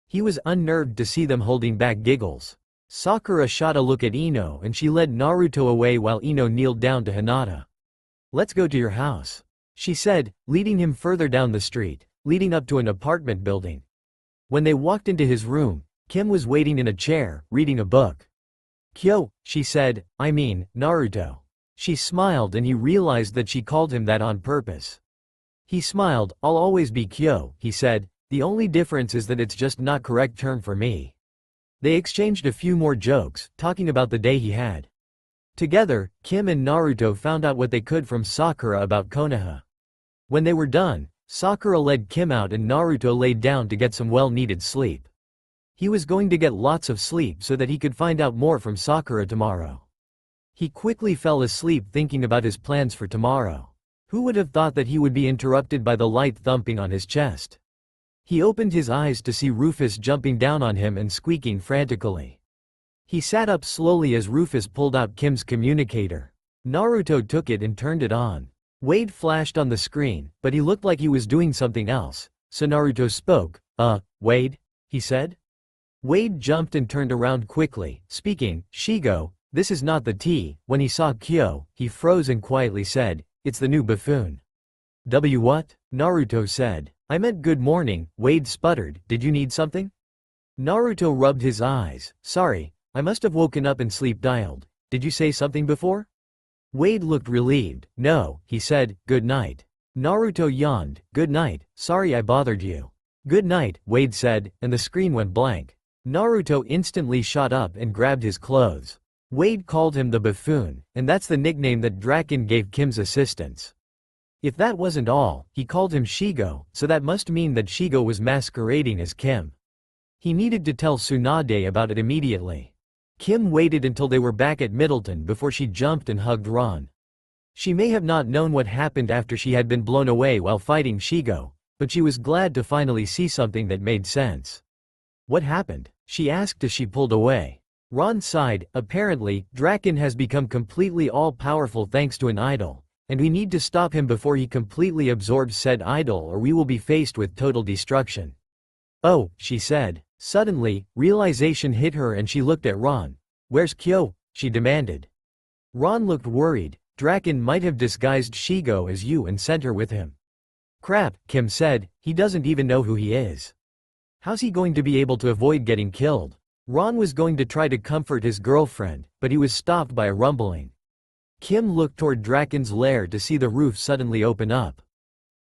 He was unnerved to see them holding back giggles. Sakura shot a look at Ino and she led Naruto away while Ino kneeled down to Hinata. "Let's go to your house," she said, leading him further down the street, leading up to an apartment building. When they walked into his room, Kim was waiting in a chair, reading a book. "Kyo," she said, "I mean, Naruto." She smiled and he realized that she called him that on purpose. He smiled. "I'll always be Kyo," he said, "the only difference is that it's just not correct term for me." They exchanged a few more jokes, talking about the day he had. Together, Kim and Naruto found out what they could from Sakura about Konoha. When they were done, Sakura led Kim out and Naruto laid down to get some well-needed sleep. He was going to get lots of sleep so that he could find out more from Sakura tomorrow. He quickly fell asleep thinking about his plans for tomorrow. Who would have thought that he would be interrupted by the light thumping on his chest? He opened his eyes to see Rufus jumping down on him and squeaking frantically. He sat up slowly as Rufus pulled out Kim's communicator. Naruto took it and turned it on. Wade flashed on the screen, but he looked like he was doing something else, so Naruto spoke. Wade?" he said. Wade jumped and turned around quickly, speaking, "Shigo, this is not the T." When he saw Kyo, he froze and quietly said, "It's the new buffoon." What?" Naruto said. "I meant good morning," Wade sputtered. "Did you need something?" Naruto rubbed his eyes. "Sorry, I must have woken up and sleep dialed. Did you say something before?" Wade looked relieved. "No," he said, "good night." Naruto yawned. "Good night, sorry I bothered you." "Good night," Wade said, and the screen went blank. Naruto instantly shot up and grabbed his clothes. Wade called him the buffoon, and that's the nickname that Draken gave Kim's assistants. If that wasn't all, he called him Shigo, so that must mean that Shigo was masquerading as Kim. He needed to tell Tsunade about it immediately. Kim waited until they were back at Middleton before she jumped and hugged Ron. She may have not known what happened after she had been blown away while fighting Shigo, but she was glad to finally see something that made sense. "What happened?" she asked as she pulled away. Ron sighed. "Apparently, Draken has become completely all-powerful thanks to an idol, and we need to stop him before he completely absorbs said idol or we will be faced with total destruction." "Oh," she said. Suddenly, realization hit her and she looked at Ron. "Where's Kyo?" she demanded. Ron looked worried. "Draken might have disguised Shigo as you and sent her with him." "Crap," Kim said, "he doesn't even know who he is. How's he going to be able to avoid getting killed?" Ron was going to try to comfort his girlfriend, but he was stopped by a rumbling. Kim looked toward Draken's lair to see the roof suddenly open up.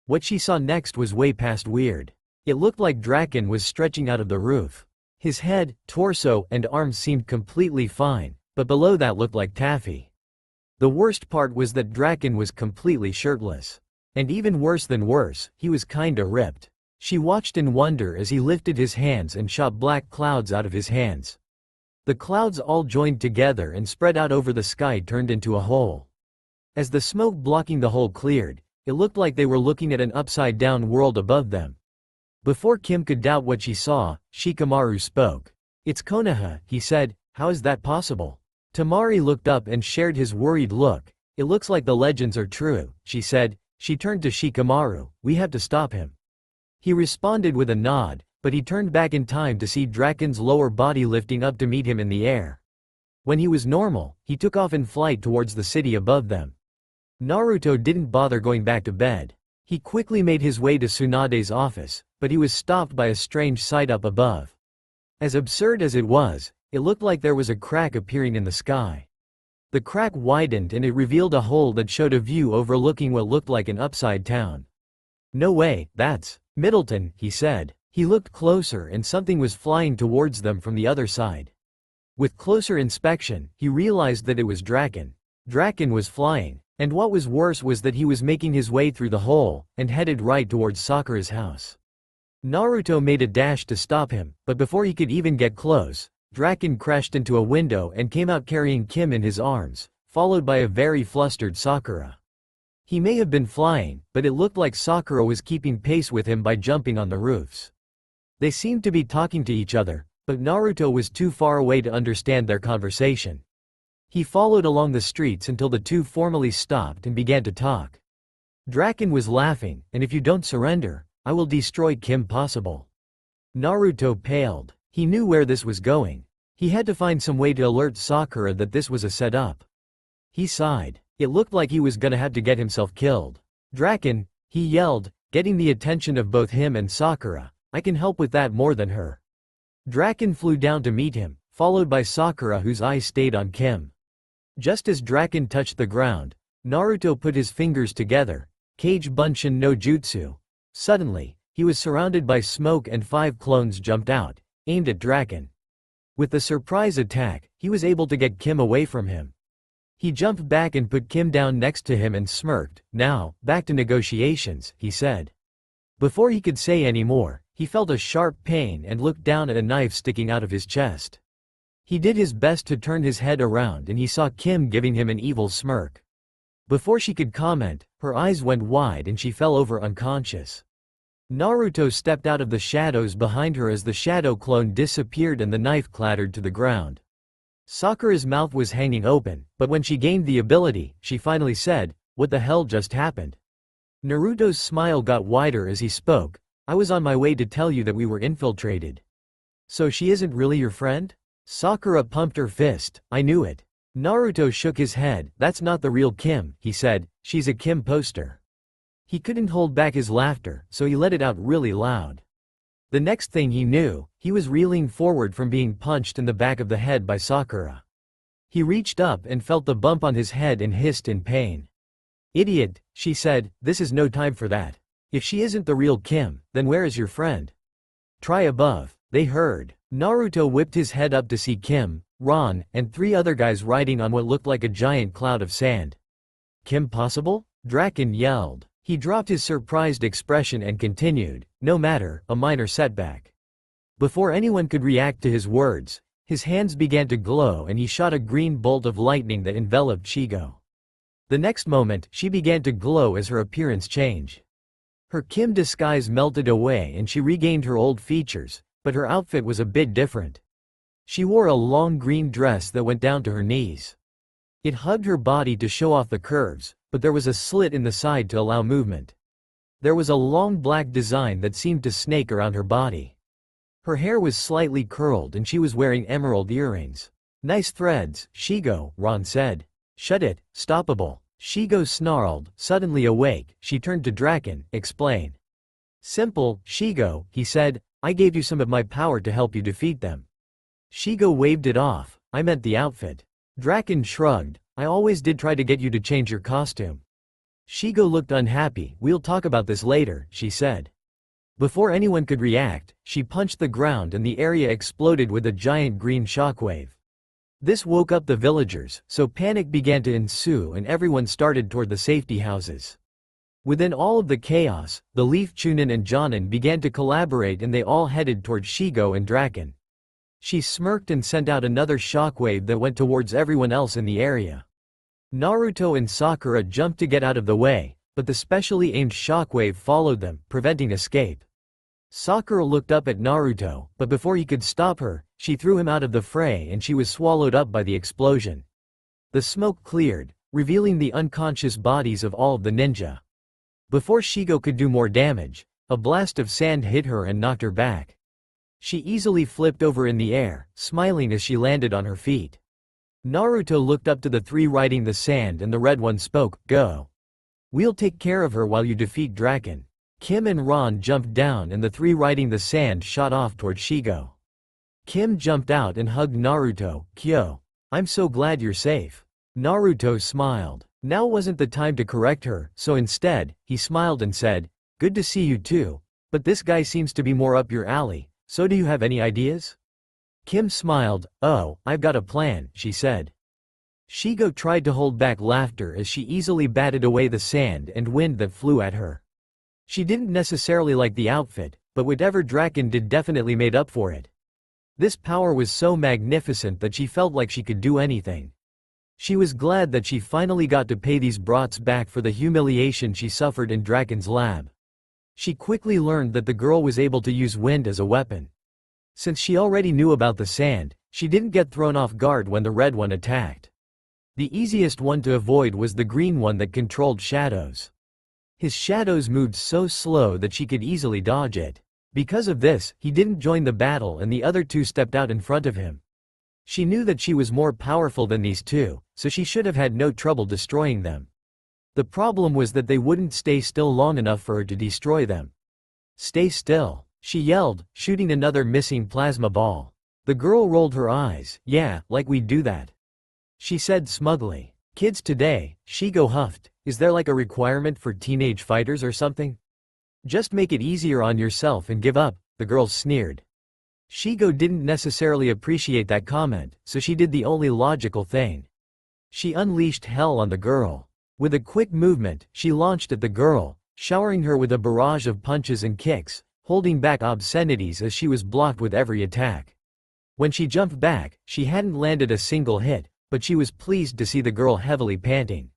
What she saw next was way past weird. It looked like Draken was stretching out of the roof. His head, torso, and arms seemed completely fine, but below that looked like taffy. The worst part was that Draken was completely shirtless. And even worse than worse, he was kinda ripped. She watched in wonder as he lifted his hands and shot black clouds out of his hands. The clouds all joined together and spread out over the sky turned into a hole. As the smoke blocking the hole cleared, it looked like they were looking at an upside-down world above them. Before Kim could doubt what she saw, Shikamaru spoke. "It's Konoha," he said. "How is that possible?" Tamari looked up and shared his worried look. "It looks like the legends are true," she said. She turned to Shikamaru. "We have to stop him." He responded with a nod, but he turned back in time to see Draken's lower body lifting up to meet him in the air. When he was normal, he took off in flight towards the city above them. Naruto didn't bother going back to bed. He quickly made his way to Tsunade's office, but he was stopped by a strange sight up above. As absurd as it was, it looked like there was a crack appearing in the sky. The crack widened and it revealed a hole that showed a view overlooking what looked like an upside down. "No way, that's Middleton," he said. He looked closer and something was flying towards them from the other side. With closer inspection, he realized that it was Draken. Draken was flying, and what was worse was that he was making his way through the hole, and headed right towards Sakura's house. Naruto made a dash to stop him, but before he could even get close, Draken crashed into a window and came out carrying Kim in his arms, followed by a very flustered Sakura. He may have been flying, but it looked like Sakura was keeping pace with him by jumping on the roofs. They seemed to be talking to each other, but Naruto was too far away to understand their conversation. He followed along the streets until the two formally stopped and began to talk. Draken was laughing, "And if you don't surrender, I will destroy Kim possible." Naruto paled. He knew where this was going. He had to find some way to alert Sakura that this was a setup. He sighed. It looked like he was gonna have to get himself killed. "Draken," he yelled, getting the attention of both him and Sakura, "I can help with that more than her." Draken flew down to meet him, followed by Sakura whose eyes stayed on Kim. Just as Draken touched the ground, Naruto put his fingers together, Kage Bunshin no Jutsu. Suddenly, he was surrounded by smoke and 5 clones jumped out, aimed at Draken. With the surprise attack, he was able to get Kim away from him. He jumped back and put Kim down next to him and smirked. "Now, back to negotiations," he said. Before he could say any more, he felt a sharp pain and looked down at a knife sticking out of his chest. He did his best to turn his head around and he saw Kim giving him an evil smirk. Before she could comment, her eyes went wide and she fell over unconscious. Naruto stepped out of the shadows behind her as the shadow clone disappeared and the knife clattered to the ground. Sakura's mouth was hanging open, but when she gained the ability, she finally said, "What the hell just happened?" Naruto's smile got wider as he spoke. "I was on my way to tell you that we were infiltrated." "So she isn't really your friend?" Sakura pumped her fist. "I knew it." Naruto shook his head. "That's not the real Kim," he said. "She's a Kim poster." He couldn't hold back his laughter, so he let it out really loud. The next thing he knew, he was reeling forward from being punched in the back of the head by Sakura. He reached up and felt the bump on his head and hissed in pain. "Idiot," she said, "this is no time for that. If she isn't the real Kim, then where is your friend?" "Try above." They heard. Naruto whipped his head up to see Kim, Ron, and 3 other guys riding on what looked like a giant cloud of sand. "Kim possible?" Draken yelled. He dropped his surprised expression and continued, "No matter, a minor setback." Before anyone could react to his words, his hands began to glow and he shot a green bolt of lightning that enveloped Shigo. The next moment, she began to glow as her appearance changed. Her Kim disguise melted away and she regained her old features, but her outfit was a bit different. She wore a long green dress that went down to her knees. It hugged her body to show off the curves, but there was a slit in the side to allow movement. There was a long black design that seemed to snake around her body. Her hair was slightly curled and she was wearing emerald earrings. "Nice threads, Shigo," Ron said. "Shut it, stoppable." Shigo snarled. Suddenly awake, she turned to Draken. "Explain." "Simple, Shigo," he said. "I gave you some of my power to help you defeat them." Shigo waved it off. "I meant the outfit." Draken shrugged. "I always did try to get you to change your costume." Shigo looked unhappy. "We'll talk about this later," she said. Before anyone could react, she punched the ground and the area exploded with a giant green shockwave. This woke up the villagers, so panic began to ensue and everyone started toward the safety houses. Within all of the chaos, the Leaf Chunin and Jonin began to collaborate and they all headed toward Shigo and Draken. She smirked and sent out another shockwave that went towards everyone else in the area. Naruto and Sakura jumped to get out of the way, but the specially aimed shockwave followed them, preventing escape. Sakura looked up at Naruto, but before he could stop her, she threw him out of the fray and she was swallowed up by the explosion. The smoke cleared, revealing the unconscious bodies of all of the ninja. Before Shigo could do more damage, a blast of sand hit her and knocked her back. She easily flipped over in the air, smiling as she landed on her feet. Naruto looked up to the 3 riding the sand and the red one spoke, "Go." We'll take care of her while you defeat Draken. Kim and Ron jumped down and the three riding the sand shot off toward Shigo. Kim jumped out and hugged Naruto. Kyo, I'm so glad you're safe. Naruto smiled. Now wasn't the time to correct her, so instead, he smiled and said, good to see you too, but this guy seems to be more up your alley, so do you have any ideas? Kim smiled. Oh, I've got a plan, she said. Shigo tried to hold back laughter as she easily batted away the sand and wind that flew at her. She didn't necessarily like the outfit, but whatever Draken did definitely made up for it. This power was so magnificent that she felt like she could do anything. She was glad that she finally got to pay these brats back for the humiliation she suffered in Draken's lab. She quickly learned that the girl was able to use wind as a weapon. Since she already knew about the sand, she didn't get thrown off guard when the red one attacked. The easiest one to avoid was the green one that controlled shadows. His shadows moved so slow that she could easily dodge it. Because of this, he didn't join the battle and the other two stepped out in front of him. She knew that she was more powerful than these two, so she should have had no trouble destroying them. The problem was that they wouldn't stay still long enough for her to destroy them. Stay still, she yelled, shooting another missing plasma ball. The girl rolled her eyes. Yeah, like we do that, she said smugly. Kids today, Shigo huffed, is there like a requirement for teenage fighters or something? Just make it easier on yourself and give up, the girl sneered. Shigo didn't necessarily appreciate that comment, so she did the only logical thing. She unleashed hell on the girl. With a quick movement, she launched at the girl, showering her with a barrage of punches and kicks, holding back obscenities as she was blocked with every attack. When she jumped back, she hadn't landed a single hit, but she was pleased to see the girl heavily panting.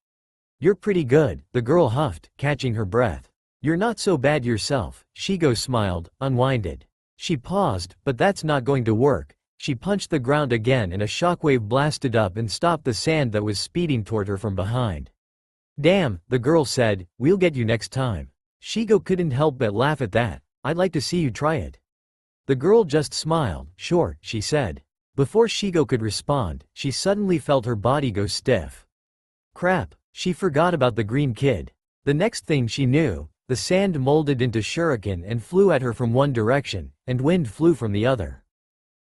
You're pretty good, the girl huffed, catching her breath. You're not so bad yourself, Shigo smiled, unwinded. She paused, but that's not going to work. She punched the ground again and a shockwave blasted up and stopped the sand that was speeding toward her from behind. Damn, the girl said, we'll get you next time. Shigo couldn't help but laugh at that. I'd like to see you try it. The girl just smiled. Sure, she said. Before Shigo could respond, she suddenly felt her body go stiff. Crap, she forgot about the green kid. The next thing she knew, the sand molded into shuriken and flew at her from one direction, and wind flew from the other.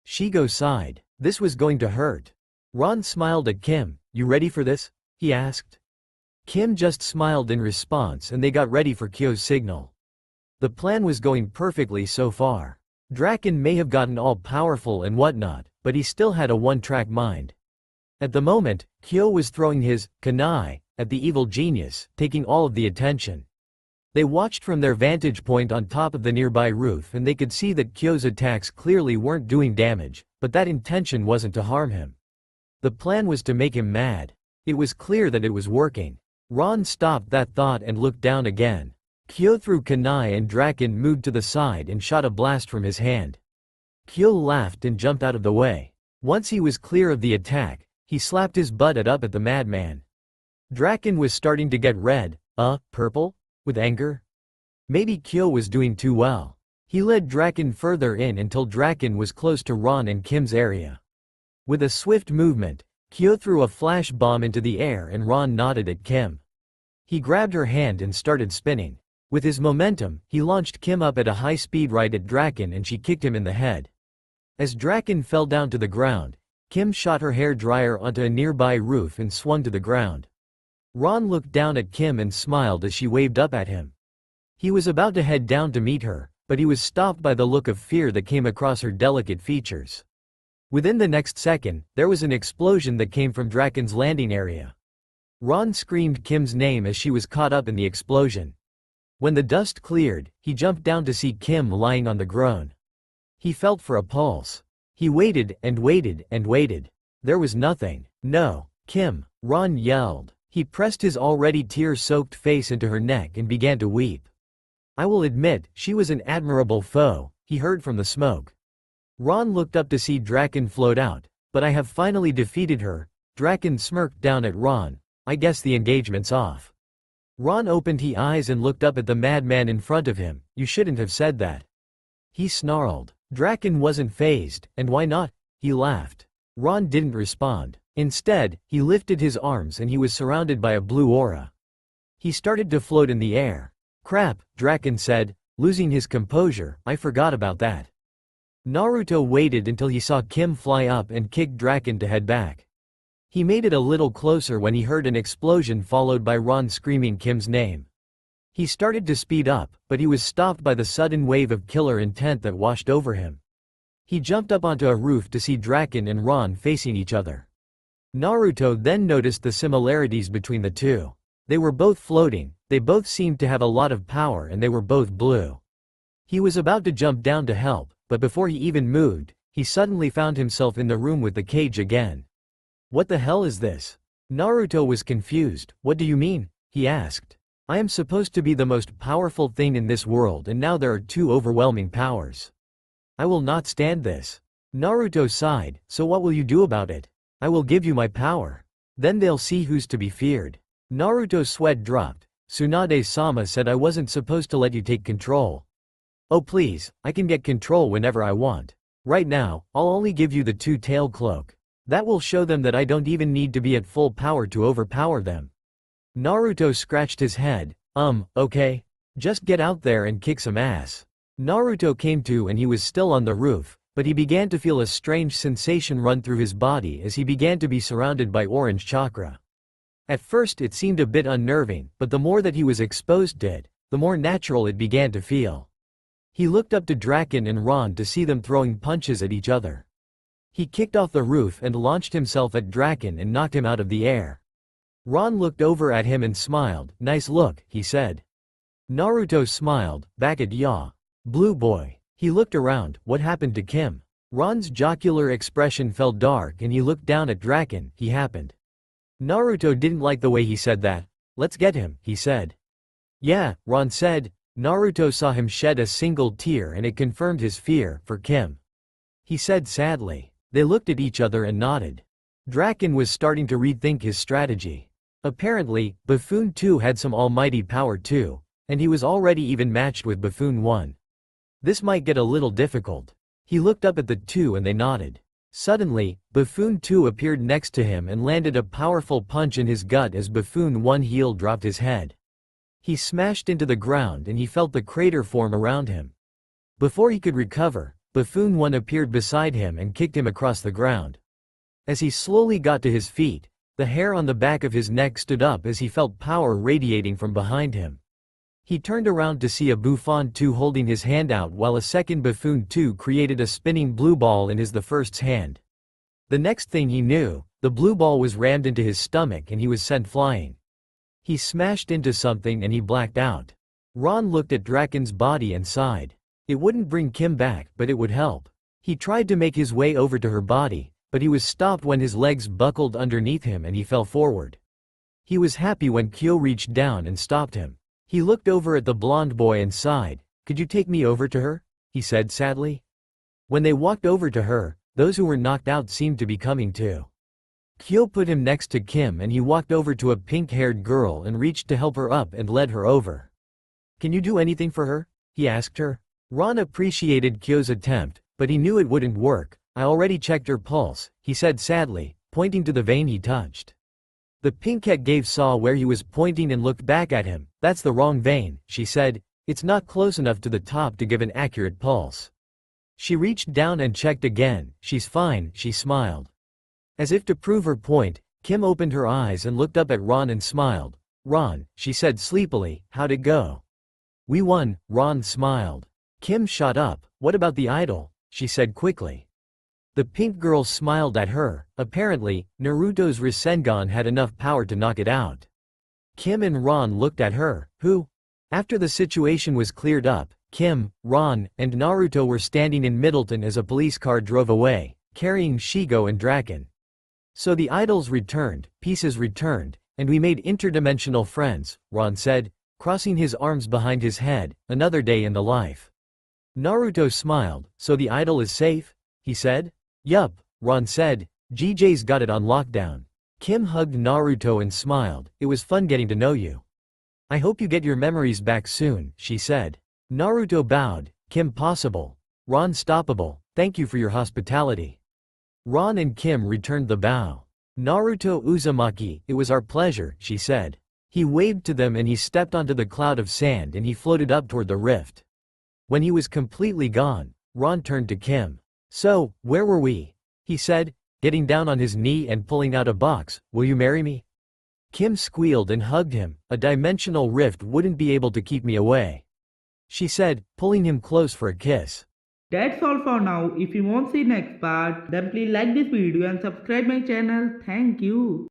Shigo sighed. This was going to hurt. Ron smiled at Kim. You ready for this? He asked. Kim just smiled in response and they got ready for Kyo's signal. The plan was going perfectly so far. Draken may have gotten all powerful and whatnot, but he still had a one-track mind. At the moment, Kyo was throwing his kunai at the evil genius, taking all of the attention. They watched from their vantage point on top of the nearby roof and they could see that Kyo's attacks clearly weren't doing damage, but that intention wasn't to harm him. The plan was to make him mad. It was clear that it was working. Ron stopped that thought and looked down again. Kyo threw kunai and Draken moved to the side and shot a blast from his hand. Kyo laughed and jumped out of the way. Once he was clear of the attack, he slapped his butt up at the madman. Draken was starting to get red, purple? With anger? Maybe Kyo was doing too well. He led Draken further in until Draken was close to Ron and Kim's area. With a swift movement, Kyo threw a flash bomb into the air and Ron nodded at Kim. He grabbed her hand and started spinning. With his momentum, he launched Kim up at a high speed right at Draken and she kicked him in the head. As Draken fell down to the ground, Kim shot her hair dryer onto a nearby roof and swung to the ground. Ron looked down at Kim and smiled as she waved up at him. He was about to head down to meet her, but he was stopped by the look of fear that came across her delicate features. Within the next second, there was an explosion that came from Draken's landing area. Ron screamed Kim's name as she was caught up in the explosion. When the dust cleared, he jumped down to see Kim lying on the ground. He felt for a pulse. He waited and waited and waited. There was nothing. No, Kim, Ron yelled. He pressed his already tear-soaked face into her neck and began to weep. I will admit, she was an admirable foe, he heard from the smoke. Ron looked up to see Draken float out. But I have finally defeated her. Draken smirked down at Ron. I guess the engagement's off. Ron opened his eyes and looked up at the madman in front of him. You shouldn't have said that. He snarled. Draken wasn't fazed, and why not? He laughed. Ron didn't respond. Instead, he lifted his arms and he was surrounded by a blue aura. He started to float in the air. Crap, Draken said, losing his composure, I forgot about that. Naruto waited until he saw Kim fly up and kick Draken to head back. He made it a little closer when he heard an explosion followed by Ron screaming Kim's name. He started to speed up, but he was stopped by the sudden wave of killer intent that washed over him. He jumped up onto a roof to see Draken and Ron facing each other. Naruto then noticed the similarities between the two. They were both floating, they both seemed to have a lot of power, and they were both blue. He was about to jump down to help, but before he even moved, he suddenly found himself in the room with the cage again. What the hell is this? Naruto was confused. What do you mean? He asked. I am supposed to be the most powerful thing in this world, and now there are two overwhelming powers. I will not stand this. Naruto sighed. So what will you do about it? I will give you my power. Then they'll see who's to be feared. Naruto's sweat dropped. Tsunade-sama said I wasn't supposed to let you take control. Oh please, I can get control whenever I want. Right now, I'll only give you the two-tailed cloak. That will show them that I don't even need to be at full power to overpower them. Naruto scratched his head. Okay. Just get out there and kick some ass. Naruto came to and he was still on the roof, but he began to feel a strange sensation run through his body as he began to be surrounded by orange chakra. At first it seemed a bit unnerving, but the more that he was exposed to it, the more natural it began to feel. He looked up to Draken and Ron to see them throwing punches at each other. He kicked off the roof and launched himself at Draken and knocked him out of the air. Ron looked over at him and smiled. Nice look, he said. Naruto smiled, back at Ya. Blue boy. He looked around. What happened to Kim? Ron's jocular expression fell dark and he looked down at Draken. He happened. Naruto didn't like the way he said that. Let's get him, he said. Yeah, Ron said. Naruto saw him shed a single tear and it confirmed his fear for Kim. He said sadly. They looked at each other and nodded. Draken was starting to rethink his strategy. Apparently, Buffoon 2 had some almighty power too, and he was already even matched with Buffoon 1. This might get a little difficult. He looked up at the two and they nodded. Suddenly, Buffoon 2 appeared next to him and landed a powerful punch in his gut as Buffoon 1 heel dropped his head. He smashed into the ground and he felt the crater form around him. Before he could recover, Buffoon 1 appeared beside him and kicked him across the ground. As he slowly got to his feet, the hair on the back of his neck stood up as he felt power radiating from behind him. He turned around to see a Buffoon 2 holding his hand out while a second Buffoon 2 created a spinning blue ball in the first's hand. The next thing he knew, the blue ball was rammed into his stomach and he was sent flying. He smashed into something and he blacked out. Ron looked at Draken's body and sighed. It wouldn't bring Kim back, but it would help. He tried to make his way over to her body, but he was stopped when his legs buckled underneath him and he fell forward. He was happy when Kyo reached down and stopped him. He looked over at the blonde boy and sighed. Could you take me over to her? He said sadly. When they walked over to her, those who were knocked out seemed to be coming too. Kyo put him next to Kim and he walked over to a pink-haired girl and reached to help her up and led her over. Can you do anything for her? He asked her. Ron appreciated Kyo's attempt, but he knew it wouldn't work. I already checked her pulse, he said sadly, pointing to the vein he touched. The pinkette gave saw where he was pointing and looked back at him. That's the wrong vein, she said. It's not close enough to the top to give an accurate pulse. She reached down and checked again. She's fine, she smiled. As if to prove her point, Kim opened her eyes and looked up at Ron and smiled. Ron, she said sleepily, how'd it go? We won, Ron smiled. Kim shot up. What about the idol? She said quickly. The pink girl smiled at her. Apparently, Naruto's Rasengan had enough power to knock it out. Kim and Ron looked at her. Who? After the situation was cleared up, Kim, Ron, and Naruto were standing in Middleton as a police car drove away, carrying Shigo and Draken. So the idols returned, pieces returned, and we made interdimensional friends, Ron said, crossing his arms behind his head. Another day in the life. Naruto smiled. So the idol is safe? He said. Yup, Ron said. GJ's got it on lockdown. Kim hugged Naruto and smiled. It was fun getting to know you. I hope you get your memories back soon, she said. Naruto bowed. Kim possible. Ron stoppable. Thank you for your hospitality. Ron and Kim returned the bow. Naruto Uzumaki, it was our pleasure, she said. He waved to them and he stepped onto the cloud of sand and he floated up toward the rift. When he was completely gone, Ron turned to Kim. "So, where were we?" he said, getting down on his knee and pulling out a box. "Will you marry me?" Kim squealed and hugged him. "A dimensional rift wouldn't be able to keep me away," she said, pulling him close for a kiss. That's all for now. If you want to see next part, then please like this video and subscribe my channel. Thank you.